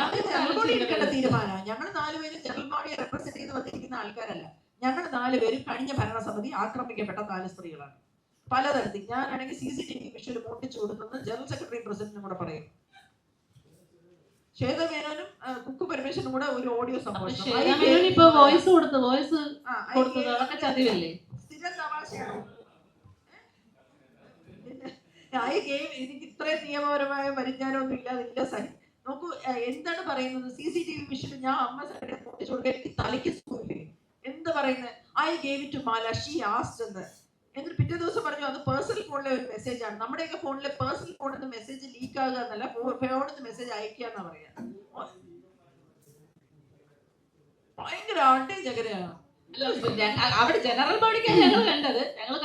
അത് ജനറൽ ബോഡി എടുക്കേണ്ട തീരുമാനമാണ്. ഞങ്ങൾ 4 പേരും ജനറൽ ബോഡിയെ റെപ്രസെന്റ് ചെയ്ത് വന്നിരിക്കുന്ന ആൾക്കാരല്ല. ഞങ്ങൾ 4 പേരും കഴിഞ്ഞ ഭരണസമിതി ആക്രമിക്കപ്പെട്ട 4 സ്ത്രീകളാണ്. പലതരത്തിൽ ഞാനാണെങ്കിൽ CCTV വിഷ്വൽ മോട്ടിച്ചു കൊടുക്കുന്നത് ജനറൽ സെക്രട്ടറി പ്രസിഡന്റിനും കൂടെ പറയും. ശ്വേത മേനോനും കുക്കു പരമേശ്വരനും കൂടെ ഒരു ഓഡിയോ സംഭാഷണം ഇപ്പൊ വോയിസ് കൊടുത്തത് അതൊക്കെ ചതിവല്ലേ? സ്ഥിരം തമാശയാണ്. എനിക്ക് ഇത്രയും നിയമപരമായ പരിജ്ഞാനമൊന്നും ഇല്ലാതില്ല സരി. നോക്കൂ എന്താണ് പറയുന്നത്. CCTV വിഷ്വൽ ഞാൻ അമ്മ സൈഡിൽ പൊട്ടിച്ചു കൊടുക്കാൻ എനിക്ക് തലയ്ക്ക് സുഖമില്ലേ. എന്താ പറയുന്നത്? I gave it to Mala, she asked എന്ന്. എന്നിട്ട് പിറ്റേ ദിവസം പറഞ്ഞു അത് പേഴ്സണൽ ഫോണിലെ ഒരു മെസ്സേജ് ആണ്. നമ്മുടെയൊക്കെ ഫോണിലെ പേഴ്സണൽ ഫോണിൽ നിന്ന് മെസ്സേജ് ലീക്ക് ആകുക എന്നല്ല, ഫോണിൽ നിന്ന് മെസ്സേജ് അയക്കുക എന്നാ പറയാ. ഭയങ്കര ആട്ടേജകരയാണ്. അവിടെ ജനറൽ ബോഡിക്കാണ് ഞങ്ങൾ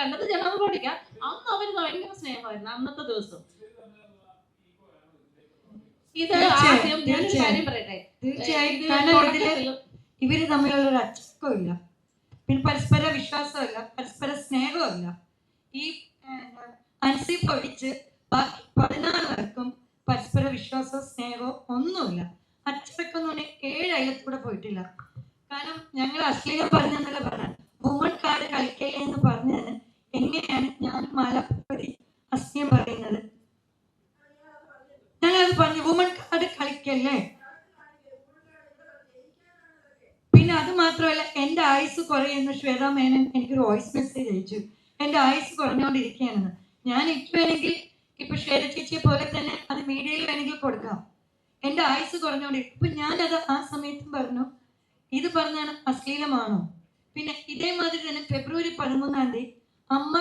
കണ്ടത് ജനറൽ ബോഡിക്കാ. അന്ന് അവര് ഭയങ്കര സ്നേഹമായിരുന്നു അന്നത്തെ ദിവസം. ഇത് ആദ്യം ഞാനൊരു കാര്യം പറയട്ടെ. തീർച്ചയായും ഇവര് തമ്മിലുള്ള ഒരു അച്ചക്കമില്ല, പിന്നെ പരസ്പര വിശ്വാസമില്ല, പരസ്പര സ്നേഹമില്ല. ഈ അൻസിപ്പ് ഒഴിച്ച് ബാക്കി 14 പേർക്കും പരസ്പര വിശ്വാസവും സ്നേഹവും ഒന്നുമില്ല. അച്ചടക്കം എന്ന് പറഞ്ഞാൽ 7 അയലത്തൂടെ പോയിട്ടില്ല. കാരണം ഞങ്ങൾ അശ്ലീലം പറഞ്ഞെന്നല്ല പറഞ്ഞ വുമൺ കാർഡ് കളിക്കല്ലേ എന്ന് പറഞ്ഞത് എങ്ങനെയാണ് ഞാൻ മലപ്പുറം അശ്ലീലം പറയുന്നത്? ഞങ്ങളത് പറഞ്ഞു വുമൺ കാർഡ് കളിക്കല്ലേ. പിന്നെ അത് മാത്രമല്ല എന്റെ ആയുസ് കുറയുന്ന ശ്വേതാ മേനൻ എനിക്കൊരു വോയിസ് മെസ്സേജ് അയച്ചു. എന്റെ ആയുസ് കുറഞ്ഞുകൊണ്ടിരിക്കുകയാണെന്ന്. ഞാൻ എനിക്ക് വേണമെങ്കിൽ ഇപ്പൊ ശ്വേത ചേച്ചിയെ പോലെ തന്നെ അത് മീഡിയയിൽ വേണമെങ്കിൽ കൊടുക്കാം. എന്റെ ആയുസ് കുറഞ്ഞുകൊണ്ടിരിക്കും. ഇപ്പൊ ഞാനത് ആ സമയത്തും പറഞ്ഞു ഇത് പറഞ്ഞാണ് അശ്ലീലമാണോ? പിന്നെ ഇതേമാതിരി തന്നെ ഫെബ്രുവരി 13-ാം തീയതി അമ്മ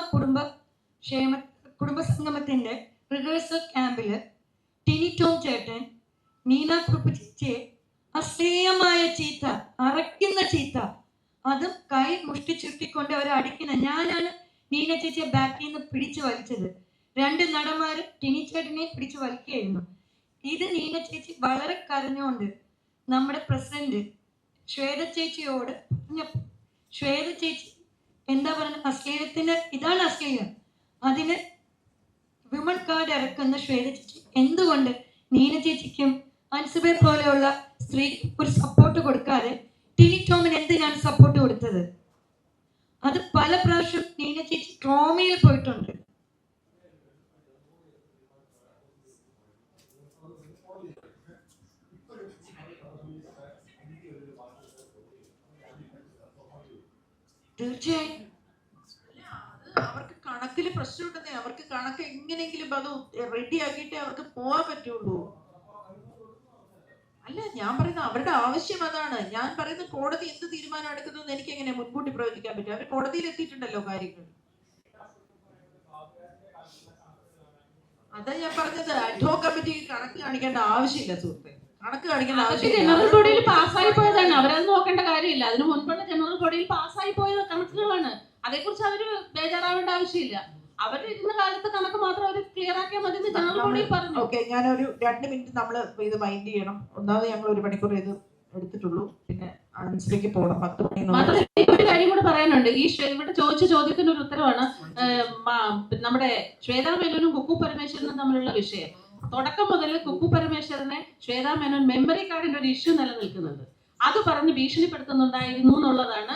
കുടുംബ സംഗമത്തിന്റെ റിഹേഴ്സൽ ക്യാമ്പില് ടിനി ടോം ചേട്ടൻ നീന കുറുപ്പ് ചേച്ചിയെ അശ്ലീലമായ ചീത്ത, അറയ്ക്കുന്ന ചീത്ത, അതും കൈ മുഷ്ടി ചുരുട്ടിക്കൊണ്ട് അവരെ അടിക്കുന്ന ഞാനാണ് നീന ചേച്ചിയെ ബാക്കിൽ നിന്ന് പിടിച്ചു വലിച്ചത്. 2 നടന്മാര് ടിനി ചേട്ടനെ പിടിച്ചു വലിക്കുകയായിരുന്നു. ഇത് നീന ചേച്ചി വളരെ കരഞ്ഞുകൊണ്ട് നമ്മുടെ പ്രസിഡന്റ് ശ്വേത ചേച്ചിയോട് പറഞ്ഞപ്പോൾ ശ്വേത ചേച്ചി എന്താ പറയുക, അശ്ലീലത്തിന് ഇതാണ് അശ്ലീലം, അതിന് വിമൺ കാർഡ് ഇറക്കുന്ന ശ്വേത ചേച്ചി എന്തുകൊണ്ട് നീന ചേച്ചിക്കും അൻസുബെ പോലെയുള്ള സ്ത്രീ ഒരു സപ്പോർട്ട് കൊടുക്കാതെ ടിനി ടോമിന് എന്തിനാണ് സപ്പോർട്ട് കൊടുത്തത്? അത് പല പ്രാവശ്യം നീന ചേച്ചി ട്രോമയിൽ പോയിട്ടുണ്ട്. തീർച്ചയായും അവർക്ക് കണക്കിൽ പ്രശ്നമുണ്ടെന്നേ. അവർക്ക് കണക്ക് എങ്ങനെയെങ്കിലും അത് റെഡിയാക്കിയിട്ടേ അവർക്ക് പോവാൻ പറ്റുള്ളൂ. അല്ല ഞാൻ പറയുന്നത് അവരുടെ ആവശ്യം അതാണ്. ഞാൻ പറയുന്നത് കോടതി എന്ത് തീരുമാനം എടുക്കുന്നതെന്ന് എനിക്ക് എങ്ങനെ മുൻകൂട്ടി പ്രവചിക്കാൻ പറ്റും? അവർ കോടതിയിൽ എത്തിയിട്ടുണ്ടല്ലോ കാര്യങ്ങൾ. അതാ ഞാൻ പറഞ്ഞത് അഡ്ഹോ കമ്മിറ്റിക്ക് കണക്ക് കാണിക്കേണ്ട ആവശ്യമില്ല സുഹൃത്തെ. കണക്ക് കാണിക്കേണ്ട ആവശ്യമില്ല. ജനറൽ ബോഡിയിൽ പാസ്സായി പോയതാണ്, അവരത് നോക്കേണ്ട കാര്യമില്ല. അതിന് മുൻപുള്ള ജനറൽ ബോഡിയിൽ പാസ്സായി പോയ കണക്കുകളാണ്. അതേക്കുറിച്ച് അവര് ബേജാറാവേണ്ട ആവശ്യമില്ല. അവരിരുന്ന കാലത്ത് കണക്ക് മാത്രം അവർ ക്ലിയർ ആക്കിയാൽ മതി എന്ന് ജനറൽ ബോഡിയിൽ പറഞ്ഞു. ഓക്കെ, ഞാനൊരു 2 മിനിറ്റ് നമ്മൾ ഇത് മൈൻഡ് ചെയ്യണം. ഒന്നാമത് ഞങ്ങൾ 1 മണിക്കൂർ ഇത് എടുത്തിട്ടുള്ളൂ. പിന്നെ അൻസിലേക്ക് പോകണം 10 മണി. ഒരു കാര്യം കൂടെ പറയാനുണ്ട്. ഈ ഇവിടെ ചോദിച്ച ചോദ്യത്തിന് ഒരു ഉത്തരവാണ് നമ്മുടെ ശ്വേതാ മേനോനും കുക്കു പരമേശ്വരനും തമ്മിലുള്ള വിഷയം. തുടക്കം മുതൽ കുക്കു പരമേശ്വരനെ ശ്വേതാ മേനോൻ മെമ്മറി കാർഡിന്റെ ഒരു ഇഷ്യൂ നിലനിൽക്കുന്നുണ്ട്. അത് പറഞ്ഞ് ഭീഷണിപ്പെടുത്തുന്നുണ്ടായിരുന്നു എന്നുള്ളതാണ്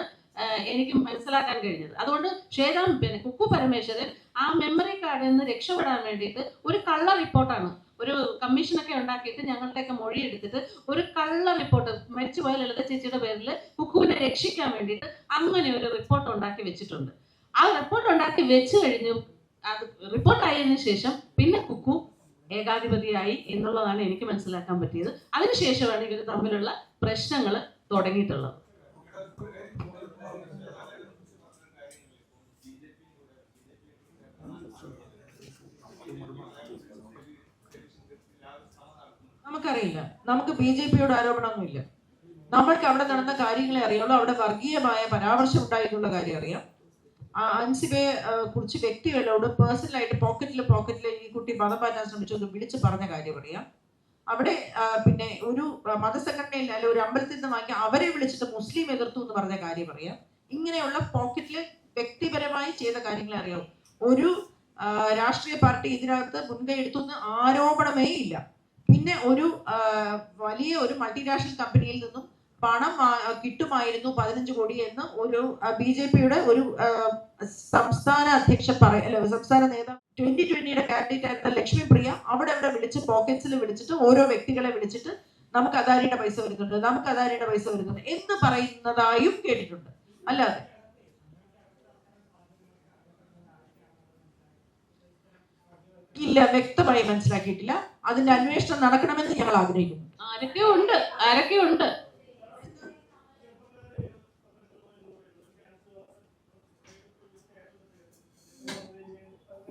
എനിക്ക് മനസ്സിലാക്കാൻ കഴിഞ്ഞത്. അതുകൊണ്ട് കുക്കു പരമേശ്വരൻ ആ മെമ്മറി കാർഡിൽ നിന്ന് രക്ഷപ്പെടാൻ വേണ്ടിയിട്ട് ഒരു കള്ള റിപ്പോർട്ടാണ്, ഒരു കമ്മീഷനൊക്കെ ഉണ്ടാക്കിയിട്ട് ഞങ്ങളുടെയൊക്കെ മൊഴി എടുത്തിട്ട് ഒരു കള്ള റിപ്പോർട്ട് മരിച്ചുപോയ ലളിത ചേച്ചിയുടെ പേരിൽ കുക്കുവിനെ രക്ഷിക്കാൻ വേണ്ടിയിട്ട് അങ്ങനെ ഒരു റിപ്പോർട്ട് ഉണ്ടാക്കി വെച്ചിട്ടുണ്ട്. ആ റിപ്പോർട്ട് ഉണ്ടാക്കി വെച്ച് കഴിഞ്ഞു അത് റിപ്പോർട്ടായതിനു ശേഷം പിന്നെ കുക്കു ഏകാധിപതിയായി എന്നുള്ളതാണ് എനിക്ക് മനസ്സിലാക്കാൻ പറ്റിയത്. അതിനുശേഷമാണ് ഇവർ തമ്മിലുള്ള പ്രശ്നങ്ങൾ തുടങ്ങിയിട്ടുള്ളത്. നമുക്കറിയില്ല, നമുക്ക് BJPയോട് ആരോപണമൊന്നുമില്ല. നമ്മൾക്ക് അവിടെ നടന്ന കാര്യങ്ങളെ അറിയുള്ളൂ. അവിടെ വർഗീയമായ പരാമർശം ഉണ്ടായിട്ടുള്ള കാര്യം അറിയാം. അൻസിബയെ കുറിച്ച് വ്യക്തികളോട് പേഴ്സണലായിട്ട് പോക്കറ്റിൽ ഈ കുട്ടി മതം മാറ്റാൻ ശ്രമിച്ചു എന്ന് വിളിച്ച് പറഞ്ഞ കാര്യം അറിയാം. അവിടെ പിന്നെ ഒരു മതസംഘടനയിൽ അല്ല ഒരു അമ്പലത്തിൽ നിന്ന് വാങ്ങി അവരെ വിളിച്ചിട്ട് മുസ്ലിം എതിർത്തു എന്ന് പറഞ്ഞ കാര്യം അറിയാം. ഇങ്ങനെയുള്ള പോക്കറ്റിൽ വ്യക്തിപരമായി ചെയ്ത കാര്യങ്ങളെ അറിയാം. ഒരു രാഷ്ട്രീയ പാർട്ടി ഇതിനകത്ത് മുൻകൈ എടുത്തു എന്ന് ആരോപണമേ ഇല്ല. പിന്നെ ഒരു വലിയ ഒരു മൾട്ടിനാഷണൽ കമ്പനിയിൽ നിന്നും പണം കിട്ടുമായിരുന്നു 15 കോടി എന്ന് ഒരു BJPയുടെ ഒരു സംസ്ഥാന അധ്യക്ഷ സംസ്ഥാന നേതാവ് 2020 കാൻഡിഡേറ്റ് ആയിരുന്ന ലക്ഷ്മി പ്രിയ അവിടെ വിളിച്ച് പോക്കറ്റ്സിൽ വിളിച്ചിട്ട് ഓരോ വ്യക്തികളെ വിളിച്ചിട്ട് നമുക്ക് അദാനിയുടെ പൈസ വരുന്നുണ്ട് എന്ന് പറയുന്നതായും കേട്ടിട്ടുണ്ട്. അല്ലാതെ ഇല്ല, വ്യക്തമായി മനസ്സിലാക്കിയിട്ടില്ല. അതിന്റെ അന്വേഷണം നടക്കണമെന്ന് ഞങ്ങൾ ആഗ്രഹിക്കുന്നു. ആരൊക്കെ ഉണ്ട്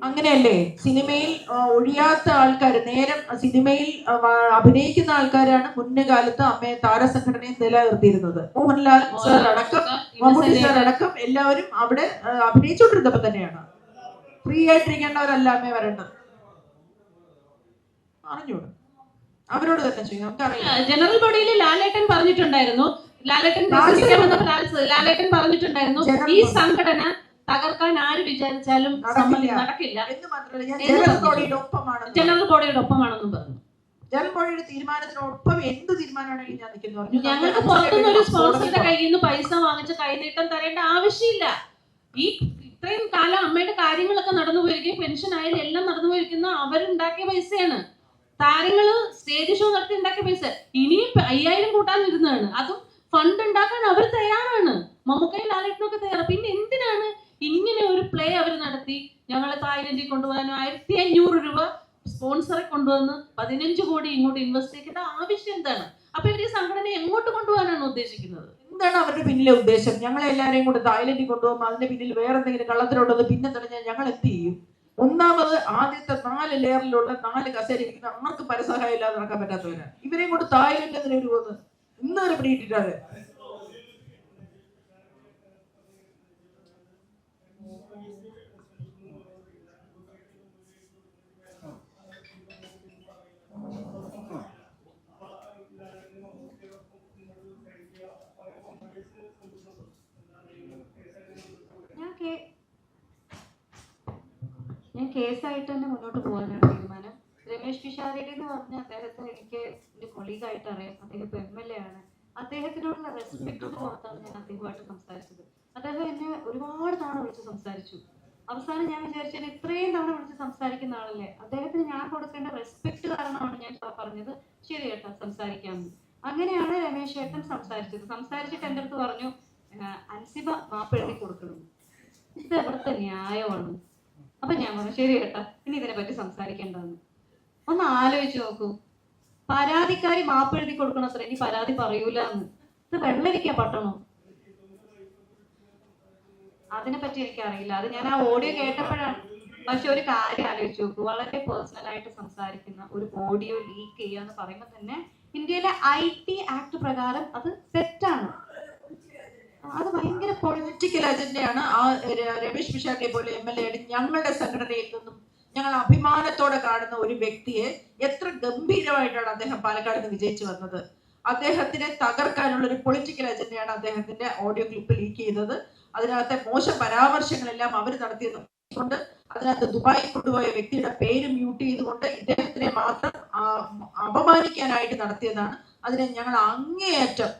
അങ്ങനെയല്ലേ സിനിമയിൽ ഒഴിയാത്ത ആൾക്കാർ, നേരം സിനിമയിൽ അഭിനയിക്കുന്ന ആൾക്കാരാണ് മുൻകാലത്ത് അമ്മയെ താരസംഘടനയെ നിലനിർത്തിയിരുന്നത്. മോഹൻലാൽ സാർ അടക്കം, മമ്മൂട്ടി സാർ അടക്കം എല്ലാവരും അവിടെ അഭിനയിച്ചുകൊണ്ടിരുന്നപ്പോ തന്നെയാണ്. ഫ്രീ ആയിട്ടിരിക്കേണ്ടവരല്ല അമ്മയെ വരേണ്ടത്. അറിഞ്ഞൂടെ, അവരോട് തന്നെ ചെയ്യും, നമുക്കറിയാം. ജനറൽ ബോഡിയിൽ ലാലേട്ടൻ പറഞ്ഞിട്ടുണ്ടായിരുന്നു, ലാലേട്ടൻ പറഞ്ഞിട്ടുണ്ടായിരുന്നു ഈ സംഘടന തകർക്കാൻ ആര് വിചാരിച്ചാലും നടക്കില്ല എന്ന് മാത്രമല്ല, ഞാൻ ജനറൽ ബോഡിയുടെ ഒപ്പമാണെന്നും പറഞ്ഞു. ജനറൽ ബോഡിയുടെ തീരുമാനത്തിനൊപ്പം എന്ത് തീരുമാനമാണെങ്കിലും ഞാൻ നിൽക്കുന്നു. ഞങ്ങൾക്ക് പുറത്തുനിന്ന് ഒരു സ്പോൺസറുടെ കയ്യിൽ നിന്ന് പൈസ വാങ്ങിച്ച് കൈനീട്ടം തരേണ്ട ആവശ്യമില്ല. ഈ ഇത്രയും കാലം അമ്മയുടെ കാര്യങ്ങളൊക്കെ നടന്നു പോയിരിക്കും, പെൻഷൻ ആയാലും എല്ലാം നടന്നു പോയിരിക്കുന്ന അവരുണ്ടാക്കിയ പൈസയാണ്. താരങ്ങള് സ്റ്റേജ് ഷോ നടത്തി ഉണ്ടാക്കിയ പൈസ ഇനിയും 5000 കൂട്ടാൻ വരുന്നതാണ്. അതും ഫണ്ട് ഉണ്ടാക്കാൻ അവർ തയ്യാറാണ്. മമ്മൂക്കയും ലാലേട്ടനൊക്കെ തയ്യാറാണ്. പിന്നെ എന്തിനാണ് ഇങ്ങനെ ഒരു പ്ലേ അവർ നടത്തി ഞങ്ങളെ തായ്ലൻഡിൽ കൊണ്ടുപോകാനും 1500 രൂപ സ്പോൺസറെ കൊണ്ടുവന്ന് 15 കോടി ഇങ്ങോട്ട് ഇൻവെസ്റ്റ് ചെയ്യേണ്ട ആവശ്യം എന്താണ്? അപ്പൊ ഇവർ ഈ സംഘടന എങ്ങോട്ട് കൊണ്ടുപോകാനാണ് ഉദ്ദേശിക്കുന്നത്? എന്താണ് അവരുടെ പിന്നിലെ ഉദ്ദേശം? ഞങ്ങളെ എല്ലാവരെയും കൂടെ തായ്ലൻഡിൽ കൊണ്ടുപോകുമ്പോൾ അതിന്റെ പിന്നിൽ വേറെ എന്തെങ്കിലും കള്ളത്തിലുള്ളത് പിന്നെ തടഞ്ഞാൽ ഞങ്ങൾ എന്ത് ചെയ്യും? ഒന്നാമത് ആദ്യത്തെ 4 ലെയറിലുള്ള 4 കസേര ഇരിക്കുന്ന ആർക്ക് പരസഹായം ഇല്ലാതെ നടക്കാൻ പറ്റാത്തവരാണ്. ഇവരെയും കൊണ്ട് തായ്ലൻഡ് എന്തിനു പോകുന്നത്? ഇന്നവരെ പിടിയിട്ടിട്ടാണ്. ഞാൻ കേസായിട്ട് തന്നെ മുന്നോട്ട് പോകാനാണ് തീരുമാനം. രമേശ് പിഷാരടി എന്ന് പറഞ്ഞ അദ്ദേഹത്തെ എനിക്ക് എൻ്റെ കൊളീഗായിട്ട് അറിയാം. അദ്ദേഹം ഇപ്പോൾ MLA ആണ്. അദ്ദേഹത്തിനോടുള്ള റെസ്പെക്ട് പുറത്താണ് ഞാൻ അദ്ദേഹമായിട്ട് സംസാരിച്ചത്. അദ്ദേഹം എന്നെ ഒരുപാട് തവണ വിളിച്ച് സംസാരിച്ചു. അവസാനം ഞാൻ വിചാരിച്ചത് ഇത്രയും തവണ വിളിച്ച് സംസാരിക്കുന്ന ആളല്ലേ, അദ്ദേഹത്തിന് ഞാൻ കൊടുക്കേണ്ട റെസ്പെക്ട് കാരണമാണ് ഞാൻ പറഞ്ഞത് ശരി ഏട്ടാ സംസാരിക്കാമെന്ന്. അങ്ങനെയാണ് രമേശ് ഏട്ടൻ സംസാരിച്ചിട്ട് എൻ്റെ അടുത്ത് പറഞ്ഞു, അൻസിബ മാപ്പ് എഴുതി കൊടുക്കണം. ഇത് എവിടുത്തെ ന്യായമാണ്? അപ്പൊ ഞാൻ പറഞ്ഞു ശരി ഏട്ടാ, ഇനി ഇതിനെ പറ്റി സംസാരിക്കേണ്ടതെന്ന്. ഒന്ന് ആലോചിച്ച് നോക്കൂ, പരാതിക്കാരി മാപ്പ് എഴുതി കൊടുക്കണത്ര, ഇനി പരാതി പറയൂല എന്ന്. ഇത് വെള്ളരിക്ക പട്ടണോ? അതിനെപ്പറ്റി എനിക്കറിയില്ല. അത് ഞാൻ ആ ഓഡിയോ കേട്ടപ്പോഴാണ്. പക്ഷെ ഒരു കാര്യം ആലോചിച്ച് നോക്കൂ, വളരെ പേഴ്സണൽ ആയിട്ട് സംസാരിക്കുന്ന ഒരു ഓഡിയോ ലീക്ക് ചെയ്യുക എന്ന് പറയുമ്പോൾ തന്നെ ഇന്ത്യയിലെ IT ആക്ട് പ്രകാരം അത് തെറ്റാണ്. അത് ഭയങ്കര പൊളിറ്റിക്കൽ അജണ്ടയാണ്. ആ രമേശ് പിഷാരടിയെ പോലെ MLA ഞങ്ങളുടെ സംഘടനയിൽ നിന്നും ഞങ്ങൾ അഭിമാനത്തോടെ കാണുന്ന ഒരു വ്യക്തിയെ എത്ര ഗംഭീരമായിട്ടാണ് അദ്ദേഹം പാലക്കാട് നിന്ന് വിജയിച്ചു വന്നത്. അദ്ദേഹത്തിനെ തകർക്കാനുള്ള ഒരു പൊളിറ്റിക്കൽ അജണ്ടയാണ് അദ്ദേഹത്തിന്റെ ഓഡിയോ ക്ലിപ്പ് ലീക്ക് ചെയ്തത്. അതിനകത്തെ മോശം പരാമർശങ്ങളെല്ലാം അവർ നടത്തിയത് കൊണ്ട് അതിനകത്ത് ദുബായിൽ കൊണ്ടുപോയ വ്യക്തിയുടെ പേര് മ്യൂട്ട് ചെയ്തുകൊണ്ട് ഇദ്ദേഹത്തിനെ മാത്രം അപമാനിക്കാനായിട്ട് നടത്തിയതാണ്. അതിനെ ഞങ്ങൾ അങ്ങേയറ്റം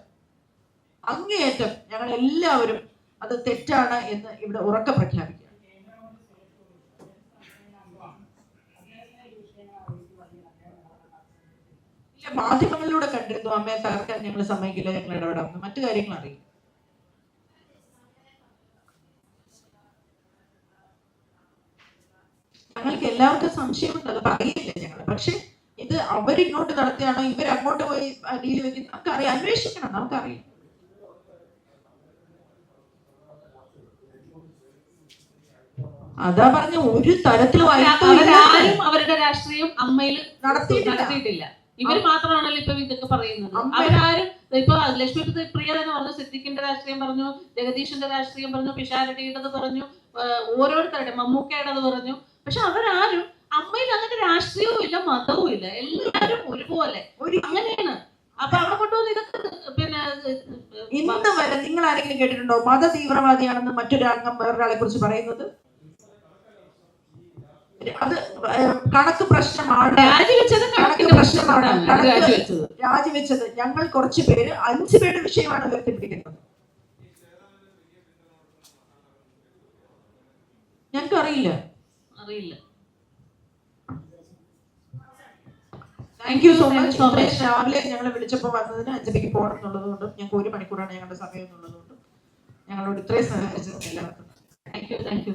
ഞങ്ങൾ എല്ലാവരും അത് തെറ്റാണ് എന്ന് ഇവിടെ ഉറക്കെ പ്രഖ്യാപിക്കുക. മാധ്യമങ്ങളിലൂടെ കണ്ടിരുന്നു അമ്മയെ തകർക്കാൻ ഞങ്ങൾ സമ്മതിക്കില്ല, ഞങ്ങൾ ഇടപെടാമെന്ന്. മറ്റു കാര്യങ്ങൾ അറിയില്ല. ഞങ്ങൾക്ക് എല്ലാവർക്കും സംശയമുണ്ട്, അത് പറയില്ല ഞങ്ങൾ. പക്ഷെ ഇത് അവരിങ്ങോട്ട് നടത്തിയാണോ ഇവരങ്ങോട്ട് പോയി ഡീൽ വെക്കുന്നത് നമുക്കറിയാം. അന്വേഷിക്കണം, നമുക്കറിയാം. അതാ പറഞ്ഞ ഒരു തരത്തിലും അവരാരും അവരുടെ രാഷ്ട്രീയം അമ്മയിൽ നടത്തിയിട്ടില്ല. ഇവര് മാത്രമാണല്ലോ ഇപ്പൊ ഇതൊക്കെ പറയുന്നത്. അവരാരും ഇപ്പൊ ലക്ഷ്മി പ്രിയ തന്നെ പറഞ്ഞു, സിദ്ദിഖിന്റെ രാഷ്ട്രീയം പറഞ്ഞു, ജഗദീഷിന്റെ രാഷ്ട്രീയം പറഞ്ഞു, പിഷാരടിയുടേത് പറഞ്ഞു, ഓരോരുത്തരുടെ മമ്മൂക്കയുടേത് പറഞ്ഞു. പക്ഷെ അവരാരും അമ്മയിൽ അങ്ങനെ രാഷ്ട്രീയവും ഇല്ല, മതവും ഇല്ല, എല്ലാവരും ഒരുപോലെ അങ്ങനെയാണ്. അപ്പൊ അവിടെ കൊണ്ടുവന്ന് ഇതൊക്കെ പിന്നെ ഇന്ന് വരെ നിങ്ങൾ ആരെങ്കിലും കേട്ടിട്ടുണ്ടോ മത തീവ്രവാദിയാണെന്ന് മറ്റൊരു അംഗം വേറൊരാളെ കുറിച്ച് പറയുന്നത്? അത് കണക്ക് പ്രശ്നമാണ്. രാജിവെച്ചത്. രാജിവെച്ചത് ഞങ്ങൾ കുറച്ച് പേര് 5 പേരുടെ വിഷയമാണ് ഉയർത്തിപ്പിടിക്കുന്നത്. ഞങ്ങൾക്ക് അറിയില്ല. Thank you so much. രാവിലെ ഞങ്ങൾ വിളിച്ചപ്പോൾ വന്നതിന് 5:00 പോകണം എന്നുള്ളതുകൊണ്ടും ഞങ്ങൾക്ക് 1 മണിക്കൂറാണ് ഞങ്ങളുടെ സമയം എന്നുള്ളതുകൊണ്ടും ഞങ്ങളോട് ഇത്രയും സഹകരിച്ചത് എല്ലാവർക്കും താങ്ക് യു.